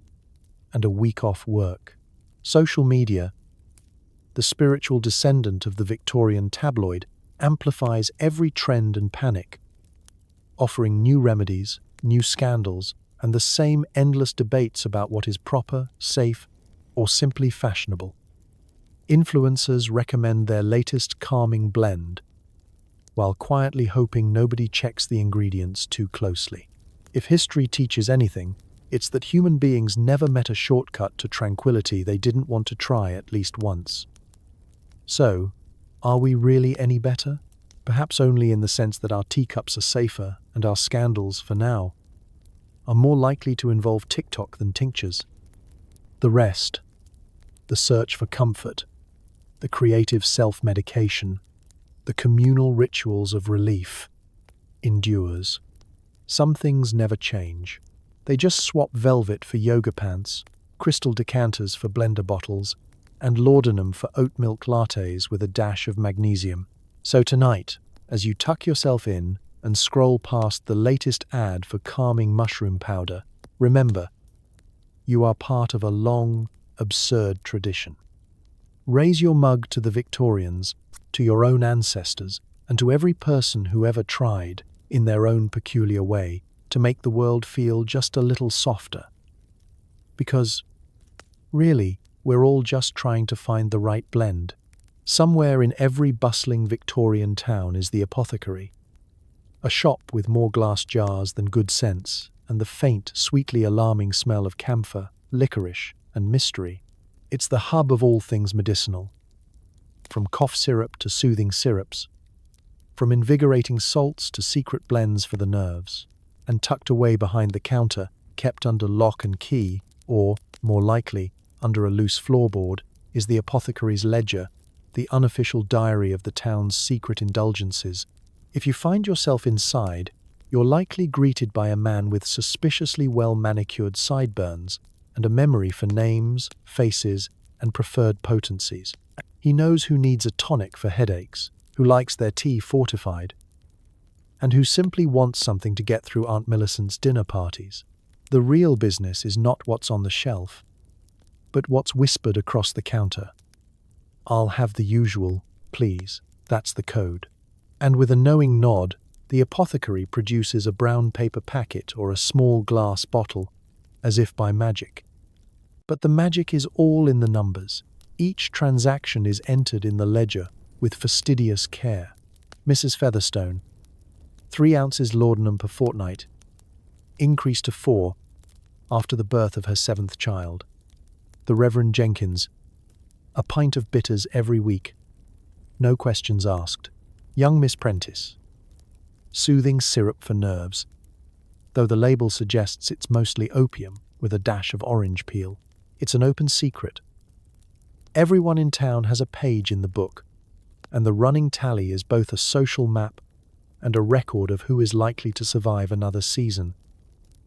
and a week off work. Social media, the spiritual descendant of the Victorian tabloid, amplifies every trend and panic, offering new remedies, new scandals, and the same endless debates about what is proper, safe, or simply fashionable. Influencers recommend their latest calming blend, while quietly hoping nobody checks the ingredients too closely. If history teaches anything, it's that human beings never met a shortcut to tranquility they didn't want to try at least once. So, are we really any better? Perhaps only in the sense that our teacups are safer and our scandals, for now, are more likely to involve TikTok than tinctures. The rest, the search for comfort, the creative self-medication, the communal rituals of relief, endures. Some things never change. They just swap velvet for yoga pants, crystal decanters for blender bottles, and laudanum for oat milk lattes with a dash of magnesium. So tonight, as you tuck yourself in and scroll past the latest ad for calming mushroom powder, remember, you are part of a long, absurd tradition. Raise your mug to the Victorians, to your own ancestors, and to every person who ever tried, in their own peculiar way, to make the world feel just a little softer. Because, really, we're all just trying to find the right blend. Somewhere in every bustling Victorian town is the apothecary, a shop with more glass jars than good sense, and the faint, sweetly alarming smell of camphor, licorice, and mystery. It's the hub of all things medicinal, from cough syrup to soothing syrups, from invigorating salts to secret blends for the nerves. And tucked away behind the counter, kept under lock and key, or, more likely, under a loose floorboard, is the apothecary's ledger, the unofficial diary of the town's secret indulgences. If you find yourself inside, you're likely greeted by a man with suspiciously well-manicured sideburns and a memory for names, faces, and preferred potencies. He knows who needs a tonic for headaches, who likes their tea fortified, and who simply wants something to get through Aunt Millicent's dinner parties. The real business is not what's on the shelf, but what's whispered across the counter. "I'll have the usual, please." That's the code. And with a knowing nod, the apothecary produces a brown paper packet or a small glass bottle, as if by magic. But the magic is all in the numbers. Each transaction is entered in the ledger with fastidious care. Mrs. Featherstone, 3 ounces laudanum per fortnight, increased to 4 after the birth of her 7th child. The Reverend Jenkins, a pint of bitters every week, no questions asked. Young Miss Prentice, soothing syrup for nerves, though the label suggests it's mostly opium with a dash of orange peel. It's an open secret. Everyone in town has a page in the book, and the running tally is both a social map and a record of who is likely to survive another season.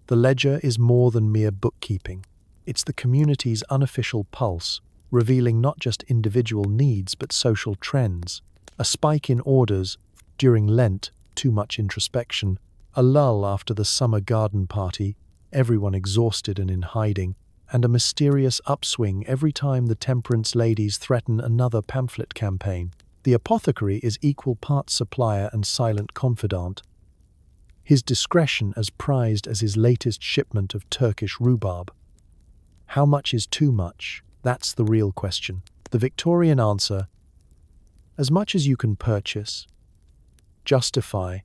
The ledger is more than mere bookkeeping. It's the community's unofficial pulse, revealing not just individual needs but social trends. A spike in orders during Lent, too much introspection, a lull after the summer garden party, everyone exhausted and in hiding, and a mysterious upswing every time the temperance ladies threaten another pamphlet campaign. The apothecary is equal parts supplier and silent confidant, his discretion as prized as his latest shipment of Turkish rhubarb. How much is too much? That's the real question. The Victorian answer: as much as you can purchase, justify,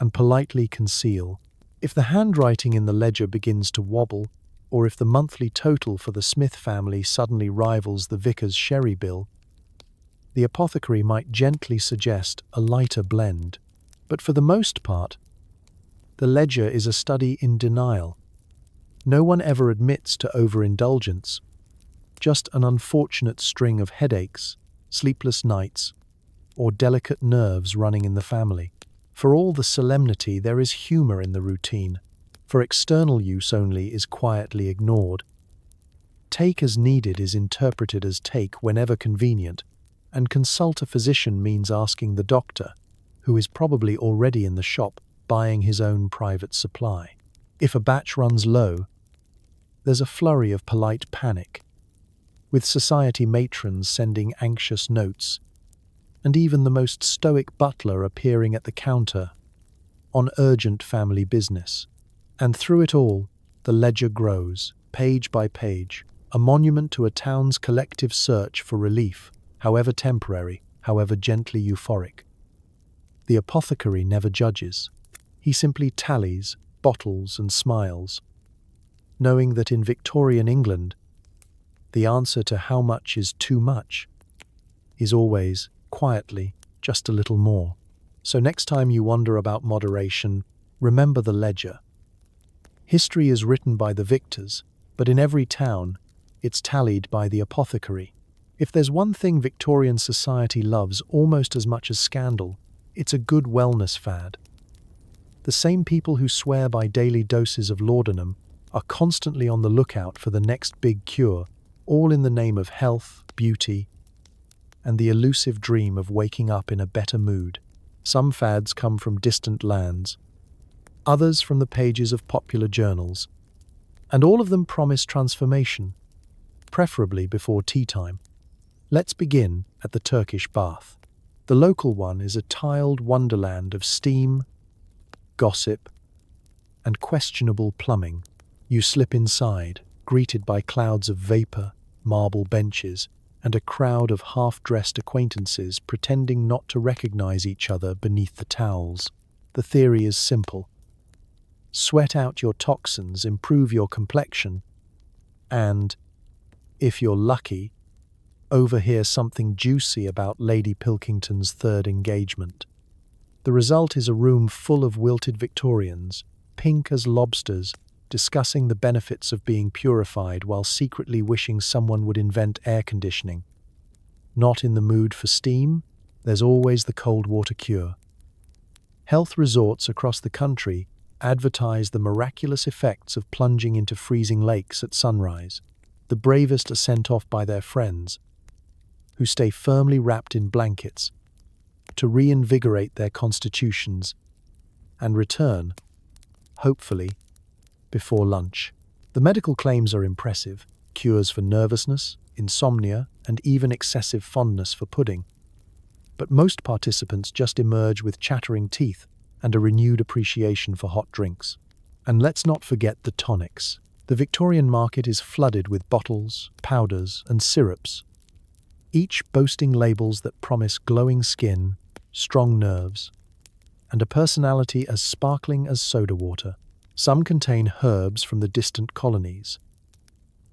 and politely conceal. If the handwriting in the ledger begins to wobble, or if the monthly total for the Smith family suddenly rivals the vicar's sherry bill, the apothecary might gently suggest a lighter blend. But for the most part, the ledger is a study in denial. No one ever admits to overindulgence, just an unfortunate string of headaches, sleepless nights, or delicate nerves running in the family. For all the solemnity, there is humor in the routine. For external use only is quietly ignored. Take as needed is interpreted as take whenever convenient, and consult a physician means asking the doctor, who is probably already in the shop buying his own private supply. If a batch runs low, there's a flurry of polite panic, with society matrons sending anxious notes, and even the most stoic butler appearing at the counter on urgent family business. And through it all, the ledger grows, page by page, a monument to a town's collective search for relief, however temporary, however gently euphoric. The apothecary never judges. He simply tallies, bottles, and smiles, knowing that in Victorian England, the answer to how much is too much is always, quietly, just a little more. So next time you wonder about moderation, remember the ledger. History is written by the victors, but in every town, it's tallied by the apothecary. If there's one thing Victorian society loves almost as much as scandal, it's a good wellness fad. The same people who swear by daily doses of laudanum are constantly on the lookout for the next big cure, all in the name of health, beauty, and the elusive dream of waking up in a better mood. Some fads come from distant lands, others from the pages of popular journals, and all of them promise transformation, preferably before tea time. Let's begin at the Turkish bath. The local one is a tiled wonderland of steam, gossip, and questionable plumbing. You slip inside, greeted by clouds of vapor, marble benches, and a crowd of half-dressed acquaintances pretending not to recognize each other beneath the towels. The theory is simple. Sweat out your toxins, improve your complexion, and, if you're lucky, overhear something juicy about Lady Pilkington's third engagement. The result is a room full of wilted Victorians, pink as lobsters, discussing the benefits of being purified while secretly wishing someone would invent air conditioning. Not in the mood for steam? There's always the cold water cure. Health resorts across the country advertise the miraculous effects of plunging into freezing lakes at sunrise. The bravest are sent off by their friends, who stay firmly wrapped in blankets, to reinvigorate their constitutions and return, hopefully, before lunch. The medical claims are impressive: cures for nervousness, insomnia, and even excessive fondness for pudding. But most participants just emerge with chattering teeth and a renewed appreciation for hot drinks. And let's not forget the tonics. The Victorian market is flooded with bottles, powders, and syrups, each boasting labels that promise glowing skin, strong nerves, and a personality as sparkling as soda water. Some contain herbs from the distant colonies.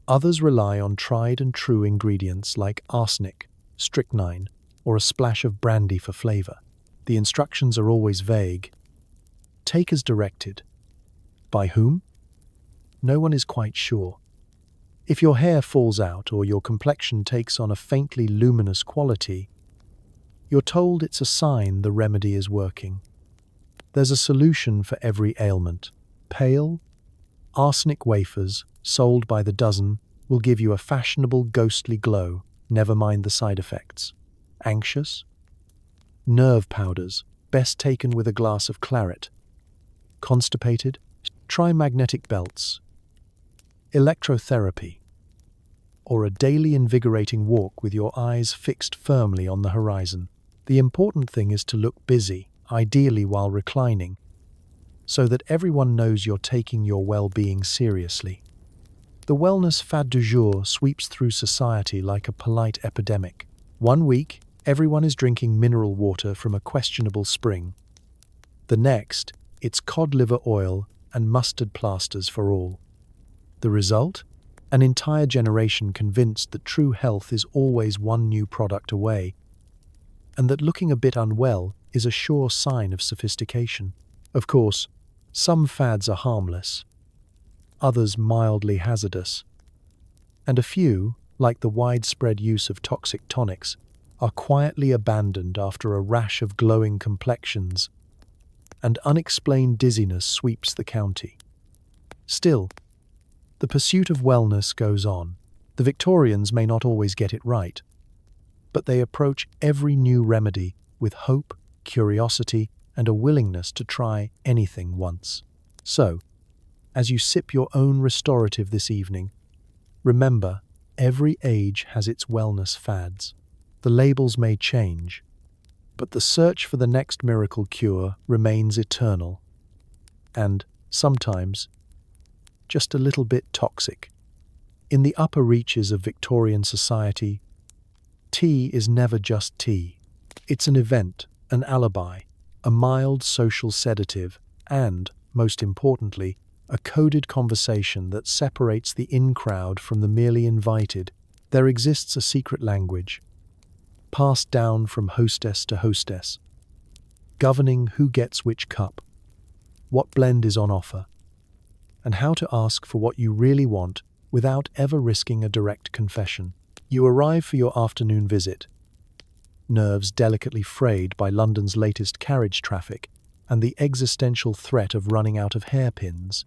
Others rely on tried and true ingredients like arsenic, strychnine, or a splash of brandy for flavor. The instructions are always vague. Take as directed. By whom? No one is quite sure. If your hair falls out or your complexion takes on a faintly luminous quality, you're told it's a sign the remedy is working. There's a solution for every ailment. Pale, arsenic wafers, sold by the dozen, will give you a fashionable ghostly glow, never mind the side effects. Anxious? Nerve powders, best taken with a glass of claret. Constipated? Try magnetic belts. Electrotherapy, or a daily invigorating walk with your eyes fixed firmly on the horizon. The important thing is to look busy, ideally while reclining, so that everyone knows you're taking your well-being seriously. The wellness fad du jour sweeps through society like a polite epidemic. One week, everyone is drinking mineral water from a questionable spring. The next, it's cod liver oil and mustard plasters for all. The result? An entire generation convinced that true health is always one new product away, and that looking a bit unwell is a sure sign of sophistication. Of course, some fads are harmless, others mildly hazardous, and a few, like the widespread use of toxic tonics, are quietly abandoned after a rash of glowing complexions and unexplained dizziness sweeps the county. Still, the pursuit of wellness goes on. The Victorians may not always get it right, but they approach every new remedy with hope, curiosity, and a willingness to try anything once. So, as you sip your own restorative this evening, remember, every age has its wellness fads. The labels may change, but the search for the next miracle cure remains eternal, and, sometimes, just a little bit toxic. In the upper reaches of Victorian society, tea is never just tea. It's an event, an alibi, a mild social sedative, and, most importantly, a coded conversation that separates the in-crowd from the merely invited. There exists a secret language, passed down from hostess to hostess, governing who gets which cup, what blend is on offer, and how to ask for what you really want without ever risking a direct confession. You arrive for your afternoon visit, nerves delicately frayed by London's latest carriage traffic and the existential threat of running out of hairpins.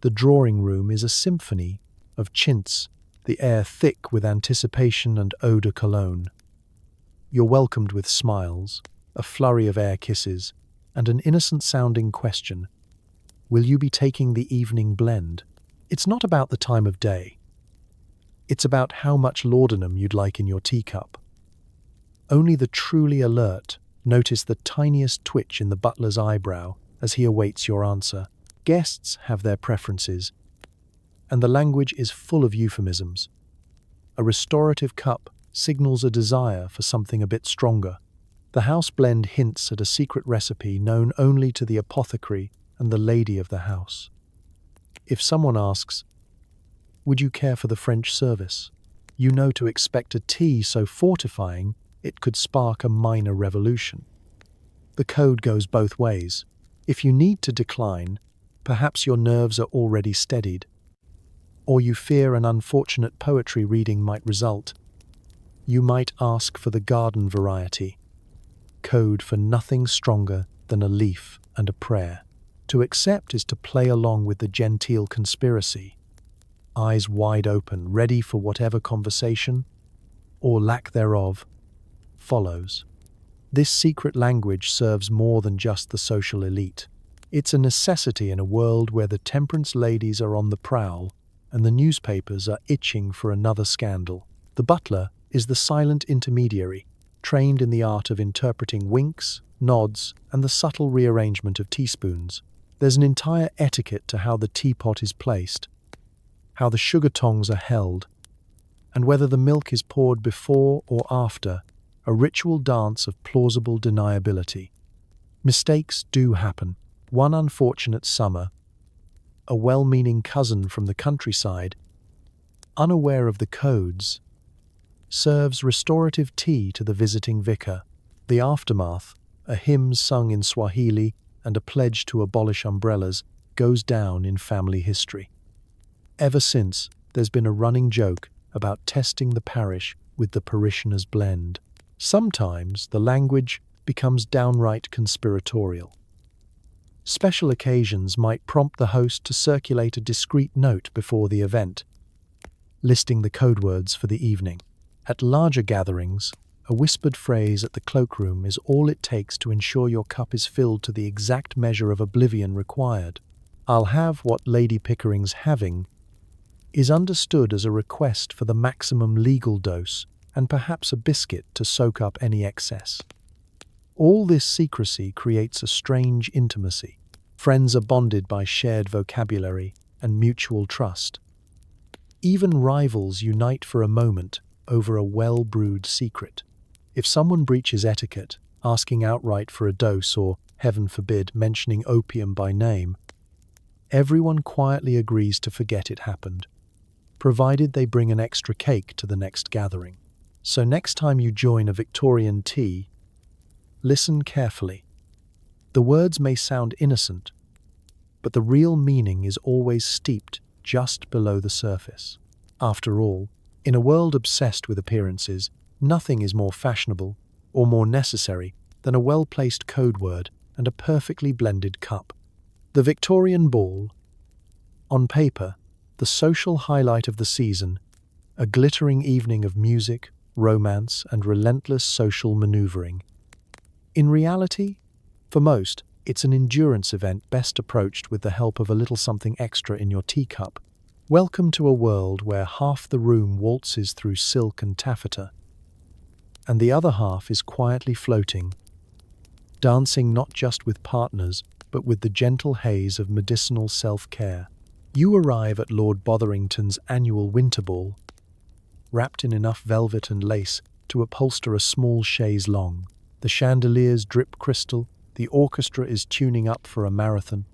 The drawing room is a symphony of chintz, the air thick with anticipation and eau de cologne. You're welcomed with smiles, a flurry of air kisses, and an innocent-sounding question: will you be taking the evening blend? It's not about the time of day. It's about how much laudanum you'd like in your teacup. Only the truly alert notice the tiniest twitch in the butler's eyebrow as he awaits your answer. Guests have their preferences, and the language is full of euphemisms. A restorative cup signals a desire for something a bit stronger. The house blend hints at a secret recipe known only to the apothecary and the lady of the house. If someone asks, "Would you care for the French service?" you know to expect a tea so fortifying it could spark a minor revolution. The code goes both ways. If you need to decline, perhaps your nerves are already steadied, or you fear an unfortunate poetry reading might result, you might ask for the garden variety, code for nothing stronger than a leaf and a prayer. To accept is to play along with the genteel conspiracy, eyes wide open, ready for whatever conversation, or lack thereof, follows. This secret language serves more than just the social elite. It's a necessity in a world where the temperance ladies are on the prowl and the newspapers are itching for another scandal. The butler is the silent intermediary, trained in the art of interpreting winks, nods, and the subtle rearrangement of teaspoons. There's an entire etiquette to how the teapot is placed, how the sugar tongs are held, and whether the milk is poured before or after, a ritual dance of plausible deniability. Mistakes do happen. One unfortunate summer, a well-meaning cousin from the countryside, unaware of the codes, serves restorative tea to the visiting vicar. The aftermath, a hymn sung in Swahili and a pledge to abolish umbrellas, goes down in family history. Ever since, there's been a running joke about testing the parish with the parishioners' blend. Sometimes the language becomes downright conspiratorial. Special occasions might prompt the host to circulate a discreet note before the event, listing the code words for the evening. At larger gatherings, a whispered phrase at the cloakroom is all it takes to ensure your cup is filled to the exact measure of oblivion required. "I'll have what Lady Pickering's having" is understood as a request for the maximum legal dose and perhaps a biscuit to soak up any excess. All this secrecy creates a strange intimacy. Friends are bonded by shared vocabulary and mutual trust. Even rivals unite for a moment over a well-brewed secret. If someone breaches etiquette, asking outright for a dose or, heaven forbid, mentioning opium by name, everyone quietly agrees to forget it happened, provided they bring an extra cake to the next gathering. So next time you join a Victorian tea, listen carefully. The words may sound innocent, but the real meaning is always steeped just below the surface. After all, in a world obsessed with appearances, nothing is more fashionable or more necessary than a well-placed code word and a perfectly blended cup. The Victorian ball, on paper, the social highlight of the season, a glittering evening of music, romance, and relentless social maneuvering. In reality, for most, it's an endurance event best approached with the help of a little something extra in your teacup. Welcome to a world where half the room waltzes through silk and taffeta, and the other half is quietly floating, dancing not just with partners, but with the gentle haze of medicinal self-care. You arrive at Lord Botherington's annual winter ball, wrapped in enough velvet and lace to upholster a small chaise longue. The chandeliers drip crystal, the orchestra is tuning up for a marathon,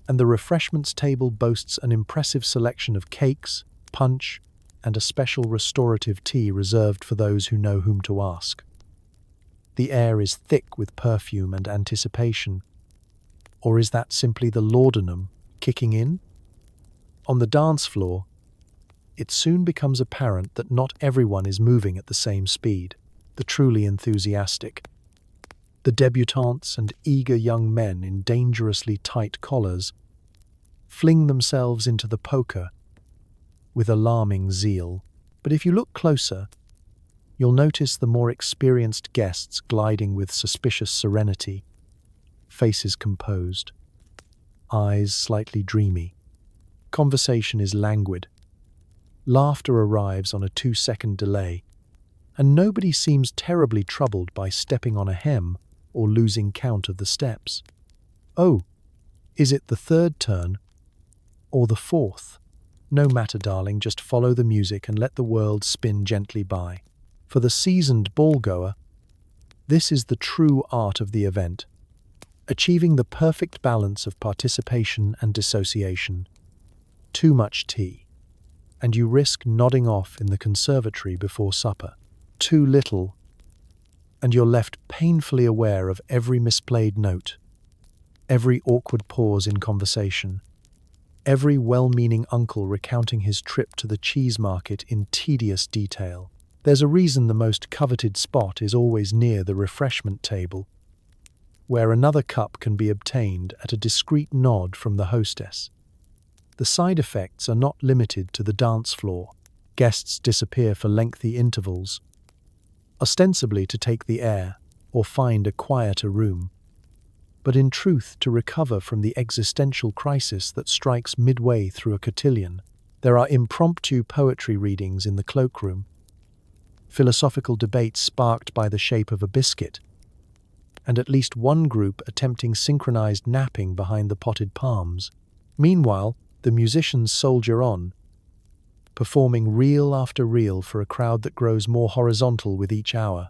and the refreshments table boasts an impressive selection of cakes, punch, and a special restorative tea reserved for those who know whom to ask. The air is thick with perfume and anticipation. Or is that simply the laudanum kicking in? On the dance floor, it soon becomes apparent that not everyone is moving at the same speed. The truly enthusiastic, the debutantes and eager young men in dangerously tight collars, fling themselves into the polka with alarming zeal. But if you look closer, you'll notice the more experienced guests gliding with suspicious serenity, faces composed, eyes slightly dreamy. Conversation is languid. Laughter arrives on a 2-second delay, and nobody seems terribly troubled by stepping on a hem or losing count of the steps. Oh, is it the third turn or the fourth? No matter, darling, just follow the music and let the world spin gently by. For the seasoned ball-goer, this is the true art of the event, achieving the perfect balance of participation and dissociation. Too much tea, and you risk nodding off in the conservatory before supper. Too little, and you're left painfully aware of every misplayed note, every awkward pause in conversation, every well-meaning uncle recounting his trip to the cheese market in tedious detail. There's a reason the most coveted spot is always near the refreshment table. where another cup can be obtained at a discreet nod from the hostess. The side effects are not limited to the dance floor. Guests disappear for lengthy intervals, ostensibly to take the air or find a quieter room, but in truth to recover from the existential crisis that strikes midway through a cotillion. There are impromptu poetry readings in the cloakroom, philosophical debates sparked by the shape of a biscuit, and at least one group attempting synchronized napping behind the potted palms. Meanwhile, the musicians soldier on, performing reel after reel for a crowd that grows more horizontal with each hour.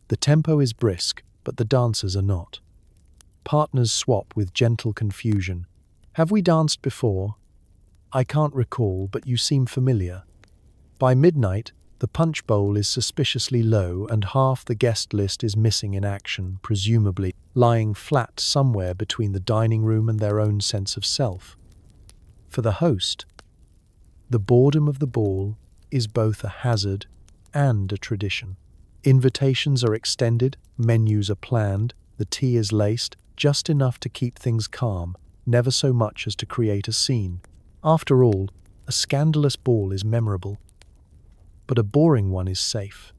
The tempo is brisk, but the dancers are not. Partners swap with gentle confusion. Have we danced before? I can't recall, but you seem familiar. By midnight, the punch bowl is suspiciously low and half the guest list is missing in action, presumably lying flat somewhere between the dining room and their own sense of self. For the host, the boredom of the ball is both a hazard and a tradition. Invitations are extended, menus are planned, the tea is laced, just enough to keep things calm, never so much as to create a scene. After all, a scandalous ball is memorable, but a boring one is safe.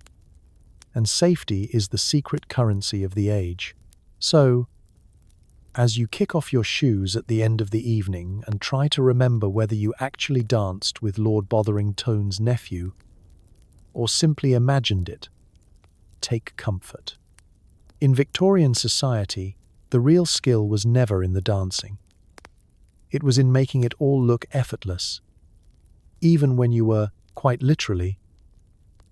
And safety is the secret currency of the age. So, as you kick off your shoes at the end of the evening and try to remember whether you actually danced with Lord Botherington's nephew, or simply imagined it, take comfort. In Victorian society, the real skill was never in the dancing. It was in making it all look effortless, even when you were, quite literally,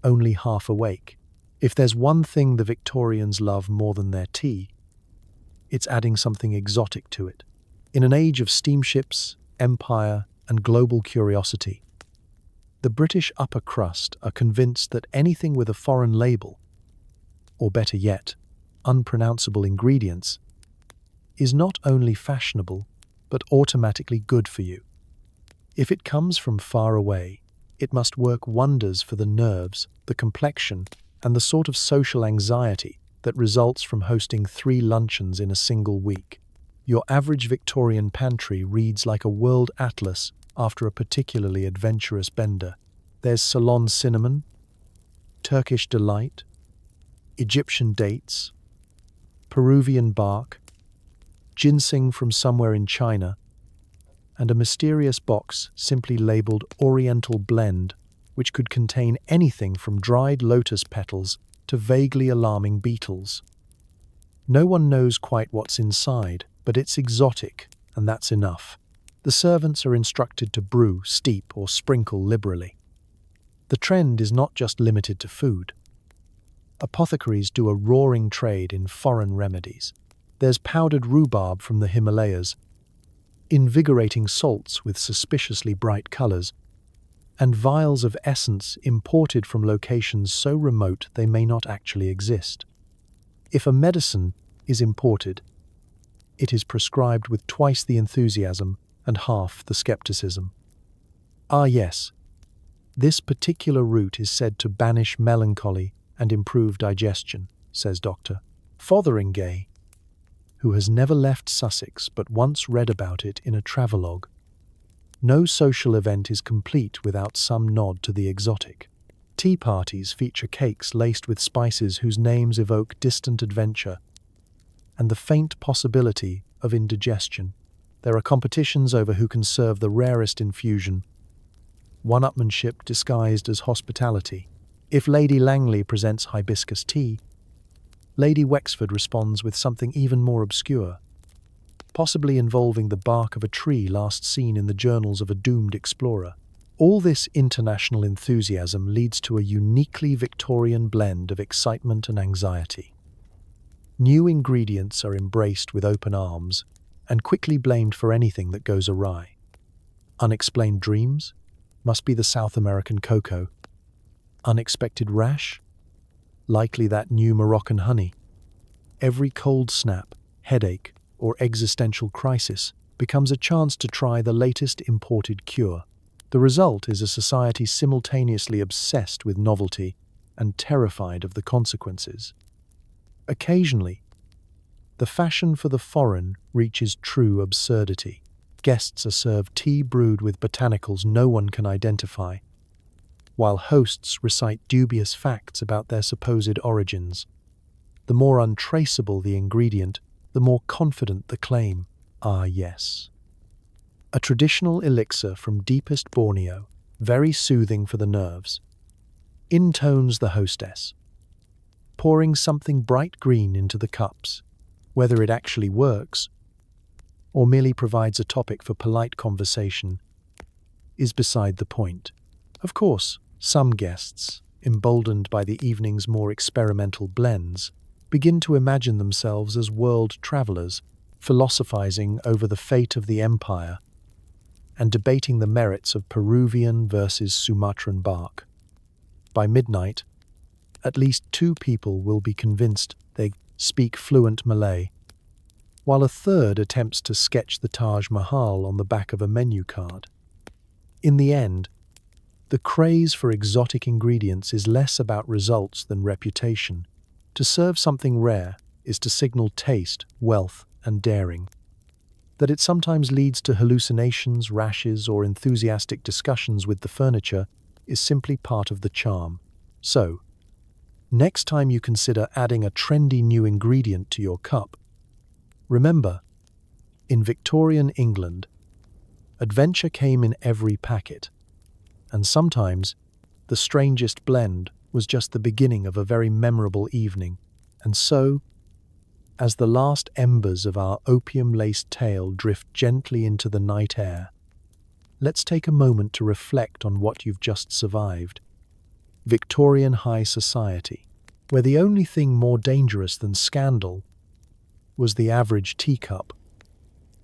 only half awake. If there's one thing the Victorians love more than their tea, it's adding something exotic to it. In an age of steamships, empire, and global curiosity, the British upper crust are convinced that anything with a foreign label, or better yet, unpronounceable ingredients, is not only fashionable, but automatically good for you. If it comes from far away, it must work wonders for the nerves, the complexion, and the sort of social anxiety that results from hosting 3 luncheons in a single week. Your average Victorian pantry reads like a world atlas after a particularly adventurous bender. There's Ceylon cinnamon, Turkish delight, Egyptian dates, Peruvian bark, ginseng from somewhere in China, and a mysterious box simply labeled Oriental Blend, which could contain anything from dried lotus petals to vaguely alarming beetles. No one knows quite what's inside, but it's exotic, and that's enough. The servants are instructed to brew, steep, or sprinkle liberally. The trend is not just limited to food. Apothecaries do a roaring trade in foreign remedies. There's powdered rhubarb from the Himalayas, invigorating salts with suspiciously bright colors, and vials of essence imported from locations so remote they may not actually exist. If a medicine is imported, it is prescribed with twice the enthusiasm and half the skepticism. Ah yes, this particular root is said to banish melancholy and improve digestion, says Dr. Fotheringay, who has never left Sussex but once read about it in a travelogue. No social event is complete without some nod to the exotic. Tea parties feature cakes laced with spices whose names evoke distant adventure and the faint possibility of indigestion. There are competitions over who can serve the rarest infusion, one-upmanship disguised as hospitality. If Lady Langley presents hibiscus tea, Lady Wexford responds with something even more obscure, possibly involving the bark of a tree last seen in the journals of a doomed explorer. All this international enthusiasm leads to a uniquely Victorian blend of excitement and anxiety. New ingredients are embraced with open arms and quickly blamed for anything that goes awry. Unexplained dreams? Must be the South American cocoa. Unexpected rash? Likely that new Moroccan honey. Every cold snap, headache, or existential crisis becomes a chance to try the latest imported cure. The result is a society simultaneously obsessed with novelty and terrified of the consequences. Occasionally, The fashion for the foreign reaches true absurdity. Guests are served tea brewed with botanicals no one can identify, while hosts recite dubious facts about their supposed origins. The more untraceable the ingredient, the more confident the claim. Ah, yes. A traditional elixir from deepest Borneo, very soothing for the nerves. Intones the hostess, pouring something bright green into the cups. Whether it actually works, or merely provides a topic for polite conversation, is beside the point. Of course, some guests, emboldened by the evening's more experimental blends, begin to imagine themselves as world travelers, philosophizing over the fate of the empire and debating the merits of Peruvian versus Sumatran bark. By midnight, at least 2 people will be convinced they speak fluent Malay, while a third attempts to sketch the Taj Mahal on the back of a menu card. In the end, the craze for exotic ingredients is less about results than reputation. To serve something rare is to signal taste, wealth, and daring. That it sometimes leads to hallucinations, rashes, or enthusiastic discussions with the furniture is simply part of the charm. So, next time you consider adding a trendy new ingredient to your cup, remember, in Victorian England, adventure came in every packet, and sometimes the strangest blend was just the beginning of a very memorable evening. And so, as the last embers of our opium-laced tale drift gently into the night air, let's take a moment to reflect on what you've just survived. Victorian high society, where the only thing more dangerous than scandal was the average teacup.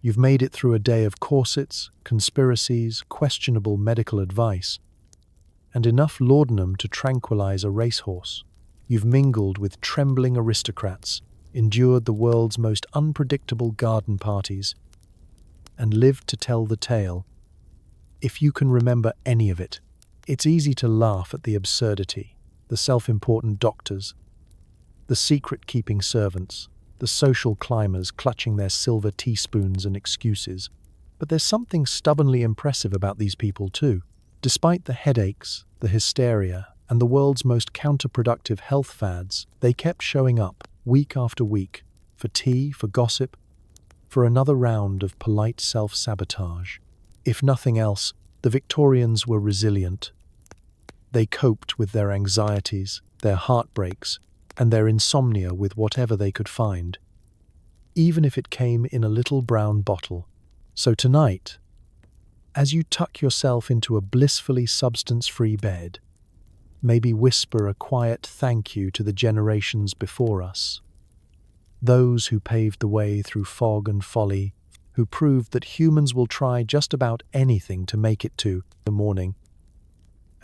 You've made it through a day of corsets, conspiracies, questionable medical advice, and enough laudanum to tranquilize a racehorse. You've mingled with trembling aristocrats, endured the world's most unpredictable garden parties, and lived to tell the tale. If you can remember any of it, it's easy to laugh at the absurdity, the self-important doctors, the secret-keeping servants, the social climbers clutching their silver teaspoons and excuses. But there's something stubbornly impressive about these people too. Despite the headaches, the hysteria, and the world's most counterproductive health fads, they kept showing up week after week, for tea, for gossip, for another round of polite self-sabotage. If nothing else, the Victorians were resilient. They coped with their anxieties, their heartbreaks, and their insomnia with whatever they could find, even if it came in a little brown bottle. So tonight, as you tuck yourself into a blissfully substance-free bed, maybe whisper a quiet thank you to the generations before us, those who paved the way through fog and folly, who proved that humans will try just about anything to make it to the morning,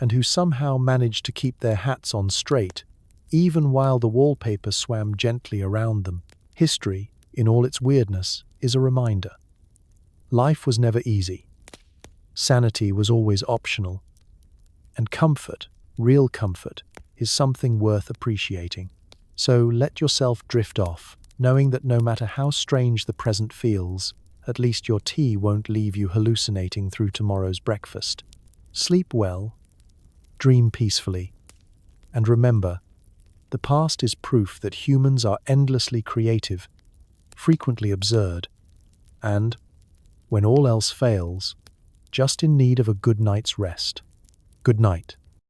and who somehow managed to keep their hats on straight, even while the wallpaper swam gently around them. History, in all its weirdness, is a reminder. Life was never easy. Sanity was always optional. And comfort, real comfort, is something worth appreciating. So let yourself drift off, knowing that no matter how strange the present feels, at least your tea won't leave you hallucinating through tomorrow's breakfast. Sleep well, dream peacefully, and remember, the past is proof that humans are endlessly creative, frequently absurd, and, when all else fails, just in need of a good night's rest. Good night.